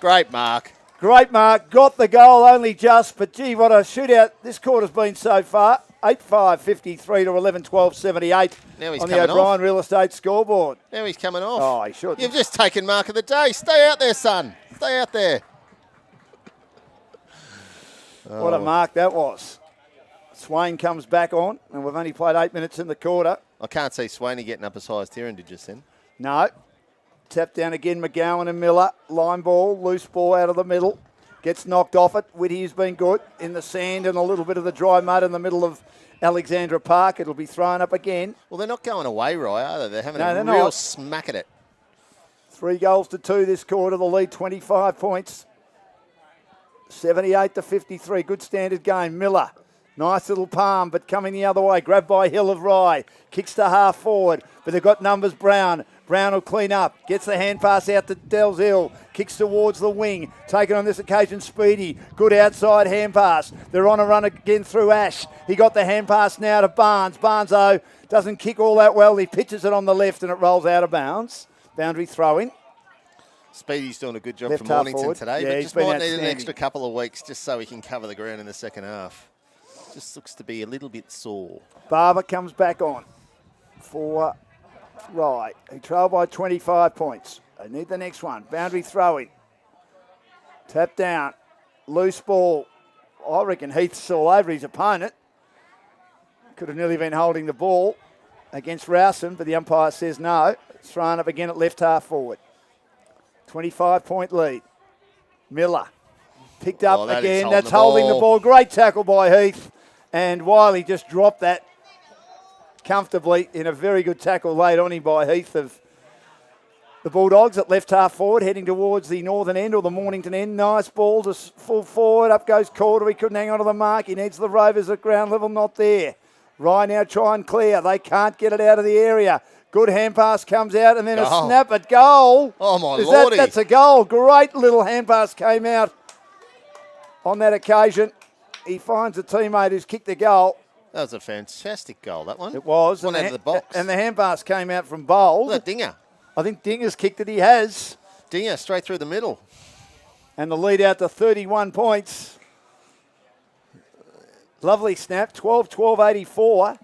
Great mark. Great mark. Got the goal only just, but gee, what a shootout this quarter's been so far. 8-5, 53 to 11-12, 78 Now he's on the coming O'Brien off. Real Estate scoreboard. Now he's coming off. Oh, he should. You've just taken mark of the day. Stay out there, son. Stay out there. What a mark that was. Swain comes back on, and we've only played 8 minutes in the quarter. I can't see Swaney getting up as high as Tyrone did just then. No. Tap down again, McGowan and Miller. Line ball, loose ball out of the middle. Gets knocked off it. Whitty's been good in the sand and a little bit of the dry mud in the middle of Alexandra Park. It'll be thrown up again. Well, they're not going away, Rye, are they? They're having No, a they're real not. smack at it. 3 goals to 2 this quarter. The lead 25 points. 78 to 53. Good standard game. Miller. Nice little palm, but coming the other way. Grabbed by Hill of Rye. Kicks to half forward, but they've got numbers Brown. Brown will clean up. Gets the hand pass out to Delzil. Kicks towards the wing. Taken on this occasion, Speedy. Good outside hand pass. They're on a run again through Ash. He got the hand pass now to Barnes. Barnes, though, doesn't kick all that well. He pitches it on the left and it rolls out of bounds. Boundary throw-in. Speedy's doing a good job Left for half Mornington forward. today, Yeah, but he's just been might need an outstanding. extra couple of weeks just so he can cover the ground in the second half. Just looks to be a little bit sore. Barber comes back on for Rye. He trailed by 25 points. They need the next one. Boundary throw-in. Tap down. Loose ball. I reckon Heath's all over his opponent. Could have nearly been holding the ball against Rowson, but the umpire says no. It's thrown up again at left half forward. 25-point lead. Miller picked up that is again. holding That's the holding the ball. ball. Great tackle by Heath. And Wiley just dropped that comfortably in a very good tackle laid on him by Heath of the Bulldogs at left half forward, heading towards the northern end or the Mornington end. Nice ball to full forward. Up goes Calder. He couldn't hang on to the mark. He needs the Rovers at ground level. Not there. Rye now try and clear. They can't get it out of the area. Good hand pass comes out and then a snap at goal. Oh, my lordy. That's a goal. Great little hand pass came out on that occasion. He finds a teammate who's kicked the goal. That was a fantastic goal, that one. It was. One and out of the box. And the hand pass came out from Bold. Look at that dinger. I think Dinger's kicked it. He has. Dinger straight through the middle. And the lead out to 31 points. Lovely snap. 12-12-84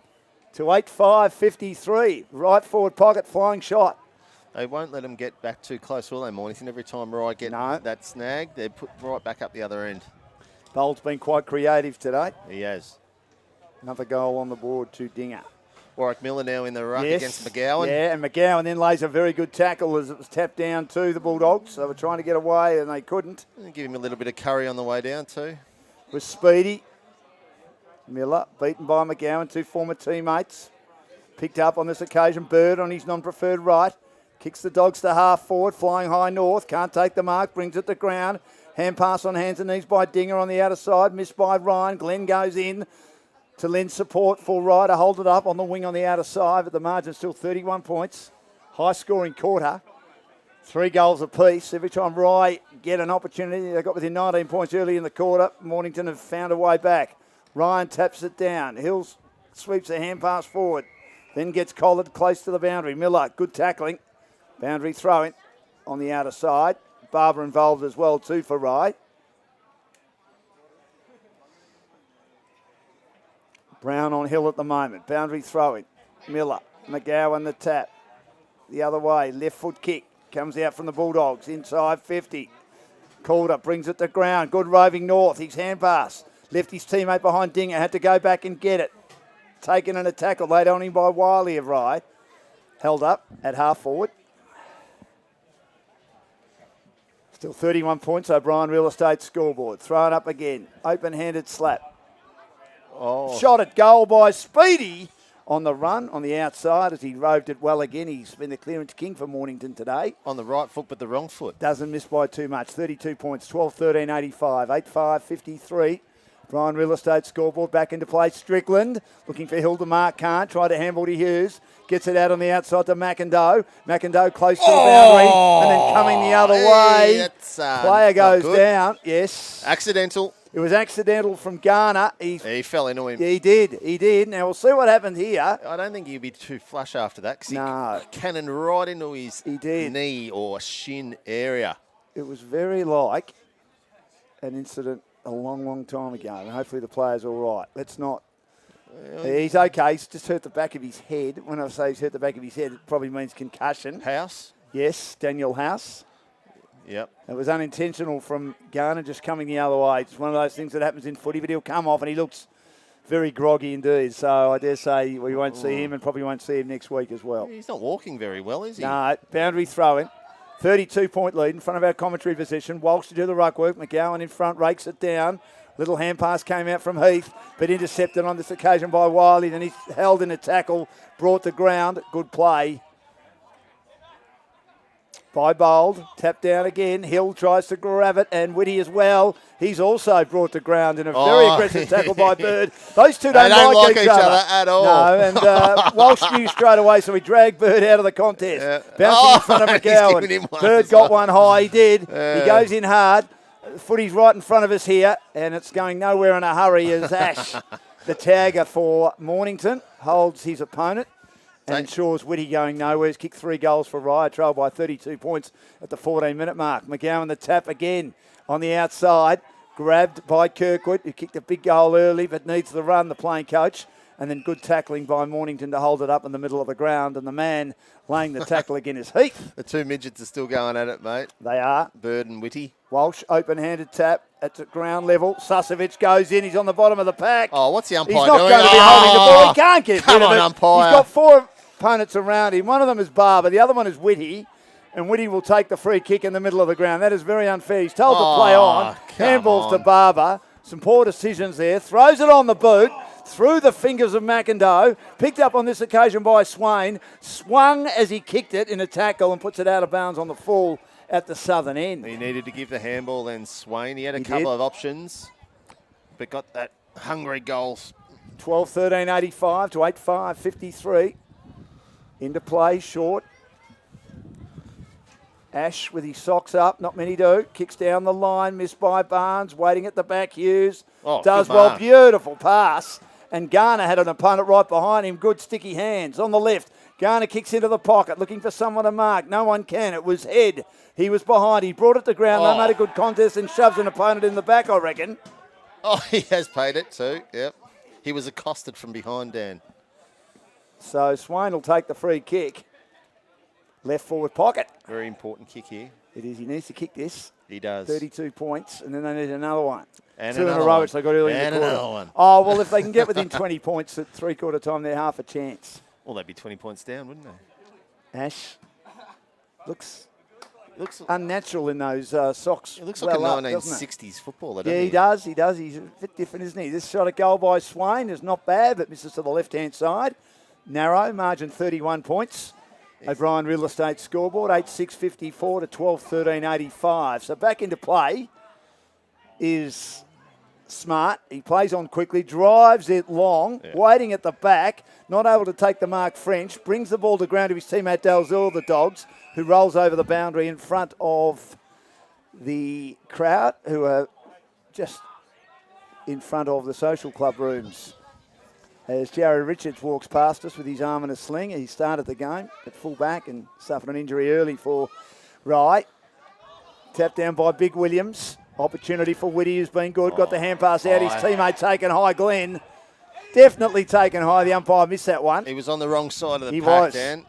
to 8-5-53. Right forward pocket flying shot. They won't let him get back too close, will they, Mornington? Every time Rye get that snag, they put right back up the other end. Bold's been quite creative today. He has. Another goal on the board to Dinger. Warwick Miller now in the ruck against McGowan. Yeah, and McGowan then lays a very good tackle as it was tapped down to the Bulldogs. They were trying to get away and they couldn't. And give him a little bit of curry on the way down too. Was Speedy. Miller beaten by McGowan, 2 former teammates. Picked up on this occasion. Bird on his non-preferred right. Kicks the Dogs to half forward, flying high north. Can't take the mark, brings it to ground. Hand pass on hands and knees by Dinger on the outer side. Missed by Ryan. Glenn goes in to lend support for Ryder. Hold it up on the wing on the outer side, but the margin still 31 points. High scoring quarter. 3 goals apiece. Every time Rye get an opportunity, they got within 19 points early in the quarter. Mornington have found a way back. Ryan taps it down. Hills sweeps a hand pass forward. then gets collared close to the boundary. Miller, good tackling. Boundary throwing on the outer side. Barber involved as well too for Rye. Brown on hill at the moment. Boundary throwing. Miller, McGowan the tap. The other way, left foot kick. Comes out from the Bulldogs, inside 50. Calder brings it to ground. Good roving north. His hand pass. Left his teammate behind Dinger. Had to go back and get it. Taken in a tackle laid on him by Wiley of Rye. Held up at half forward. Still 31 points, O'Brien Real Estate scoreboard. Thrown up again. Open-handed slap. Oh. Shot at goal by Speedy on the run on the outside as he roved it well again. He's been the clearance king for Mornington today. On the right foot but the wrong foot. Doesn't miss by too much. 32 points, 12-13, 85, 8-5, 53. Brian Real Estate scoreboard back into play. Strickland looking for Hill to mark. Can't. Try to handball to Hughes. Gets it out on the outside to McIndoe. McIndoe close to the boundary and then coming the other way. Player goes down. Yes. Accidental. It was accidental from Garner. He fell into him. He did. Now we'll see what happened here. I don't think he'd be too flush after that because No. he cannoned right into his knee or shin area. It was very like an incident a long, long time ago, and hopefully the player's all right. Let's not. He's okay. He's just hurt the back of his head. When I say he's hurt the back of his head, it probably means concussion. House? Yes, Daniel House. Yep. It was unintentional from Garner just coming the other way. It's one of those things that happens in footy, but he'll come off and he looks very groggy indeed. So I dare say we won't see him and probably won't see him next week as well. He's not walking very well, is he? No, boundary throw-in. 32-point lead in front of our commentary position. Walsh to do the ruck work. McGowan in front, rakes it down. Little hand pass came out from Heath, but intercepted on this occasion by Wiley. Then he's held in a tackle, brought to ground. Good play by Bold. Tap down again. Hill tries to grab it, and Whitty as well. He's also brought to ground in a very aggressive tackle by Bird. Those two don't like each other at all. No, and Walsh knew straight away, so he dragged Bird out of the contest. Bouncing in front of McGowan. Bird got one high. He did. He goes in hard. Footy's right in front of us here, and it's going nowhere in a hurry as Ash, the tagger for Mornington, holds his opponent and ensures Whitty going nowhere. He's kicked 3 goals for Rye, trail by 32 points at the 14-minute mark. McGowan the tap again on the outside, grabbed by Kirkwood, who kicked a big goal early but needs the run, the playing coach. And then good tackling by Mornington to hold it up in the middle of the ground. And the man laying the tackle again is Heath. The two midgets are still going at it, mate. They are. Bird and Whitty. Walsh, open-handed tap at the ground level. Susovic goes in. He's on the bottom of the pack. Oh, what's the umpire doing? He's not doing? going to be holding the ball. He can't get rid of it. Umpire. He's got 4 opponents around him. One of them is Barber. The other one is Whitty. And Whitty will take the free kick in the middle of the ground. That is very unfair. He's told to play on. Handballs to Barber. Some poor decisions there. Throws it on the boot. Through the fingers of McIndoe. Picked up on this occasion by Swain. Swung as he kicked it in a tackle and puts it out of bounds on the full at the southern end. He needed to give the handball then, Swain. He had a couple of options, but got that hungry goal. 12-13, 85 to 8-5, 53. Into play, short. Ash with his socks up, not many do. Kicks down the line, missed by Barnes. Waiting at the back, Hughes. Does well, beautiful pass. And Garner had an opponent right behind him. Good sticky hands on the left. Garner kicks into the pocket, looking for someone to mark. No one can. It was Head. He was behind. He brought it to ground. They made a good contest and shoves an opponent in the back, I reckon. Oh, he has paid it too. Yep. He was accosted from behind, Dan. So Swain will take the free kick. Left forward pocket. Very important kick here. It is. He needs to kick this. He does. 32 points, and then they need another one. And 2 in a row, which they got early in the quarter. Another one. Oh, well, if they can get within 20 points at three-quarter time, they're half a chance. Well, they'd be 20 points down, wouldn't they? Ash looks unnatural in those socks. It looks like a 1960s footballer, doesn't he does. He does. He's a bit different, isn't he? This shot at goal by Swain is not bad, but misses to the left-hand side. Narrow, margin 31 points. O'Brien Real Estate scoreboard, 8-6-54 to 12-13-85. So back into play is Smart. He plays on quickly, drives it long, waiting at the back, not able to take the mark French, brings the ball to ground to his teammate Dalzell, the Dogs, who rolls over the boundary in front of the crowd, who are just in front of the social club rooms. as Jared Richards walks past us with his arm in a sling. He started the game at full back and suffered an injury early for Rye. Tapped down by Big Williams. Opportunity for Whitty, who's been good. Got the hand pass out. His teammate taken high, Glenn. Definitely taken high. The umpire missed that one. He was on the wrong side of the He pack, was. Dan.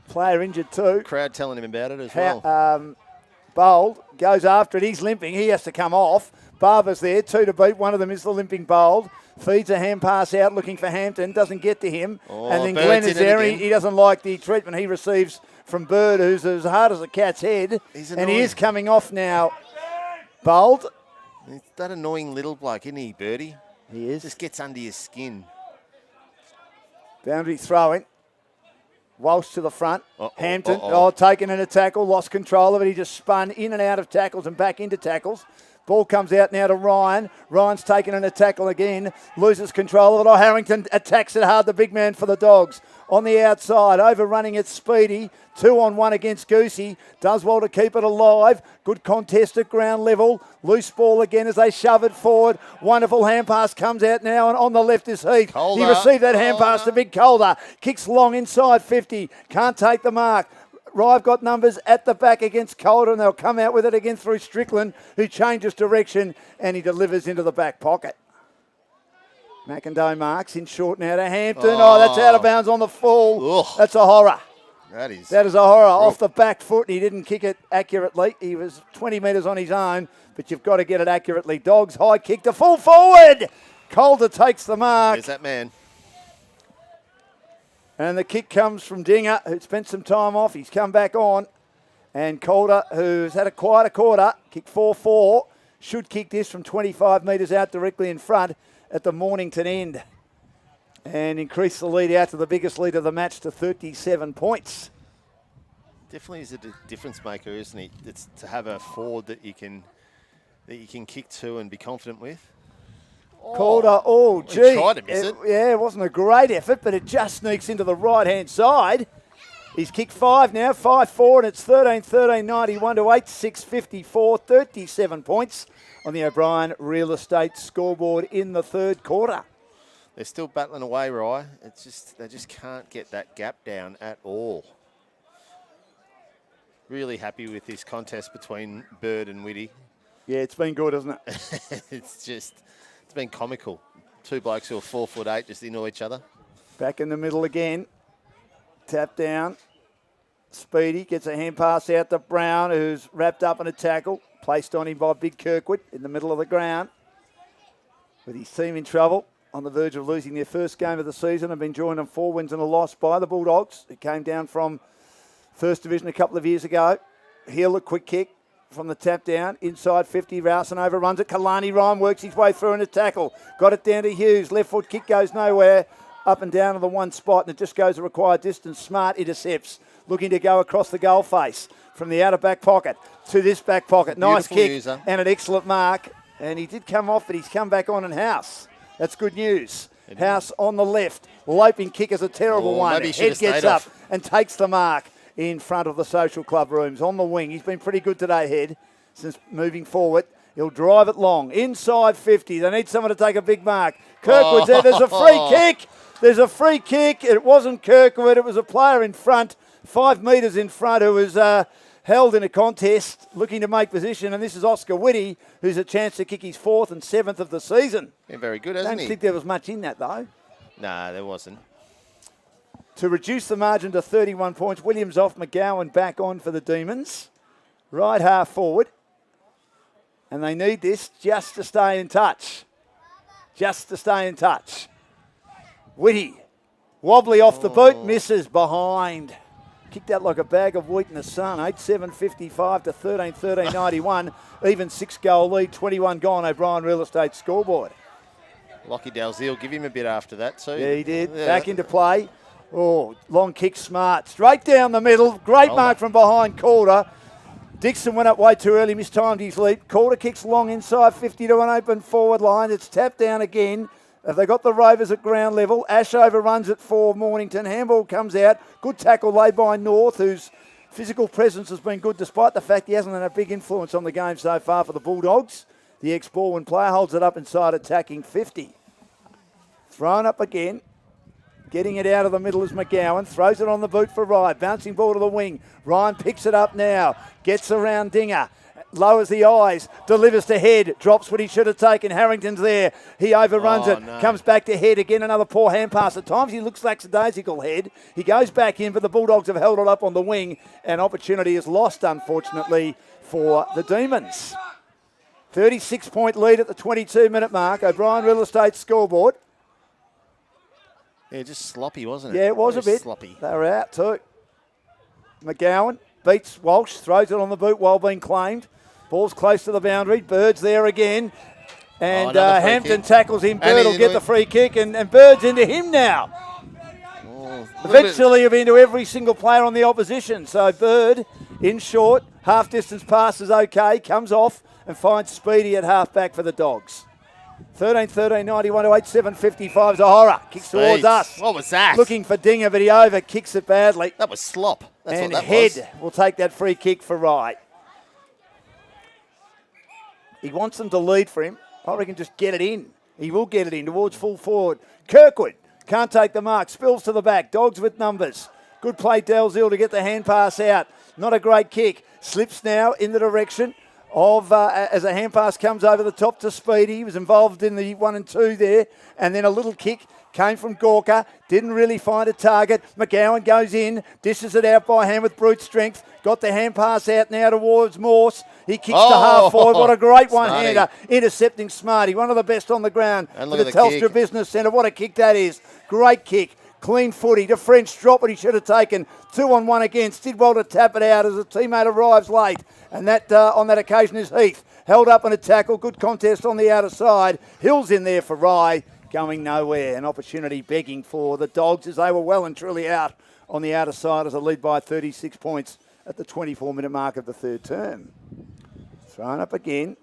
Player injured too. Crowd telling him about it as well. Bold goes after it. He's limping. He has to come off. Barber's there. 2 to beat. One of them is the limping Bold. Feeds a hand pass out looking for Hampton. Doesn't get to him. And then Glenn is there. He doesn't like the treatment he receives from Bird, who's as hard as a cat's head. And he is coming off now. Bold. He's that annoying little bloke, isn't he, Birdie? He is. Just gets under your skin. Boundary throwing. Walsh to the front. Hampton, taken in a tackle, lost control of it. He just spun in and out of tackles and back into tackles. Ball comes out now to Ryan. Ryan's taken in a tackle again. Loses control of it. Harrington attacks it hard, the big man for the Dogs. On the outside, overrunning it, Speedy. 2-on-1 against Goosey. Does well to keep it alive. Good contest at ground level. Loose ball again as they shove it forward. Wonderful hand pass comes out now, and on the left is Heath. He received that hand pass to Big Calder. Kicks long inside 50. Can't take the mark. Rive got numbers at the back against Calder, and they'll come out with it again through Strickland, who changes direction, and he delivers into the back pocket. McIndoe marks in short now to Hampton. That's out of bounds on the full. Ugh. That's a horror. That is a horror. Off the back foot. He didn't kick it accurately. He was 20 metres on his own, but you've got to get it accurately. Dogs high kick to full forward. Calder takes the mark. There's that man. And the kick comes from Dinger, who spent some time off. He's come back on. And Calder, who's had quite a quarter, kicked 4-4, should kick this from 25 metres out directly in front at the Mornington end. And increase the lead out to the biggest lead of the match to 37 points. Definitely is a difference maker, isn't he? It's to have a forward that you can kick to and be confident with. Calder, He tried to miss it. Yeah, it wasn't a great effort, but it just sneaks into the right-hand side. He's kicked 5 now, 5-4, and it's 13-13, 91 to 8-6-54, 37 points on the O'Brien Real Estate scoreboard in the third quarter. They're still battling away, Rye. It's just they just can't get that gap down at all. Really happy with this contest between Bird and Whitty. Yeah, it's been good, hasn't it? It's been comical. Two blokes who are 4'8" just into each other. Back in the middle again. Tap down. Speedy gets a hand pass out to Brown, who's wrapped up in a tackle. Placed on him by Big Kirkwood in the middle of the ground. With his team in trouble, on the verge of losing their first game of the season, and been joined on 4 wins and a loss by the Bulldogs. It came down from First Division a couple of years ago. Hill, a quick kick from the tap down. Inside 50, Rowson overruns it. Kalani Ryan works his way through in a tackle. Got it down to Hughes. Left foot kick goes nowhere. Up and down to the one spot, and it just goes the required distance. Smart intercepts. Looking to go across the goal face from the outer back pocket to this back pocket. Nice kick user. And an excellent mark. And he did come off, but he's come back on in House. That's good news. House on the left. Loping kick is a terrible one. Head gets up and takes the mark in front of the social club rooms. On the wing. He's been pretty good today, Head, since moving forward. He'll drive it long. Inside 50. They need someone to take a big mark. Kirkwood's there. There's a free kick. There's a free kick. It wasn't Kirkwood. It was a player in front, 5 metres in front, who was held in a contest, looking to make position. And this is Oscar Whitty, who's a chance to kick his 4th and 7th of the season. Yeah, very good, hasn't he? Don't think there was much in that, though. No, there wasn't. To reduce the margin to 31 points, Williams off, McGowan back on for the Demons. Right half forward. And they need this just to stay in touch. Just to stay in touch. Whitty, wobbly off the boot, misses behind. Kicked out like a bag of wheat in the sun. 8-7-55 to 13-13, 91. Even 6-goal lead, 21 gone. O'Brien Real Estate scoreboard. Lockie Dalziel, give him a bit after that too. Yeah, he did. Yeah. Back into play. Long kick, Smart. Straight down the middle. Great mark from behind Calder. Dixon went up way too early, mistimed his leap. Calder kicks long inside 50 to an open forward line. It's tapped down again. Have they got the Rovers at ground level? Ash overruns it for Mornington. Handball comes out. Good tackle laid by North, whose physical presence has been good despite the fact he hasn't had a big influence on the game so far for the Bulldogs. The ex-Baldwin player holds it up inside attacking 50. Thrown up again. Getting it out of the middle is McGowan. Throws it on the boot for Ryan. Bouncing ball to the wing. Ryan picks it up now. Gets around Dinger. Lowers the eyes. Delivers to Head. Drops what he should have taken. Harrington's there. He overruns it. No. Comes back to Head. Again, another poor hand pass. At times he looks lackadaisical, Head. He goes back in, but the Bulldogs have held it up on the wing. And opportunity is lost, unfortunately, for the Demons. 36-point lead at the 22-minute mark. O'Brien Real Estate scoreboard. Yeah, just sloppy, wasn't it? Yeah, it was Very a bit. sloppy. They were out too. McGowan beats Walsh, throws it on the boot while being claimed. Ball's close to the boundary. Bird's there again. And another free Hampton kick. tackles him. And Bird will he- get the free kick, and Bird's into him now. Eventually, he'll be into every single player on the opposition. So Bird in short, half distance pass is okay, comes off and finds Speedy at half back for the Dogs. 13-13, 91 to 8-7-55. Zahora kicks towards us. What was that? Looking for Dinger, but he over kicks it badly. That was slop. That's And what that Head was. will take that free kick for Rye. He wants them to lead for him. I reckon just get it in. He will get it in towards full forward. Kirkwood can't take the mark. Spills to the back. Dogs with numbers. Good play, Dalziel, to get the hand pass out. Not a great kick. Slips now in the direction of, as a hand pass comes over the top to Speedy. He was involved in the 1 and 2 there. And then a little kick came from Gorka. Didn't really find a target. McGowan goes in. Dishes it out by hand with brute strength. Got the hand pass out now towards Morse. He kicks to half forward. What a great one-hander. Intercepting Smarty. One of the best on the ground And for look the at the Telstra kick. Business Centre. What a kick that is. Great kick. Clean footy to French. Drop what he should have taken. 2-on-1 against. Did well to tap it out as a teammate arrives late. And that on that occasion is Heath. Held up in a tackle. Good contest on the outer side. Hill's in there for Rye. Going nowhere. An opportunity begging for the Dogs as they were well and truly out on the outer side as a lead by 36 points at the 24-minute mark of the third term. Thrown up again.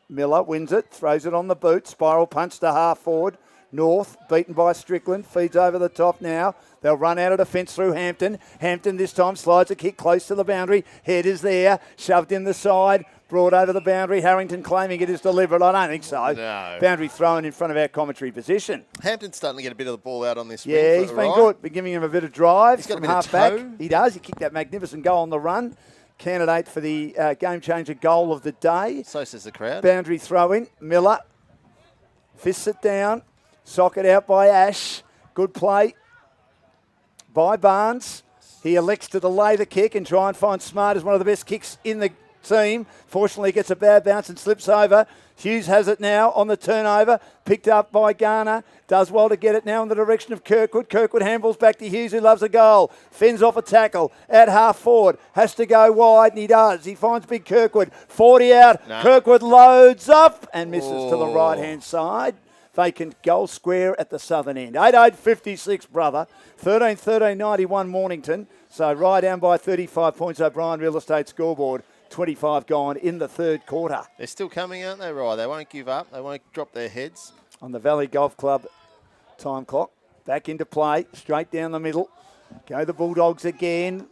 Miller wins it. Throws it on the boot. Spiral punch to half forward. North, beaten by Strickland, feeds over the top now. They'll run out of defence through Hampton. Hampton this time slides a kick close to the boundary. Head is there, shoved in the side, brought over the boundary. Harrington claiming it is deliberate. I don't think so. No. Boundary thrown in front of our commentary position. Hampton's starting to get a bit of the ball out on this wing. Yeah, he's been good. Been giving him a bit of drive He's got a from bit of half back. toe. He does. He kicked that magnificent goal on the run. Candidate for the game-changer goal of the day. So says the crowd. Boundary throw in. Miller fists it down. Socket out by Ash. Good play by Barnes. He elects to delay the kick and try and find Smart as one of the best kicks in the team. Fortunately, gets a bad bounce and slips over. Hughes has it now on the turnover. Picked up by Garner. Does well to get it now in the direction of Kirkwood. Kirkwood handballs back to Hughes, who loves a goal. Fends off a tackle at half forward. Has to go wide, and he does. He finds big Kirkwood. 40 out. No. Kirkwood loads up and misses to the right-hand side. Vacant goal square at the southern end. 8-8-56, brother. 13-13-91 Mornington. So Rye down by 35 points. O'Brien Real Estate scoreboard. 25 gone in the third quarter. They're still coming, aren't they, Rye? They won't give up. They won't drop their heads. On the Valley Golf Club time clock. Back into play. Straight down the middle. Go the Bulldogs again.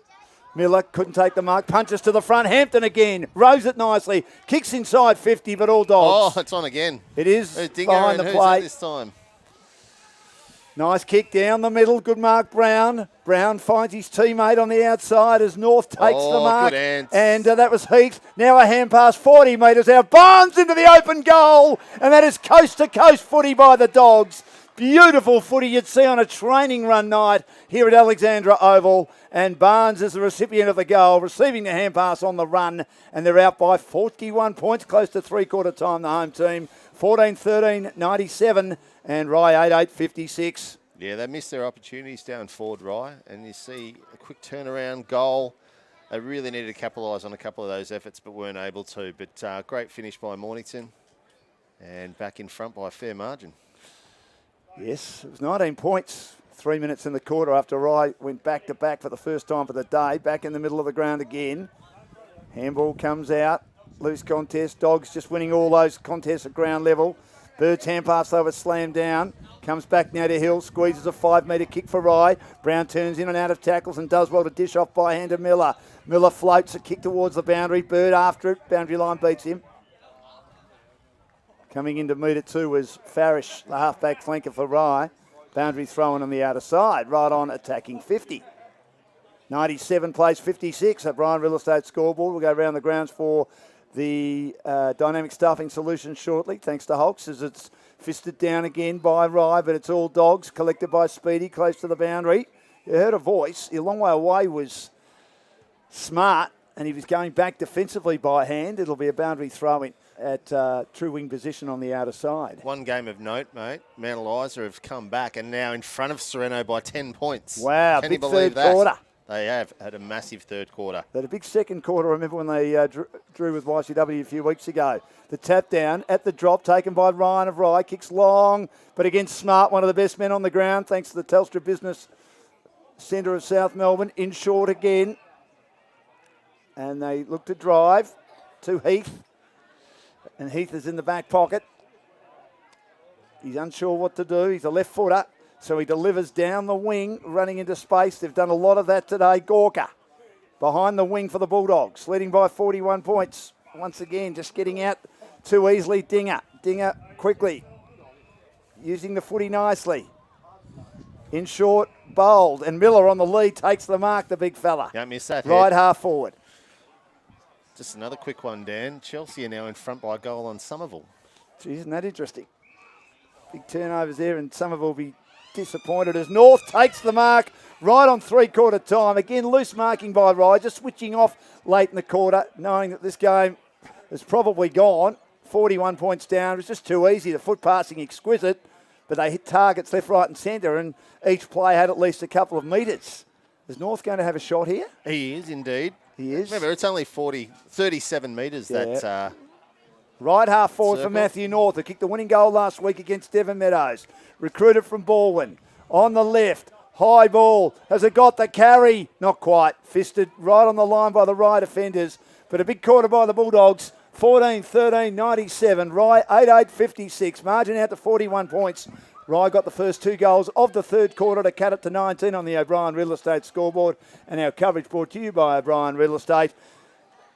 Miller couldn't take the mark. Punches to the front. Hampton again. Rows it nicely. Kicks inside 50, but all Dogs. Oh, it's on again. It is There's Dinger behind and the who's plate. it this time? Nice kick down the middle. Good mark, Brown. Brown finds his teammate on the outside as North takes the mark. Good hands. And that was Heath. Now a hand pass 40 metres out. Barnes into the open goal. And that is coast-to-coast footy by the Dogs. Beautiful footy you'd see on a training run night here at Alexandra Oval. And Barnes is the recipient of the goal, receiving the hand pass on the run. And they're out by 41 points, close to three-quarter time, the home team. 14-13-97 and Rye 8-8-56. Yeah, they missed their opportunities down forward, Rye. And you see a quick turnaround goal. They really needed to capitalise on a couple of those efforts, but weren't able to. But great finish by Mornington. And back in front by a fair margin. Yes, it was 19 points, 3 minutes in the quarter after Rye went back-to-back for the first time for the day. Back in the middle of the ground again. Handball comes out. Loose contest. Dogs just winning all those contests at ground level. Bird's hand pass over, slammed down. Comes back now to Hill. Squeezes a 5-metre kick for Rye. Brown turns in and out of tackles and does well to dish off by hand to Miller. Miller floats a kick towards the boundary. Bird after it. Boundary line beats him. Coming in to meet it too was Farish, the halfback flanker for Rye. Boundary thrown on the outer side, right on attacking 50. 97 plays 56 at Brian Real Estate scoreboard. We'll go around the grounds for the dynamic stuffing solution shortly, thanks to Hulks, as it's fisted down again by Rye, but it's all dogs, collected by Speedy, close to the boundary. You heard a voice. A long way away was Smart, and he was going back defensively by hand. It'll be a boundary throw-in at true wing position on the outer side. One game of note, mate. Mount Eliza have come back and now in front of Sereno by 10 points. Wow, Can big you believe third that? quarter. They have had a massive third quarter. They had a big second quarter, I remember when they drew with YCW a few weeks ago. The tap down at the drop taken by Ryan of Rye. Kicks long, but against Smart, one of the best men on the ground, thanks to the Telstra Business Centre of South Melbourne. In short again. And they look to drive to Heath. And Heath is in the back pocket. He's unsure what to do. He's a left footer. So he delivers down the wing, running into space. They've done a lot of that today. Gorka behind the wing for the Bulldogs, leading by 41 points. Once again, just getting out too easily. Dinger quickly, using the footy nicely. In short, Bold. And Miller on the lead takes the mark, the big fella. Don't miss that. Right half forward. Just another quick one, Dan. Chelsea are now in front by a goal on Somerville. Gee, isn't that interesting? Big turnovers there, and Somerville will be disappointed as North takes the mark right on three-quarter time. Again, loose marking by Rye, just switching off late in the quarter, knowing that this game is probably gone. 41 points down. It was just too easy. The foot passing exquisite, but they hit targets left, right and centre, and each play had at least a couple of metres. Is North going to have a shot here? He is, indeed. He is. Remember, it's only 37 metres, that right half forward for circle. Matthew North, who kicked the winning goal last week against Devon Meadows. Recruited from Baldwin. On the left, high ball. Has it got the carry? Not quite. Fisted right on the line by the Rye defenders. But a big quarter by the Bulldogs. 14-13-97. Rye 8-8-56. Margin out to 41 points. Rye got the first two goals of the third quarter to cut it to 19 on the O'Brien Real Estate scoreboard. And our coverage brought to you by O'Brien Real Estate.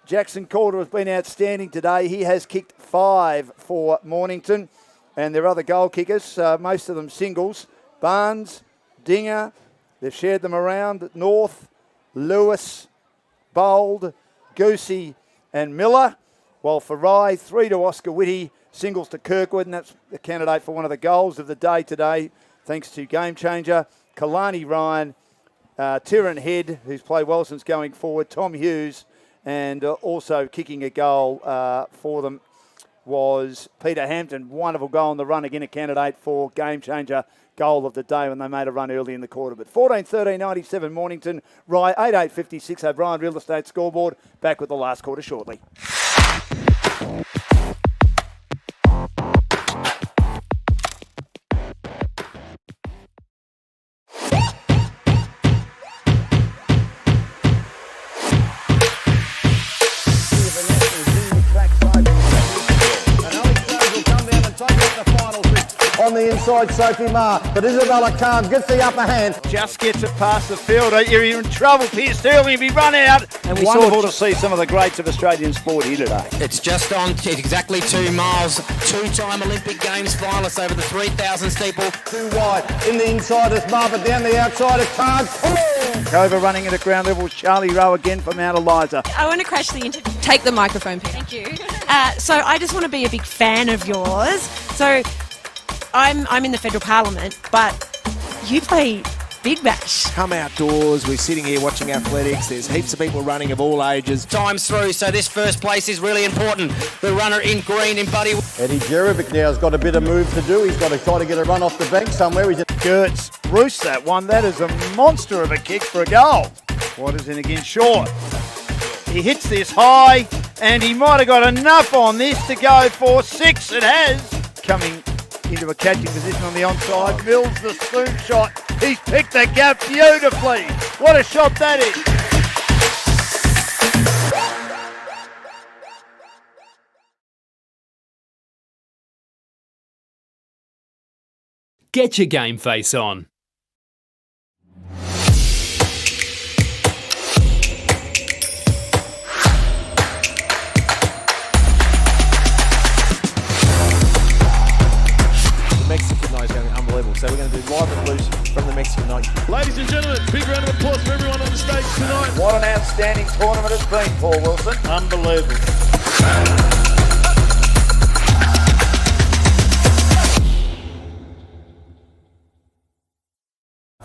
Jackson Calder has been outstanding today. He has kicked 5 for Mornington. And their other goal kickers, most of them singles. Barnes, Dinger, they've shared them around. North, Lewis, Bold, Goosey and Miller. While for Rye, 3 to Oscar Whitty, singles to Kirkwood, and that's the candidate for one of the goals of the day today, thanks to Game Changer. Kalani Ryan, Tyrone Head, who's played well since going forward, Tom Hughes, and also kicking a goal for them was Peter Hampton. Wonderful goal on the run, again a candidate for Game Changer goal of the day when they made a run early in the quarter. But 14-13-97 Mornington, Rye 8-8-56 O'Brien Real Estate scoreboard. Back with the last quarter shortly. On the inside, Sophie Marr, but Isabella Khan gets the upper hand. Just gets it past the fielder. You're in trouble. Pierce Sterling will be run out. And wonderful to see some of the greats of Australian sport here today. It's just on exactly 2 miles. 2-time Olympic Games finalists over the 3,000 steeple. Too wide. In the inside is Marr, but down the outside is Khan. Cover running it at ground level. Charlie Rowe again for Mount Eliza. I want to crash the interview. Take the microphone, Pete. Thank you. So I just want to be a big fan of yours. So I'm in the federal parliament, but you play Big Bash. Come outdoors, we're sitting here watching athletics, there's heaps of people running of all ages. Time's through, so this first place is really important. The runner in green in Buddy. Eddie Jerovic now has got a bit of move to do. He's got to try to get a run off the bank somewhere. Gertz roosts that one. That is a monster of a kick for a goal. Waters in again, short. He hits this high, and he might have got enough on this to go for 6. It has. Coming into a catching position on the onside. Mills the spoon shot. He's picked the gap beautifully. What a shot that is. Get your game face on. Ladies and gentlemen, big round of applause for everyone on the stage tonight. What an outstanding tournament it's been, Paul Wilson. Unbelievable.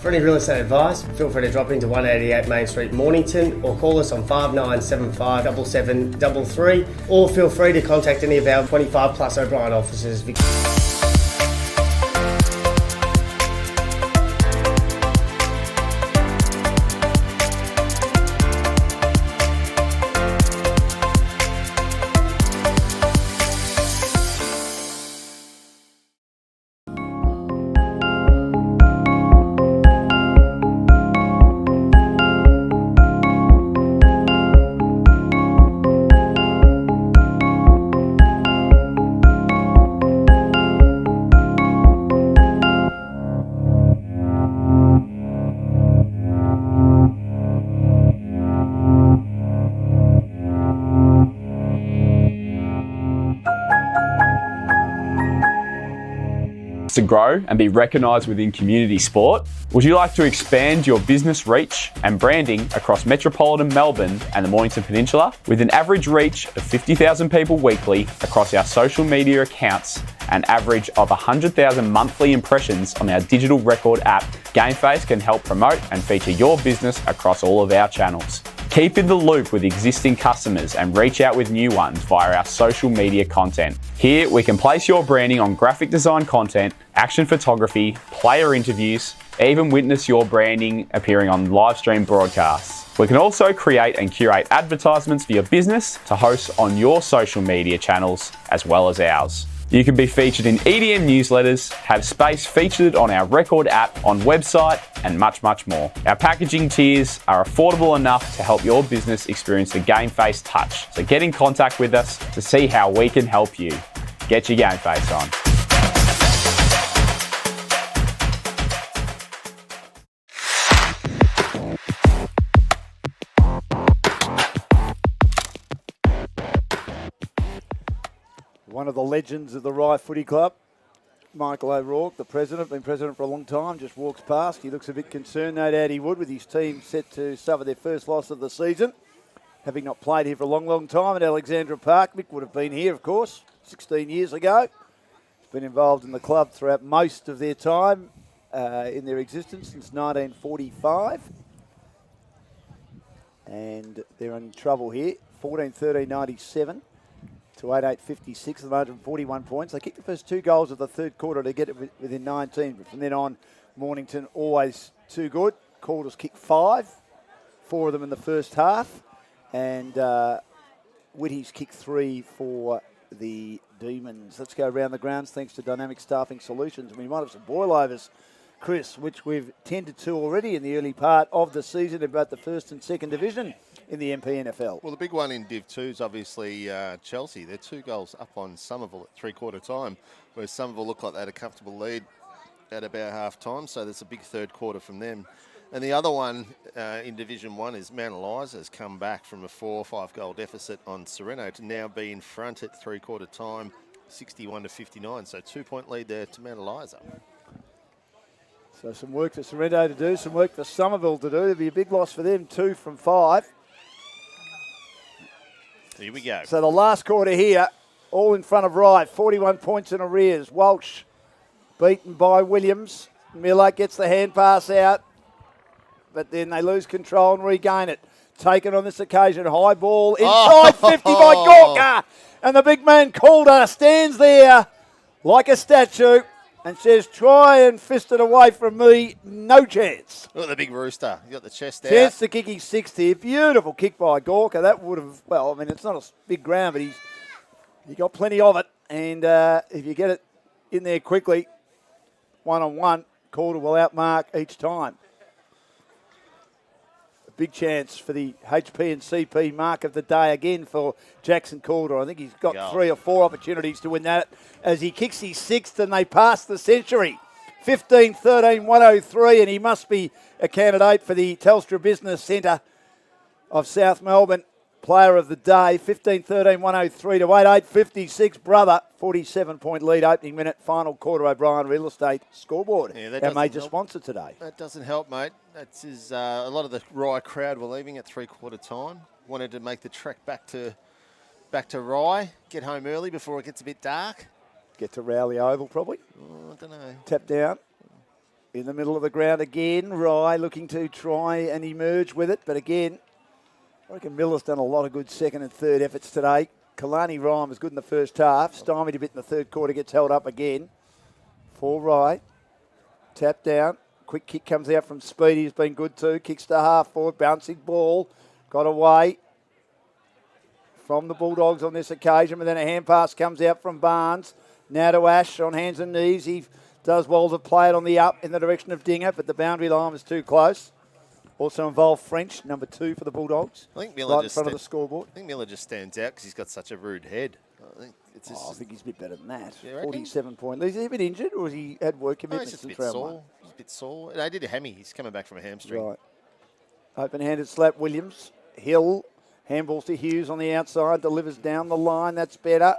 For any real estate advice, feel free to drop into 188 Main Street, Mornington, or call us on 5975 7733, or feel free to contact any of our 25 plus O'Brien offices. To grow and be recognised within community sport? Would you like to expand your business reach and branding across metropolitan Melbourne and the Mornington Peninsula? With an average reach of 50,000 people weekly across our social media accounts, an average of 100,000 monthly impressions on our digital record app, GameFace can help promote and feature your business across all of our channels. Keep in the loop with existing customers and reach out with new ones via our social media content. Here, we can place your branding on graphic design content, action photography, player interviews, even witness your branding appearing on live stream broadcasts. We can also create and curate advertisements for your business to host on your social media channels as well as ours. You can be featured in EDM newsletters, have space featured on our record app, on website, and much, much more. Our packaging tiers are affordable enough to help your business experience the GameFace touch. So get in contact with us to see how we can help you. Get your GameFace on. One of the legends of the Rye Footy Club, Michael O'Rourke, the president, been president for a long time, just walks past. He looks a bit concerned, no doubt he would, with his team set to suffer their first loss of the season. Having not played here for a long, long time at Alexandra Park. Mick would have been here, of course, 16 years ago. He's been involved in the club throughout most of their time in their existence since 1945. And they're in trouble here, 14-13-97. To 88-56, the margin 41 points. They kicked the first 2 goals of the third quarter to get it within 19. But from then on, Mornington always too good. Calder's kicked 5, 4 of them in the first half. And Whitty's kicked 3 for the Demons. Let's go around the grounds thanks to Dynamic Staffing Solutions. We might have some boilovers, Chris, which we've tended to already in the early part of the season in both the first and second division in the MPNFL. Well, the big one in Div 2 is obviously Chelsea. They're 2 goals up on Somerville at three-quarter time, where Somerville looked like they had a comfortable lead at about half-time, so there's a big third quarter from them. And the other one in Division 1 is Mount Eliza has come back from a 4 or 5 goal deficit on Sereno to now be in front at three-quarter time, 61-59. So 2-point lead there to Mount Eliza. So some work for Sereno to do, some work for Somerville to do. It'll be a big loss for them, 2 from 5. Here we go. So the last quarter here, all in front of Rye, 41 points in arrears. Walsh beaten by Williams. Miller gets the hand pass out, but then they lose control and regain it. Taken on this occasion, high ball inside 50 by Gorka. And the big man Calder stands there like a statue and says, try and fist it away from me. No chance. Look at the big rooster. He's got the chest out. Chance to kick his 6th here. Beautiful kick by Gorka. That would have, well, I mean, it's not a big ground, but he got plenty of it. And if you get it in there quickly, one-on-one, Calder will outmark each time. A big chance for the HP and CP mark of the day again for Jackson Calder. I think he's got 3 or 4 opportunities to win that as he kicks his 6th and they pass the century. 15-13-103, and he must be a candidate for the Telstra Business Centre of South Melbourne player of the day. 15-13, 103 to 8, 8.56, brother. 47-point lead opening minute, final quarter. O'Brien Real Estate scoreboard. Yeah, our major sponsor today. That doesn't help, mate. That's a lot of the Rye crowd were leaving at three-quarter time. Wanted to make the trek back to Rye, get home early before it gets a bit dark. Get to Rowley Oval, probably. Oh, I don't know. Tap down. In the middle of the ground again. Rye looking to try and emerge with it. But again, I reckon Miller's done a lot of good second and third efforts today. Kalani Ryan was good in the first half. Stymied a bit in the third quarter, gets held up again. For Rye. Tap down. Quick kick comes out from Speedy, who's been good too. Kicks to half forward. Bouncing ball. Got away from the Bulldogs on this occasion. But then a hand pass comes out from Barnes. Now to Ash on hands and knees. He does well to play it on the up in the direction of Dinger, but the boundary line was too close. Also involved French, number 2 for the Bulldogs. I think Miller right in front of the scoreboard. I think Miller just stands out because he's got such a rude head. I think he's a bit better than that. 47-point. Is he a bit injured, or has he had work commitments? He's just a bit sore. He's a bit sore. They did a hammy. He's coming back from a hamstring. Right. Open-handed slap, Williams. Hill, handballs to Hughes on the outside, delivers down the line. That's better.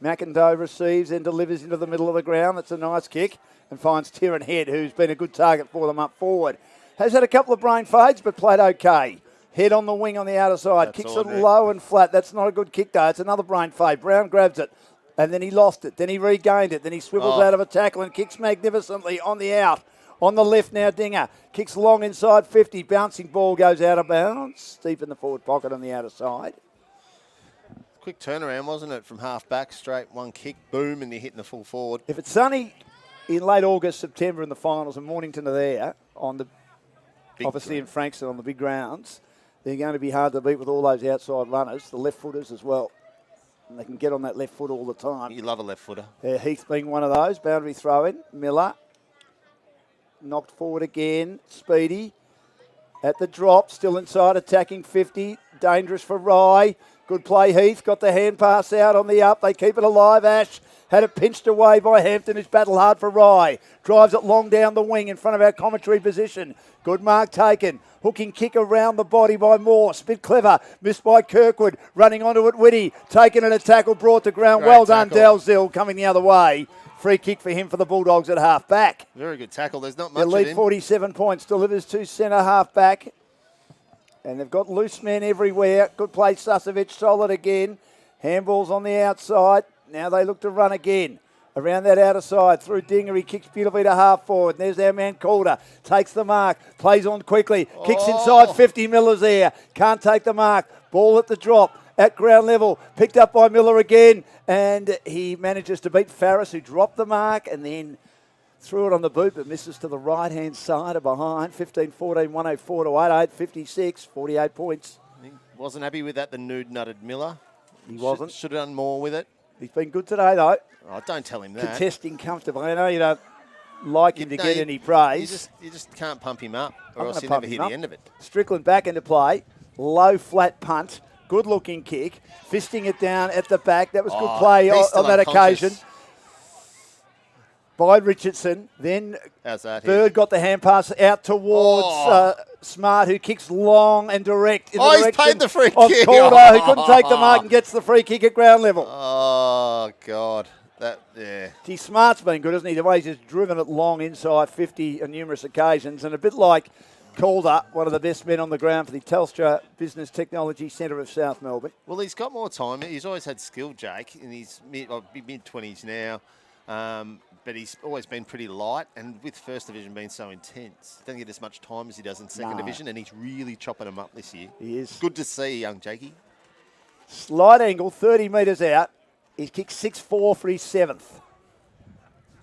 McIndoe receives and delivers into the middle of the ground. That's a nice kick and finds Tyrant Head, who's been a good target for them up forward. Has had a couple of brain fades, but played okay. Head on the wing on the outer side. That's Kicks all it good. low and flat. That's not a good kick, though. It's another brain fade. Brown grabs it, and then he lost it. Then he regained it. Then he swivels out of a tackle and kicks magnificently on the out. On the left now, Dinger. Kicks long inside 50. Bouncing ball goes out of bounds. Deep in the forward pocket on the outer side. Quick turnaround, wasn't it? From half back, straight one kick, boom, and you're hitting the full forward. If it's sunny in late August, September in the finals, and Mornington are there, on the obviously in Frankston on the big grounds, they're going to be hard to beat with all those outside runners, the left-footers as well. And they can get on that left foot all the time. You love a left-footer. Heath being one of those. Boundary throw-in. Miller. Knocked forward again. Speedy. At the drop. Still inside. Attacking 50. Dangerous for Rye. Good play, Heath. Got the hand pass out on the up. They keep it alive. Ash had it pinched away by Hampton, who's battled hard for Rye. Drives it long down the wing in front of our commentary position. Good mark taken. Hooking kick around the body by Morse. Bit clever. Missed by Kirkwood. Running onto it, Whitty. Taken and a tackle brought to ground. Great well done, tackle. Dalziel coming the other way. Free kick for him for the Bulldogs at half back. Very good tackle. There's not much Their lead in him. 47 points. Delivers to centre half back. And they've got loose men everywhere. Good play, Susovic, solid again. Handballs on the outside. Now they look to run again. Around that outer side, through Dinger, he kicks beautifully to half forward. And there's our man Calder. Takes the mark, plays on quickly. Kicks inside 50, Miller's there. Can't take the mark. Ball at the drop, at ground level. Picked up by Miller again. And he manages to beat Farris, who dropped the mark and then threw it on the boot, but misses to the right-hand side of behind. 15-14, 104 to 8, 8.56, 48 points. He wasn't happy with that, the nude-nutted Miller. He wasn't. Should have done more with it. He's been good today, though. Oh, don't tell him that. Contesting comfortably. I know you don't like him to get any praise. You just can't pump him up, or I'm else gonna you pump never him hear the up. end of it. Strickland back into play. Low, flat punt. Good-looking kick. Fisting it down at the back. That was good play he's still on that unconscious. occasion. By Richardson. Then How's that? Bird got the hand pass out towards Smart, who kicks long and direct in the He's direction paid the free of kick. Calder, who couldn't take the mark and gets the free kick at ground level. Oh, God. Yeah. See, Smart's been good, hasn't he? The way he's just driven it long inside 50 on numerous occasions, and a bit like Calder, one of the best men on the ground for the Telstra Business Technology Centre of South Melbourne. Well, he's got more time. He's always had skill, Jake, in his mid-20s now. But he's always been pretty light, and with First Division being so intense, he doesn't get as much time as he does in Second Division, and he's really chopping them up this year. He is. Good to see, young Jakey. Slight angle, 30 metres out. He's kicked 6-4 for his 7th.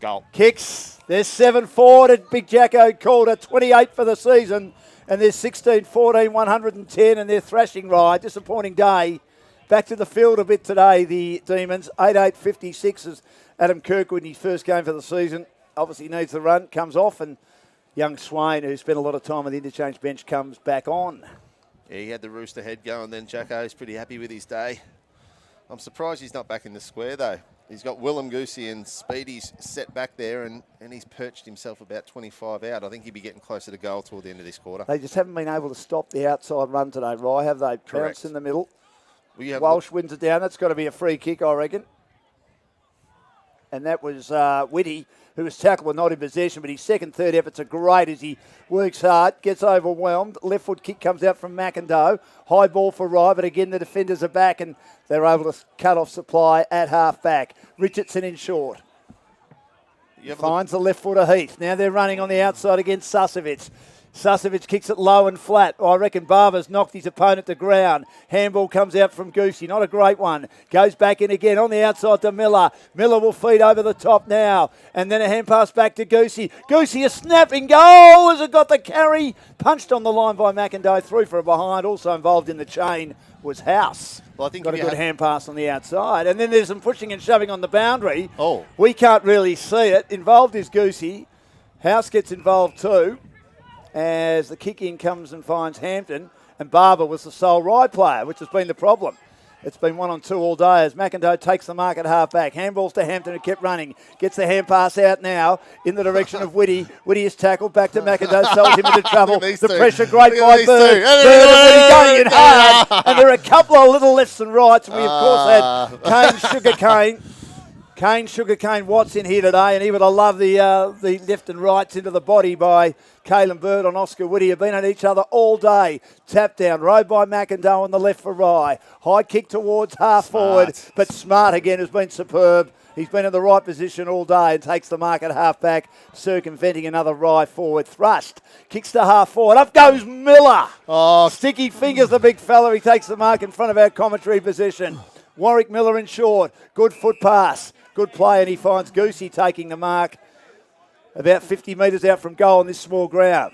Goal. Kicks. There's 7-4 to Big Jacko Calder, 28 for the season, and there's 16-14, 110, and they're thrashing Rye. Disappointing day. Back to the field a bit today, the Demons. 8-8-56 as Adam Kirkwood in his first game for the season. Obviously needs the run, comes off, and young Swain, who spent a lot of time on the interchange bench, comes back on. Yeah, he had the rooster head going then. Jacko's pretty happy with his day. I'm surprised he's not back in the square, though. He's got Willem Goosey and Speedy's set back there, and he's perched himself about 25 out. I think he'll be getting closer to goal toward the end of this quarter. They just haven't been able to stop the outside run today, Rye, have they? Correct. Pounced in the middle. Walsh wins it down. That's got to be a free kick, I reckon. And that was Whitty, who was tackled but not in possession, but his second, third efforts are great as he works hard, gets overwhelmed. Left foot kick comes out from McIndoe. High ball for Rye, but again the defenders are back and they're able to cut off supply at half back. Richardson in short. Finds the left footer Heath. Now they're running on the outside against Susovic. Susovic kicks it low and flat. I reckon Barber's knocked his opponent to ground. Handball comes out from Goosey. Not a great one. Goes back in again on the outside to Miller. Miller will feed over the top now. And then a hand pass back to Goosey. Goosey a snapping goal as it got the carry. Punched on the line by McIndoe. Through for a behind. Also involved in the chain was House. Well, I think got a good hand pass on the outside. And then there's some pushing and shoving on the boundary. Oh. We can't really see it. Involved is Goosey. House gets involved too, as the kick in comes and finds Hampton, and Barber was the sole Rye player, which has been the problem. It's been 1-on-2 all day as McIndoe takes the mark at half back. Handballs to Hampton, who kept running. Gets the hand pass out now in the direction of Whitty. Whitty is tackled back to McIndoe, sells him into trouble. The pressure great by Bird. Bird and Whitty going in hard. And there are a couple of little lefts and rights. And we, of course, had Kane Sugarcane. Kane Sugarcane Watts in here today, and he would have loved the left and rights into the body by Caelan Bird on Oscar Whitty. Have been at each other all day. Tap down, rode by McIndoe on the left for Rye. High kick towards half forward, but Smart again has been superb. He's been in the right position all day and takes the mark at half back, circumventing another Rye forward thrust. Kicks to half forward. Up goes Miller. Oh, sticky fingers, the big fella. He takes the mark in front of our commentary position. Warwick Miller in short. Good foot pass. Good play, and he finds Goosey taking the mark about 50 metres out from goal on this small ground.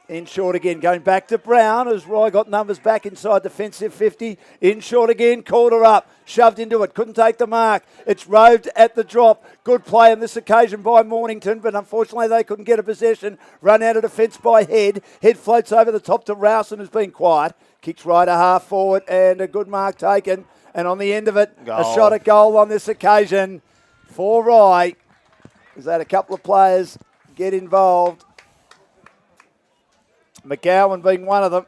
In short again, going back to Brown as Rye got numbers back inside defensive 50. In short again, called her up, shoved into it, couldn't take the mark. It's roved at the drop. Good play on this occasion by Mornington, but unfortunately they couldn't get a possession. Run out of defence by Head. Head floats over the top to Rowson, who's been quiet. Kicks right a half forward, and a good mark taken. And on the end of it, a shot at goal on this occasion for Rye. Is that a couple of players get involved? McGowan being one of them.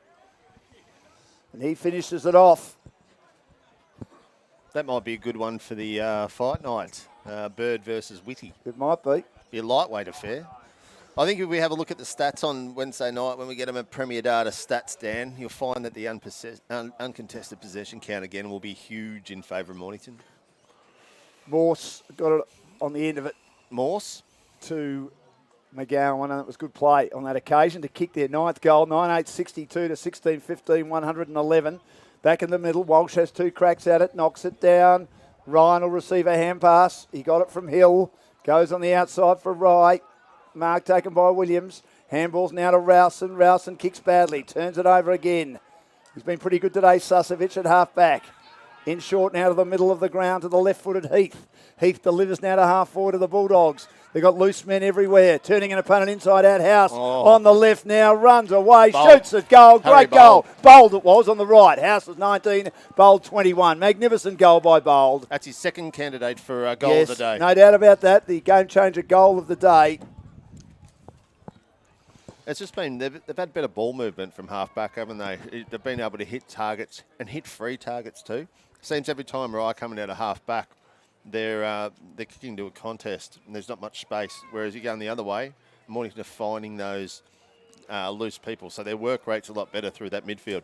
And he finishes it off. That might be a good one for the fight night. Bird versus Whitty. It might be. Be a lightweight affair. I think if we have a look at the stats on Wednesday night, when we get them at Premier Data stats, Dan, you'll find that the uncontested possession count again will be huge in favour of Mornington. Morse got it on the end of it. Morse? To McGowan, and it was good play on that occasion to kick their ninth goal, 9-8-62 to 16-15, 111. Back in the middle, Walsh has two cracks at it, knocks it down. Ryan will receive a hand pass. He got it from Hill. Goes on the outside for Rye. Mark taken by Williams. Handballs now to Rowson. Rowson kicks badly, turns it over again. He's been pretty good today, Susovic at half back. In short now to the middle of the ground to the left-footed Heath. Heath delivers now to half forward to the Bulldogs. They've got loose men everywhere. Turning an opponent inside out. House on the left now. Runs away. Bold. Shoots at goal. Great goal. Bold it was on the right. House was 19. Bold 21. Magnificent goal by Bold. That's his second candidate for goal of the day. No doubt about that. The game changer goal of the day. It's just been, they've had better ball movement from half back, haven't they? They've been able to hit targets and hit free targets too. Seems every time Rye coming out of half back, they're kicking to a contest and there's not much space. Whereas you go the other way, Mornington are finding those loose people. So their work rate's a lot better through that midfield.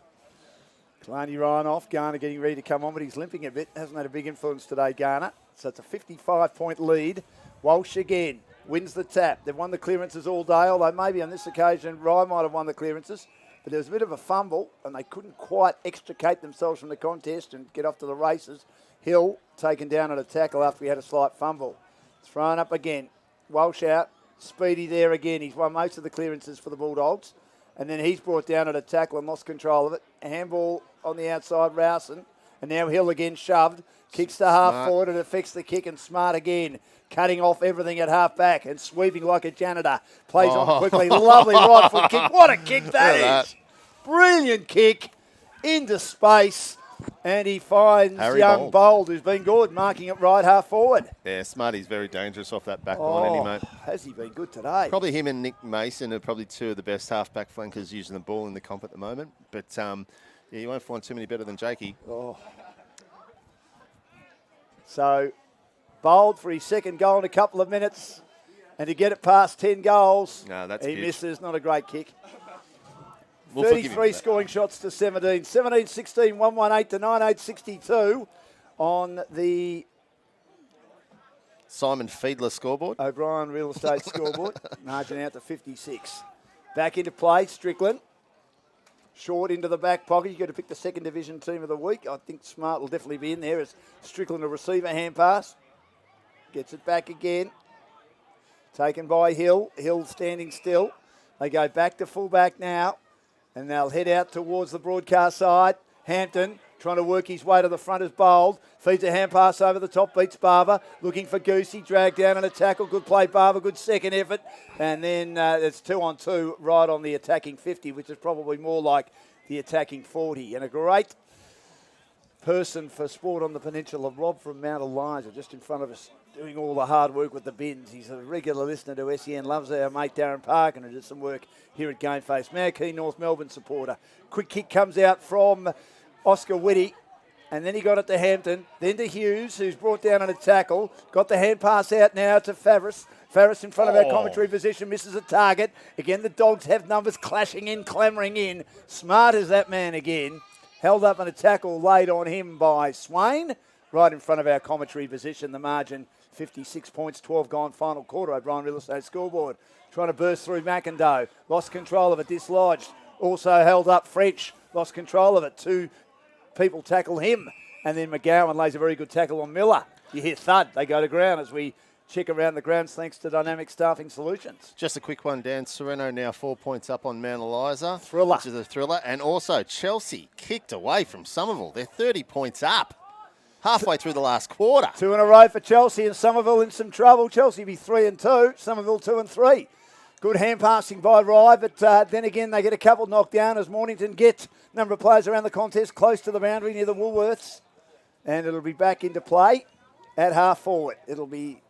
Kalani Ryan off. Garner getting ready to come on, but he's limping a bit. Hasn't had a big influence today, Garner. So it's a 55-point lead. Walsh again wins the tap. They've won the clearances all day, although maybe on this occasion Rye might have won the clearances. But there was a bit of a fumble and they couldn't quite extricate themselves from the contest and get off to the races. Hill taken down at a tackle after we had a slight fumble. Thrown up again. Walsh out. Speedy there again. He's won most of the clearances for the Bulldogs. And then he's brought down at a tackle and lost control of it. A handball on the outside, Rowson. And now Hill again shoved. Kicks to half forward and affects the kick, and Smart again. Cutting off everything at half back and sweeping like a janitor. Plays on quickly. Lovely right foot kick. What a kick that is. Brilliant kick into space. And he finds young Bold, who's been good, marking it right half forward. Yeah, Smarty's very dangerous off that back line, isn't he, mate? Has he been good today? Probably him and Nick Mason are probably two of the best half-back flankers using the ball in the comp at the moment. But, yeah, you won't find too many better than Jakey. So bowled for his second goal in a couple of minutes. And to get it past 10 goals, no, that's he huge. misses. Not a great kick. We'll 33 scoring shots to 17. 17-16, 118 to 98-62 on the Simon Fiedler scoreboard. O'Brien Real Estate scoreboard. Margin out to 56. Back into play, Strickland. Short into the back pocket. You've got to pick the second division team of the week. I think Smart will definitely be in there as Strickland will receive a hand pass. Gets it back again. Taken by Hill. Hill standing still. They go back to fullback now. And they'll head out towards the broadcast side. Hampton trying to work his way to the front as bowled. Feeds a hand pass over the top, beats Barber. Looking for Goosey, dragged down on a tackle. Good play, Barber, good second effort. And then it's 2-on-2 right on the attacking 50, which is probably more like the attacking 40. And a great person for sport on the peninsula, Rob from Mount Eliza, just in front of us, doing all the hard work with the bins. He's a regular listener to SEN, loves our mate Darren Parkin, who does some work here at GameFace. Marquee North Melbourne supporter. Quick kick comes out from Oscar Whitty, and then he got it to Hampton, then to Hughes, who's brought down on a tackle. Got the hand pass out now to Favris. Favris in front of our commentary position, misses a target. Again, the Dogs have numbers clashing in, clamouring in. Smart as that man again. Held up on a tackle laid on him by Swain. Right in front of our commentary position, the margin 56 points, 12 gone, final quarter. O'Brien Real Estate scoreboard. Trying to burst through McIndoe. Lost control of it, dislodged. Also held up French. Lost control of it. Two people tackle him. And then McGowan lays a very good tackle on Miller. You hear thud. They go to ground as we check around the grounds thanks to Dynamic Staffing Solutions. Just a quick one, Dan. Sereno now 4 points up on Mount Eliza. Thriller. Which is a thriller. And also Chelsea kicked away from Somerville. They're 30 points up. Halfway through the last quarter. 2 in a row for Chelsea, and Somerville in some trouble. Chelsea be 3-2, Somerville 2-3. Good hand passing by Rye, but then again they get a couple knocked down as Mornington gets a number of players around the contest close to the boundary near the Woolworths. And it'll be back into play at half forward. It'll be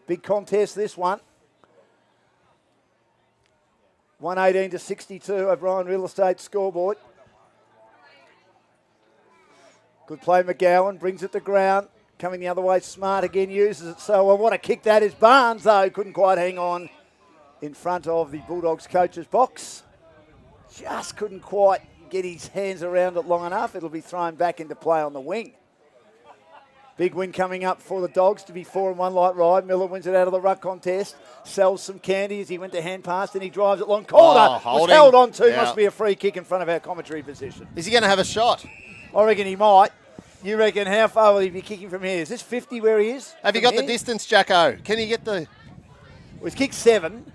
big contest this one. 118 to 62, O'Brien Real Estate scoreboard. Good play, McGowan, brings it to ground. Coming the other way, Smart again uses it. So what a kick that is. Barnes, though, couldn't quite hang on in front of the Bulldogs coach's box. Just couldn't quite get his hands around it long enough. It'll be thrown back into play on the wing. Big win coming up for the Dogs to be 4-1 like Rye. Miller wins it out of the ruck contest. Sells some candy as he went to hand pass and he drives it long. Calder was held on to. Must be a free kick in front of our commentary position. Is he going to have a shot? I reckon he might. You reckon how far will he be kicking from here? Is this 50 where he is? Have you got the distance, Jacko? Can you get the... Well, he's kicked 7.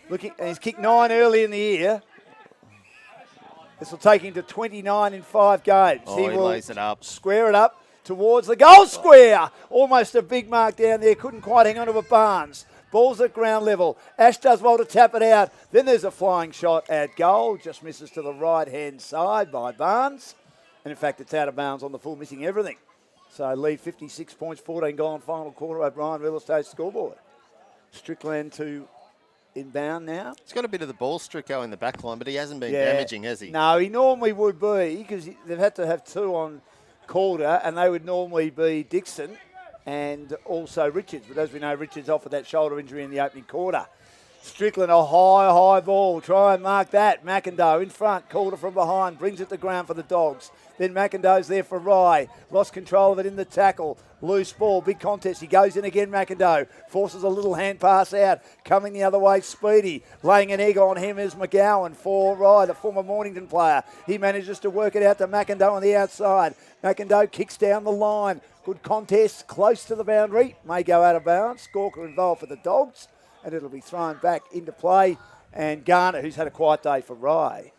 And he's kicked 9 early in the year. This will take him to 29 in 5 games. Oh, he lays it up. Square it up towards the goal square. Almost a big mark down there. Couldn't quite hang on to it, Barnes. Ball's at ground level. Ash does well to tap it out. Then there's a flying shot at goal. Just misses to the right-hand side by Barnes. And in fact, it's out of bounds on the full, missing everything. So lead 56 points, 14 gone, final quarter. O'Brien Real Estate scoreboard. Strickland to inbound now. He's got a bit of the ball Stricko in the back line, but he hasn't been damaging, has he? No, he normally would be because they've had to have 2 on Calder, and they would normally be Dixon and also Richards. But as we know, Richards off with that shoulder injury in the opening quarter. Strickland, a high ball. Try and mark that. McIndoe in front. Calder from behind. Brings it to ground for the Dogs. Then McIndoe's there for Rye. Lost control of it in the tackle. Loose ball. Big contest. He goes in again, McIndoe. Forces a little hand pass out. Coming the other way, Speedy. Laying an egg on him is McGowan for Rye, the former Mornington player. He manages to work it out to McIndoe on the outside. McIndoe kicks down the line. Good contest. Close to the boundary. May go out of bounds. Skorker involved for the Dogs. And it'll be thrown back into play. And Garner, who's had a quiet day for Rye.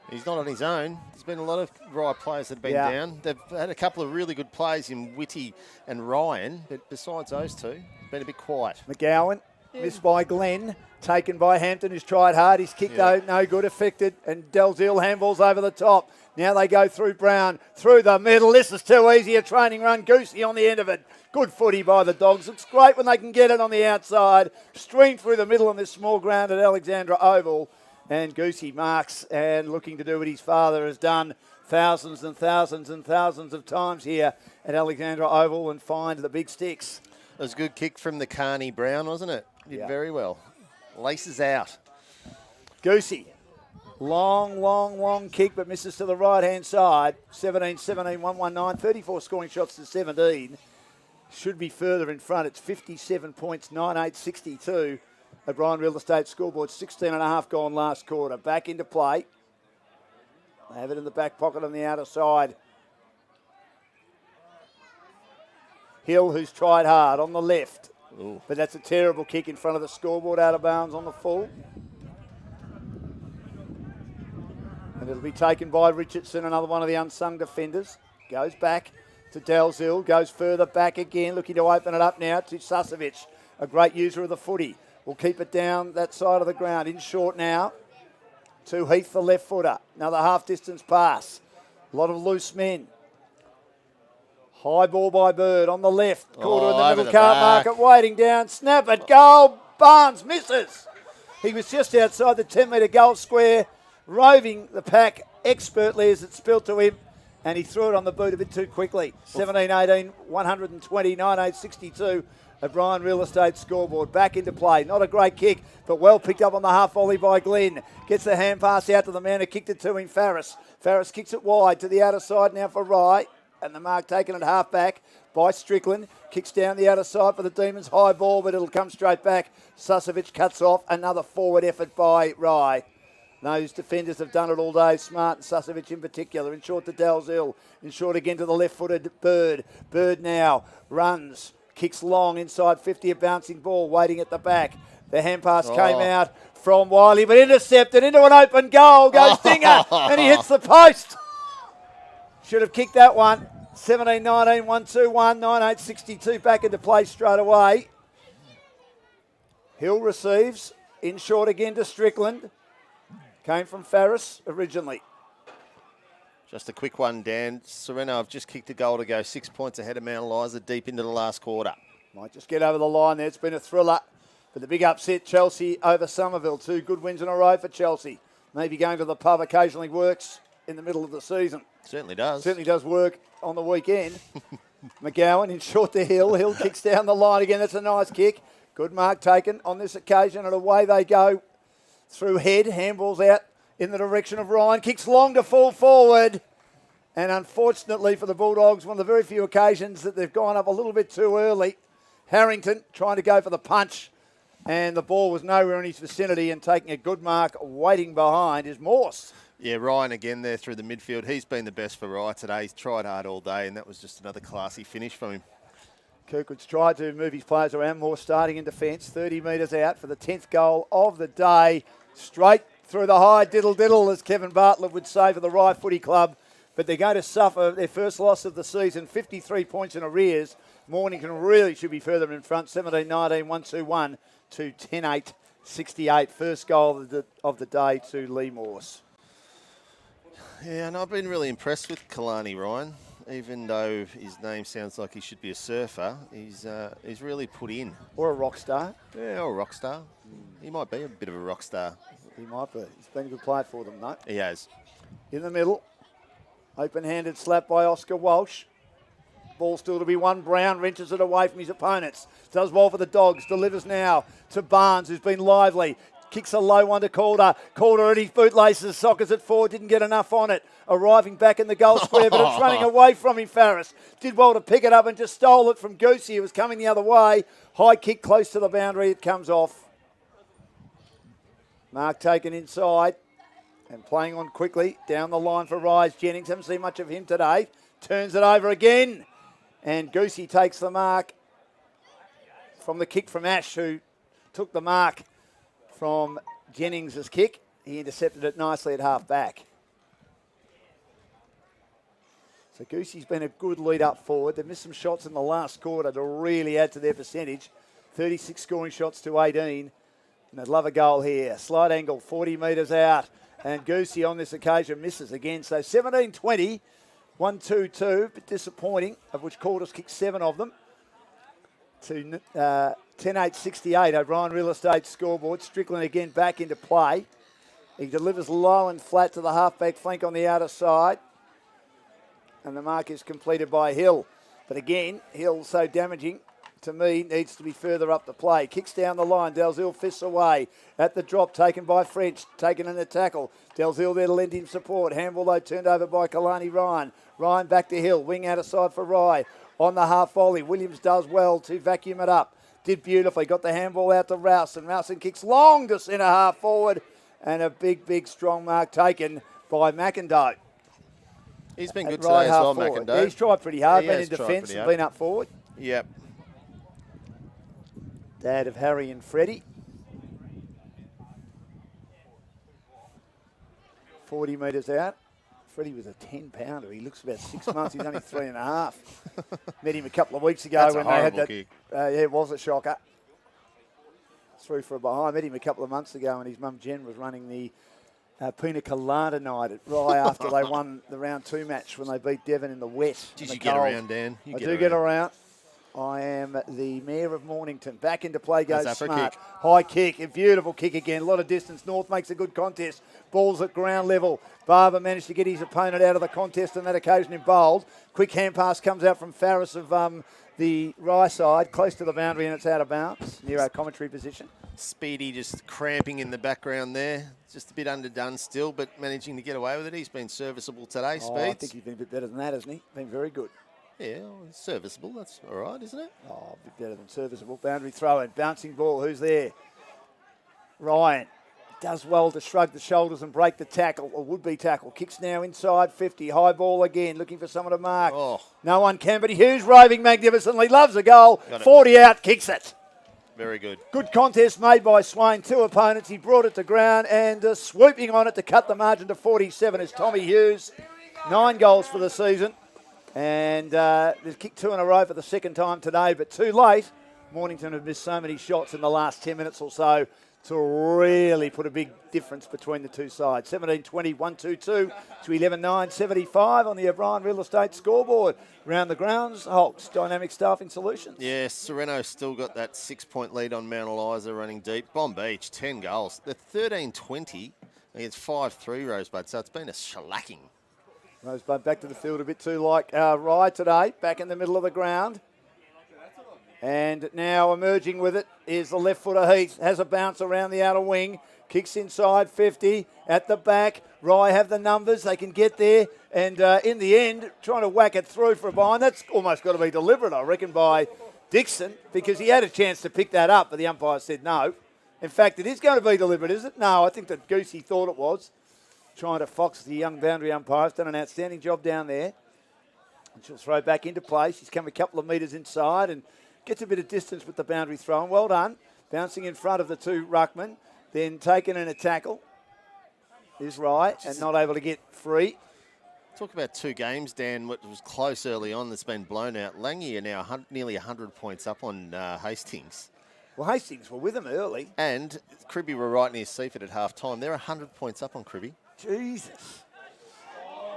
He's not on his own. There's been a lot of Rye players that have been down. They've had a couple of really good plays in Whitty and Ryan, but besides those two, it's been a bit quiet. McGowan, missed by Glenn, taken by Hampton, who's tried hard. He's kicked out, no good, affected, and Dalziel handballs over the top. Now they go through Brown, through the middle. This is too easy, a training run. Goosey on the end of it. Good footy by the Dogs. Looks great when they can get it on the outside. Stream through the middle on this small ground at Alexandra Oval. And Goosey marks and looking to do what his father has done thousands and thousands and thousands of times here at Alexandra Oval and find the big sticks. It was a good kick from the Carney Brown, wasn't it? Did very well. Laces out. Goosey. Long kick, but misses to the right-hand side. 17-17, 119, 34 scoring shots to 17. Should be further in front. It's 57 points, 98-62 at Brian Real Estate scoreboard. 16.5 gone last quarter. Back into play. They have it in the back pocket on the outer side. Hill, who's tried hard on the left. Ooh. But that's a terrible kick in front of the scoreboard, out of bounds on the full. And it'll be taken by Richardson, another one of the unsung defenders. Goes back to Dalziel, goes further back again, looking to open it up now to Susovic, a great user of the footy. Will keep it down that side of the ground. In short now to Heath, the left footer. Another half-distance pass. A lot of loose men. High ball by Bird on the left. Quarter in the middle card market, waiting down. Snap it, goal. Barnes misses. He was just outside the 10-metre goal square, roving the pack expertly as it spilled to him, and he threw it on the boot a bit too quickly. 17-18, 120, 98-62 at Brian Real Estate scoreboard. Back into play. Not a great kick, but well picked up on the half volley by Glenn. Gets the hand pass out to the man who kicked it to him, Farris. Farris kicks it wide to the outer side now for Rye. And the mark taken at half back by Strickland. Kicks down the outer side for the Demons. High ball, but it'll come straight back. Susovic cuts off. Another forward effort by Rye. Those defenders have done it all day. Smart and Susovic in particular. In short to Dalziel. In short again to the left-footed Bird. Bird now runs. Kicks long inside 50. A bouncing ball waiting at the back. The hand pass came out from Wiley, but intercepted into an open goal. Goes Dinger, and he hits the post. Should have kicked that one. 17-19, 1-2-1, 98-62. Back into play straight away. Hill receives. In short again to Strickland. Came from Farris originally. Just a quick one, Dan. Sereno have just kicked a goal to go 6 points ahead of Mount Eliza deep into the last quarter. Might just get over the line there. It's been a thriller. But the big upset, Chelsea over Somerville. 2 good wins in a row for Chelsea. Maybe going to the pub occasionally works in the middle of the season. Certainly does. Certainly does work on the weekend. McGowan in short to Hill. Hill kicks down the line again. That's a nice kick. Good mark taken on this occasion, and away they go through head. Handballs out in the direction of Ryan. Kicks long to fall forward. And unfortunately for the Bulldogs, one of the very few occasions that they've gone up a little bit too early. Harrington trying to go for the punch. And the ball was nowhere in his vicinity, and taking a good mark waiting behind is Morse. Yeah, Ryan again there through the midfield. He's been the best for Rye today. He's tried hard all day, and that was just another classy finish from him. Kirkwood's tried to move his players around more, starting in defence. 30 metres out for the 10th goal of the day. Straight through the high diddle-diddle, as Kevin Bartlett would say, for the Rye Footy Club. But they're going to suffer their first loss of the season, 53 points in arrears. Mornington really should be further in front, 17-19, 1-2-1 to 10-8-68. First goal of the day to Lee Morse. Yeah, and I've been really impressed with Kalani Ryan. Even though his name sounds like he should be a surfer, he's really put in. Or a rock star. Yeah, or a rock star. He might be a bit of a rock star. He might be. He's been a good player for them, though. He has. In the middle. Open-handed slap by Oscar Walsh. Ball still to be won. Brown wrenches it away from his opponents. Does well for the Dogs. Delivers now to Barnes, who's been lively. Kicks a low one to Calder. Calder at his bootlaces. Sockers at 4. Didn't get enough on it. Arriving back in the goal square, but it's running away from him, Farris. Did well to pick it up and just stole it from Goosey, who was coming the other way. High kick close to the boundary. It comes off. Mark taken inside. And playing on quickly. Down the line for Rise Jennings. Haven't seen much of him today. Turns it over again. And Goosey takes the mark from the kick from Ash, who took the mark from Jennings' kick. He intercepted it nicely at half back. So Goosey's been a good lead up forward. They've missed some shots in the last quarter to really add to their percentage. 36 scoring shots to 18. And they'd love a goal here. Slight angle, 40 metres out. And Goosey on this occasion misses again. So 17-20, 1-2-2. Bit disappointing, of which Calder's kicked 7 of them. To 10-8-68, O'Brien Real Estate scoreboard. Strickland again back into play. He delivers low and flat to the halfback flank on the outer side. And the mark is completed by Hill. But again, Hill so damaging to me, needs to be further up the play. Kicks down the line. Dalziel fists away. At the drop, taken by French. Taken in the tackle. Dalziel there to lend him support. Handball though turned over by Kalani Ryan. Ryan back to Hill. Wing out of side for Rye. On the half volley. Williams does well to vacuum it up. Did beautifully. Got the handball out to Rouse. And Rouse kicks long to centre half forward. And a big, strong mark taken by McIndoe. He's been good today as well, forward. McIndoe. He's tried pretty hard. Been in defence and been up forward. Yep. Dad of Harry and Freddie. 40 metres out. Freddie was a 10-pounder. He looks about 6 months. He's only 3.5. Met him a couple of weeks ago. That's when a they had horrible that. kick. Yeah, it was a shocker. Through for a behind. Met him a couple of months ago when his mum Jen was running the Pina Colada night at Rye after they won the round 2 match when they beat Devon in the wet. Did you get around, Dan? I do get around. I am the Mayor of Mornington. Back into play goes Smart. High kick, a beautiful kick again. A lot of distance. North makes a good contest. Ball's at ground level. Barber managed to get his opponent out of the contest on that occasion in bold. Quick hand pass comes out from Farris of the Rye side, close to the boundary, and it's out of bounds near our commentary position. Speedy just cramping in the background there. Just a bit underdone still, but managing to get away with it. He's been serviceable today, Speeds. I think he's been a bit better than that, hasn't he? Been very good. Yeah, well, serviceable. That's all right, isn't it? Oh, a bit better than serviceable. Boundary throw in. Bouncing ball. Who's there? Ryan does well to shrug the shoulders and break the tackle, or would-be tackle. Kicks now inside 50. High ball again, looking for someone to mark. Oh. No one can, but Hughes roving magnificently. Loves a goal. 40 out, kicks it. Very good. Good contest made by Swain. 2 opponents. He brought it to ground and swooping on it to cut the margin to 47 is Tommy Hughes. 9 goals for the season. And they've kicked 2 in a row for the second time today, but too late. Mornington have missed so many shots in the last 10 minutes or so to really put a big difference between the two sides. 17-20, 1-2-2 to 11-9, 75 on the O'Brien Real Estate scoreboard. Round the grounds, Holt's Dynamic Staffing Solutions. Yeah, Sereno's still got that 6-point lead on Mount Eliza running deep. Bomb Beach, 10 goals. The 13-20 against 5-3 Rosebud, so it's been a shellacking. Rosebud back to the field a bit too like Rye today, back in the middle of the ground. And now emerging with it is the left footer Heath. Has a bounce around the outer wing. Kicks inside 50 at the back. Rye have the numbers. They can get there. And in the end, trying to whack it through for a bind. That's almost got to be deliberate, I reckon, by Dixon, because he had a chance to pick that up, but the umpire said no. In fact, it is going to be deliberate, is it? No, I think that Goosey thought it was. Trying to fox the young boundary umpire. Has done an outstanding job down there. And she'll throw back into play. She's come a couple of metres inside and gets a bit of distance with the boundary throw. And well done. Bouncing in front of the 2 ruckmen. Then taken in a tackle is Rye and not able to get free. Talk about 2 games, Dan. What was close early on that's been blown out. Langy are now nearly 100 points up on Hastings. Well, Hastings were with them early. And Cribby were right near Seaford at half-time. They're 100 points up on Cribby. Jesus.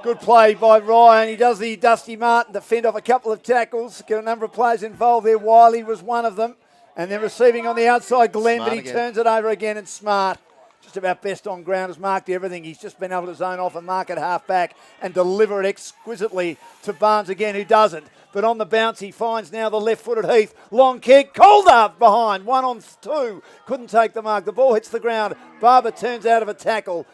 Good play by Ryan. He does the Dusty Martin to fend off a couple of tackles. Got a number of players involved there. Wiley was one of them. And then receiving on the outside, Glenn, Smart but he again. turns it over again, and Smart, just about best on ground, has marked everything. He's just been able to zone off and mark it half back and deliver it exquisitely to Barnes again, who doesn't. But on the bounce, he finds now the left-footed Heath. Long kick, Calder behind, 1-on-2. Couldn't take the mark. The ball hits the ground. Barber turns out of a tackle.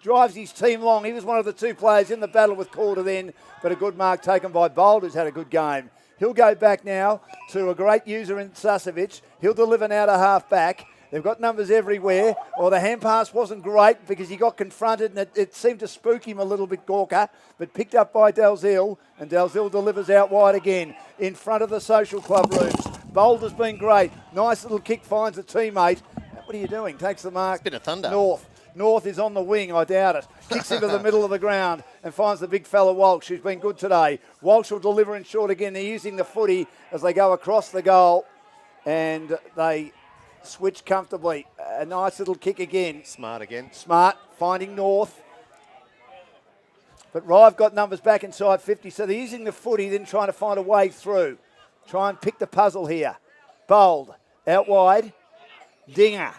Drives his team long. He was one of the 2 players in the battle with Calder then, but a good mark taken by Bold, who's had a good game. He'll go back now to a great user in Susovic. He'll deliver now to half-back. They've got numbers everywhere. Or the hand pass wasn't great because he got confronted and it seemed to spook him a little bit, Gorka, but picked up by Dalziel, and Dalziel delivers out wide again in front of the social club rooms. Bold has been great. Nice little kick, finds a teammate. What are you doing? Takes the mark. It's been a thunder. North is on the wing, I doubt it. Kicks into the middle of the ground and finds the big fella Walsh, who's been good today. Walsh will deliver in short again. They're using the footy as they go across the goal and they switch comfortably. A nice little kick again. Smart again. Smart, finding North. But Rye have got numbers back inside 50, so they're using the footy, then trying to find a way through. Try and pick the puzzle here. Bold, out wide. Dinger.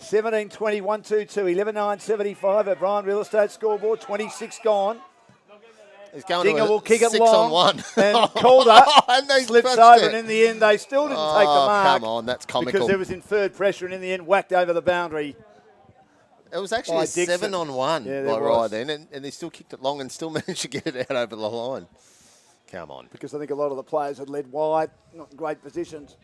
17-20, 1-2-2, 11-9, 75. O'Brien Real Estate scoreboard, 26 gone. He's going Dinger to will kick it 6 long. on 1. And Calder And they slips punched over, it. and in the end, they still didn't take the mark. Come on, that's comical. Because there was inferred pressure, and in the end, whacked over the boundary. It was actually by a Dixon. 7-on-1 Yeah, by there Rye was. then, and they still kicked it long and still managed to get it out over the line. Come on. Because I think a lot of the players had led wide, not in great positions.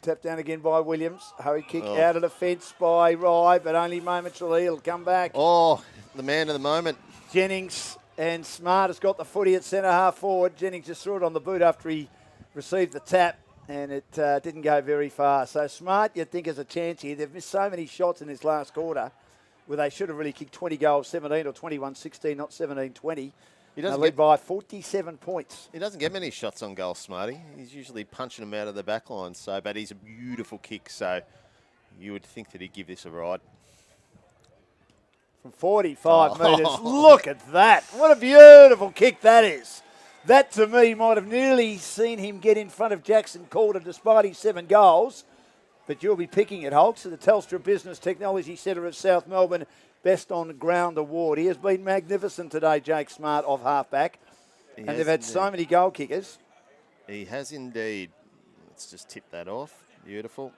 Tapped down again by Williams. Hurry kick out of the fence by Rye, but only momentarily. It'll come back. Oh, the man of the moment. Jennings and Smart has got the footy at centre half forward. Jennings just threw it on the boot after he received the tap, and it didn't go very far. So Smart, you'd think, has a chance here. They've missed so many shots in this last quarter where they should have really kicked 20 goals, 17 or 21-16, not 17-20. He They doesn't led by 47 points. He doesn't get many shots on goal, Smarty. He's usually punching them out of the back line. So, but he's a beautiful kick. So you would think that he'd give this a ride. From 45 metres. Look at that. What a beautiful kick that is. That, to me, might have nearly seen him get in front of Jackson Calder despite his 7 goals. But you'll be picking it, Hulks, at the Telstra Business Technology Centre of South Melbourne Best on Ground Award. He has been magnificent today, Jake Smart, off halfback. And they've had so many goal kickers. He has indeed. Let's just tip that off. Beautiful.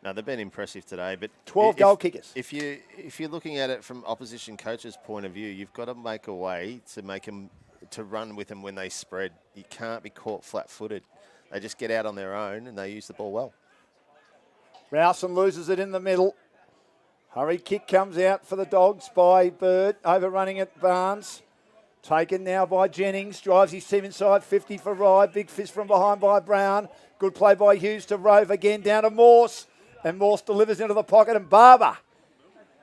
No, they've been impressive today, but 12 goal kickers. If you're looking at it from opposition coaches' point of view, you've got to make a way to make them to run with them when they spread. You can't be caught flat-footed. They just get out on their own and they use the ball well. Rowson loses it in the middle. Hurry kick comes out for the Dogs by Bird, overrunning it Barnes. Taken now by Jennings, drives his team inside, 50 for Rye. Big fist from behind by Brown. Good play by Hughes to Rove again, down to Morse. And Morse delivers into the pocket, and Barber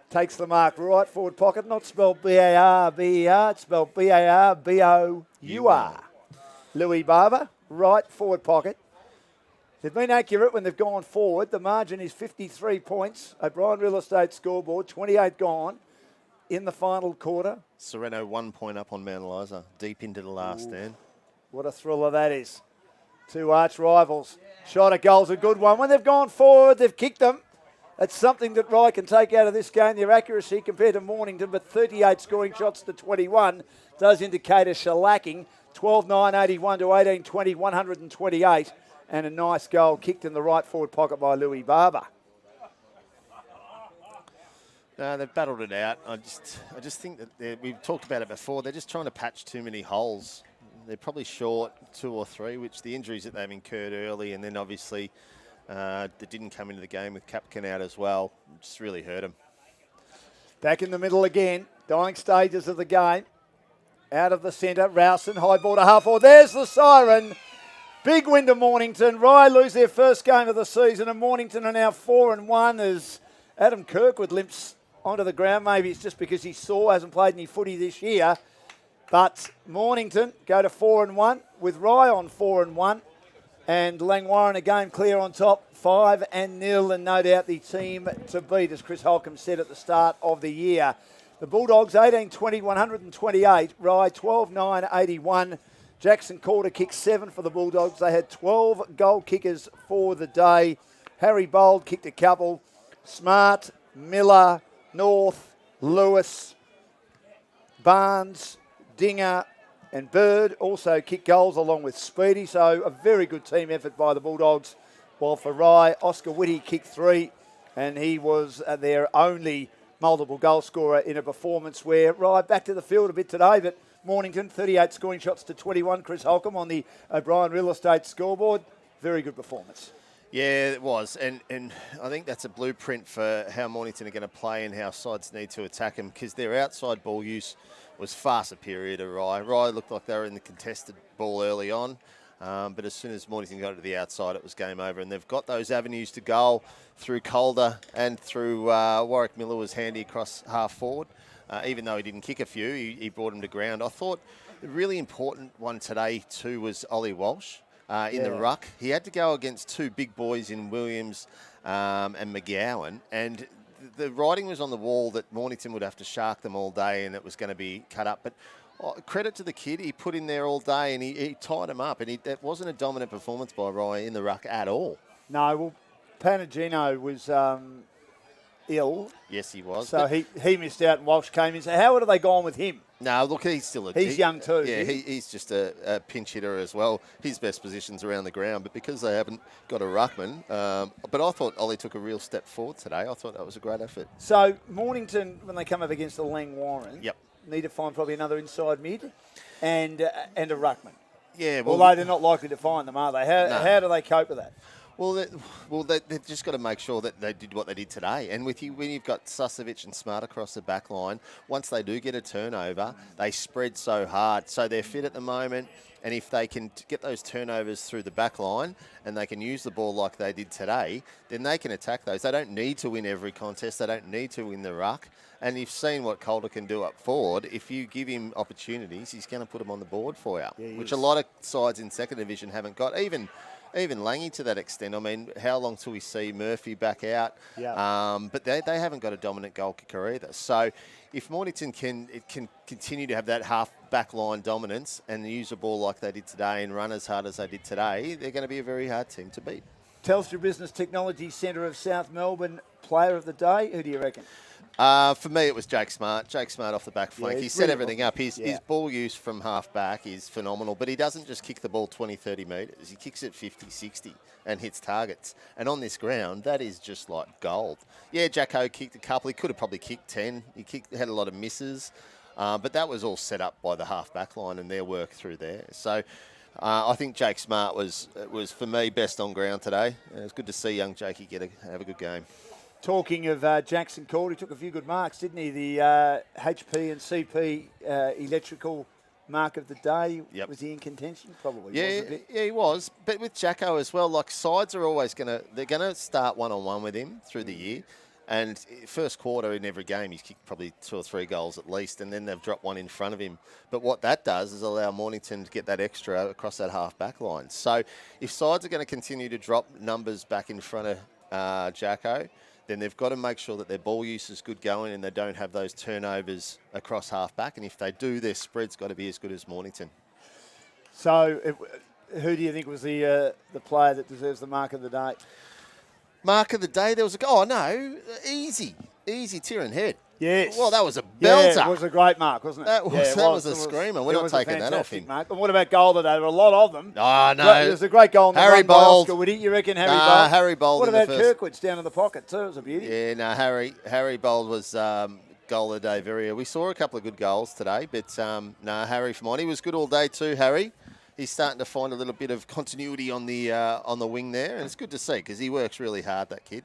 takes the mark. Right forward pocket, not spelled B-A-R-B-E-R, it's spelled B-A-R-B-O-U-R. Louis Barber, right forward pocket. They've been accurate when they've gone forward. The margin is 53 points. O'Brien Real Estate scoreboard, 28 gone in the final quarter. Sereno 1 point up on Mount Eliza, deep into the last stand. What a thriller that is. Two arch rivals. Shot at goal's a good one. When they've gone forward, they've kicked them. That's something that Rye can take out of this game. Their accuracy compared to Mornington, but 38 scoring shots to 21 does indicate a shellacking. 12-9, 81 to 18-20, 128. And a nice goal kicked in the right forward pocket by Louis Barber. No, they've battled it out. I just think that we've talked about it before. They're just trying to patch too many holes. They're probably short 2 or 3, which the injuries that they've incurred early, and then obviously they didn't come into the game with Capkin out as well. Just really hurt them. Back in the middle again. Dying stages of the game. Out of the centre. Rowson, high ball to half forward. There's the siren. Big win to Mornington. Rye lose their first game of the season, and Mornington are now 4-1 as Adam Kirkwood limps onto the ground. Maybe it's just because he's sore, hasn't played any footy this year. But Mornington go to 4-1 with Rye on 4-1. And Langwarren a game clear on top, 5-0, and no doubt the team to beat, as Chris Holcomb said at the start of the year. The Bulldogs 18-20, 128. Rye 12-9, 81. Jackson Calder kicked 7 for the Bulldogs. They had 12 goal kickers for the day. Harry Bold kicked a couple. Smart, Miller, North, Lewis, Barnes, Dinger and Bird also kicked goals along with Speedy. So a very good team effort by the Bulldogs. While for Rye, Oscar Whitty kicked 3 and he was their only multiple goal scorer in a performance where Rye back to the field a bit today, but Mornington 38 scoring shots to 21. Chris Holcomb on the O'Brien Real Estate scoreboard. Very good performance. Yeah, it was. And I think that's a blueprint for how Mornington are going to play and how sides need to attack them, because their outside ball use was far superior to Rye. Rye looked like they were in the contested ball early on, but as soon as Mornington got to the outside, it was game over. And they've got those avenues to goal through Calder and through Warwick Miller was handy across half forward. Even though he didn't kick a few, he brought him to ground. I thought the really important one today too was Ollie Walsh. In the ruck. He had to go against 2 big boys in Williams and McGowan, and the writing was on the wall that Mornington would have to shark them all day and it was going to be cut up. But credit to the kid, he put in there all day and he tied him up, and that wasn't a dominant performance by Rye in the ruck at all. No, well, Panagino was ill. Yes, he was. So he missed out and Walsh came in. So how have they gone with him? No, look, he's still he's young too. Yeah, he's just a pinch hitter as well. His best position's around the ground, but because they haven't got a ruckman, but I thought Ollie took a real step forward today. I thought that was a great effort. So Mornington, when they come up against the Lang Warren, need to find probably another inside mid and a ruckman. Yeah, well, although they're not likely to find them, are they? How do they cope with that? Well, they've just got to make sure that they did what they did today. And when you've got Susovic and Smart across the back line, once they do get a turnover, they spread so hard. So they're fit at the moment. And if they can get those turnovers through the back line and they can use the ball like they did today, then they can attack those. They don't need to win every contest. They don't need to win the ruck. And you've seen what Calder can do up forward. If you give him opportunities, he's going to put them on the board for you, which a lot of sides in second division haven't got. Even Langy to that extent. I mean, how long till we see Murphy back out? Yeah. But they haven't got a dominant goal kicker either. So if Mornington can continue to have that half back line dominance and use the ball like they did today and run as hard as they did today, they're going to be a very hard team to beat. Telstra Business Technology Centre of South Melbourne, player of the day. Who do you reckon? For me, it was Jake Smart. Jake Smart off the back flank. He set really everything up. His ball use from half back is phenomenal, but he doesn't just kick the ball 20, 30 metres. He kicks it 50, 60 and hits targets. And on this ground, that is just like gold. Yeah, Jacko kicked a couple. He could have probably kicked 10. He had a lot of misses, but that was all set up by the half back line and their work through there. So I think Jake Smart was for me, best on ground today. It was good to see young Jakey have a good game. Talking of Jackson Cord, he took a few good marks, didn't he? The HP and CP electrical mark of the day. Yep. Was he in contention? Probably. Yeah, was a bit. yeah, he was. But with Jacko as well, like sides are always they're gonna start one-on-one with him through the year. And first quarter in every game, he's kicked probably 2 or 3 goals at least, and then they've dropped one in front of him. But what that does is allow Mornington to get that extra across that half-back line. So if sides are going to continue to drop numbers back in front of Jacko, then they've got to make sure that their ball use is good going and they don't have those turnovers across half-back. And if they do, their spread's got to be as good as Mornington. So who do you think was the player that deserves the mark of the day? Mark of the day, there was easy, Tyrone Head. Yes. Well, that was a belter. Yeah, it was a great mark, wasn't it? That was a screamer. We're not taking that off him. Mark. And what about goal today? There were a lot of them. Oh, no. There's a great goal in the Harry run by Bold. Oscar Woody. You reckon Harry Bold? Harry Bold. What about Kirkwood's down in the pocket too? It was a beauty. Yeah, no, Harry Bold was goal of the day. Very. We saw a couple of good goals today, but Harry from on. He was good all day too, Harry. He's starting to find a little bit of continuity on the wing there, and it's good to see because he works really hard, that kid.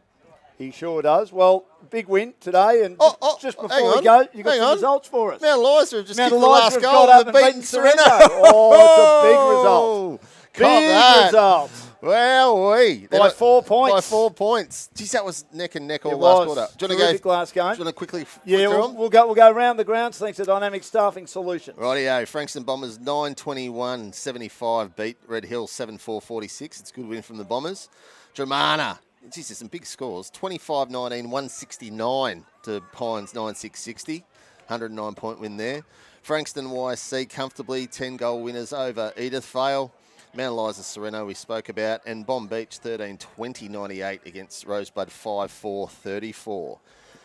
He sure does. Well, big win today, and just before we go, you got some results for us. Mount Eliza have just kicked the last goal and and beaten Serena. Oh, it's a big result. Big result. Well, by 4 points. By 4 points. Geez, that was neck and neck all last quarter. Do you want to go last game? Do you want to quickly we'll go around the grounds thanks to Dynamic Staffing Solutions. Rightio. Frankston Bombers 9-21-75 beat Red Hill 7-4-46. It's a good win from the Bombers. Dramana. Geez, there's some big scores. 25-19, 169 to Pines 9-6-60. 109-point win there. Frankston YC comfortably 10-goal winners over Edithvale. Mount Eliza Sereno we spoke about. And Bomb Beach 13-20-98 against Rosebud 5-4-34.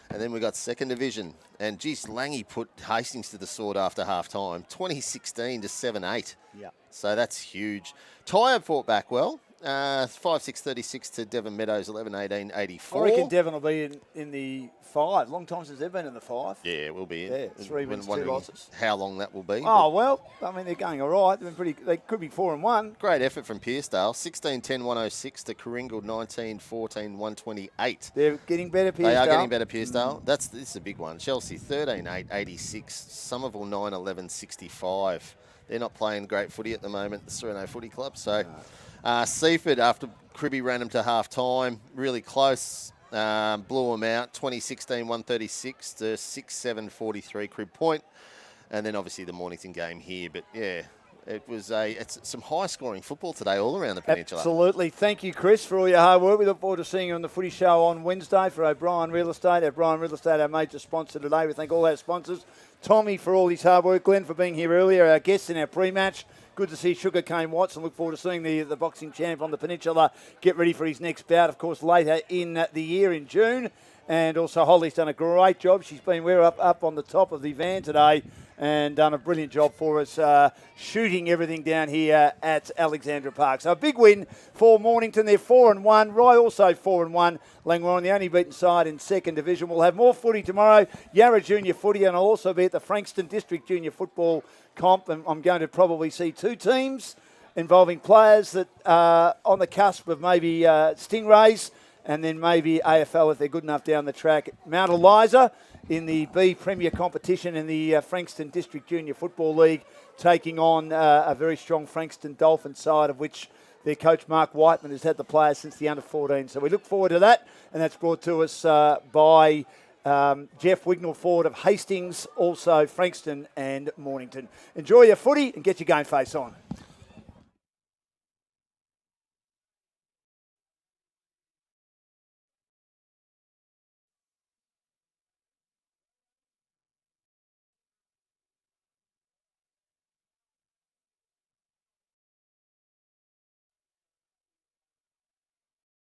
And then we got second division. And geez, Langy put Hastings to the sword after half-time. 2016 to 7-8. Yeah. So that's huge. Tyre fought back well. 5-6-36 to Devon Meadows, 11-18-84. I reckon Devon will be in the 5. Long time since they've been in the 5. Yeah, we'll be in. Yeah, 3 wins, 2 losses. How long that will be. Oh, well, I mean, they're going all right. They could be 4-1. Great effort from Pearcedale. 16-10-106 to Coringal, 19-14-128. They're getting better, Pearsedale. They are getting better, Pearsedale. This is a big one. Chelsea, 13-8-86. Somerville, 9-11-65. They're not playing great footy at the moment, the Sereno Footy Club. So Seaford, after Cribby ran them to half-time, really close, blew them out, 2016-136 to 6-7-43 Crib Point. And then obviously the Mornington game here. But, yeah, it's some high-scoring football today all around the peninsula. Absolutely. Thank you, Chris, for all your hard work. We look forward to seeing you on the Footy Show on Wednesday for O'Brien Real Estate. O'Brien Real Estate, our major sponsor today. We thank all our sponsors. Tommy for all his hard work. Glenn for being here earlier, our guests in our pre-match. good to see Sugarcane Watson. Look forward to seeing the boxing champ on the peninsula get ready for his next bout, of course, later in the year in June. And also Holly's done a great job. She's been up on the top of the van today and done a brilliant job for us, shooting everything down here at Alexandra Park. So a big win for Mornington. They're 4-1. Rye also 4-1. Langwarrin, the only beaten side in second division. We'll have more footy tomorrow. Yarra Junior footy, and I'll also be at the Frankston District Junior Football Comp. And I'm going to probably see two teams involving players that are on the cusp of maybe Stingrays, and then maybe AFL if they're good enough down the track. Mount Eliza in the B Premier competition in the Frankston District Junior Football League, taking on a very strong Frankston Dolphins side, of which their coach Mark Whiteman has had the players since the under-14. So we look forward to that, and that's brought to us by Jeff Wignall Ford of Hastings, also Frankston and Mornington. Enjoy your footy and get your game face on.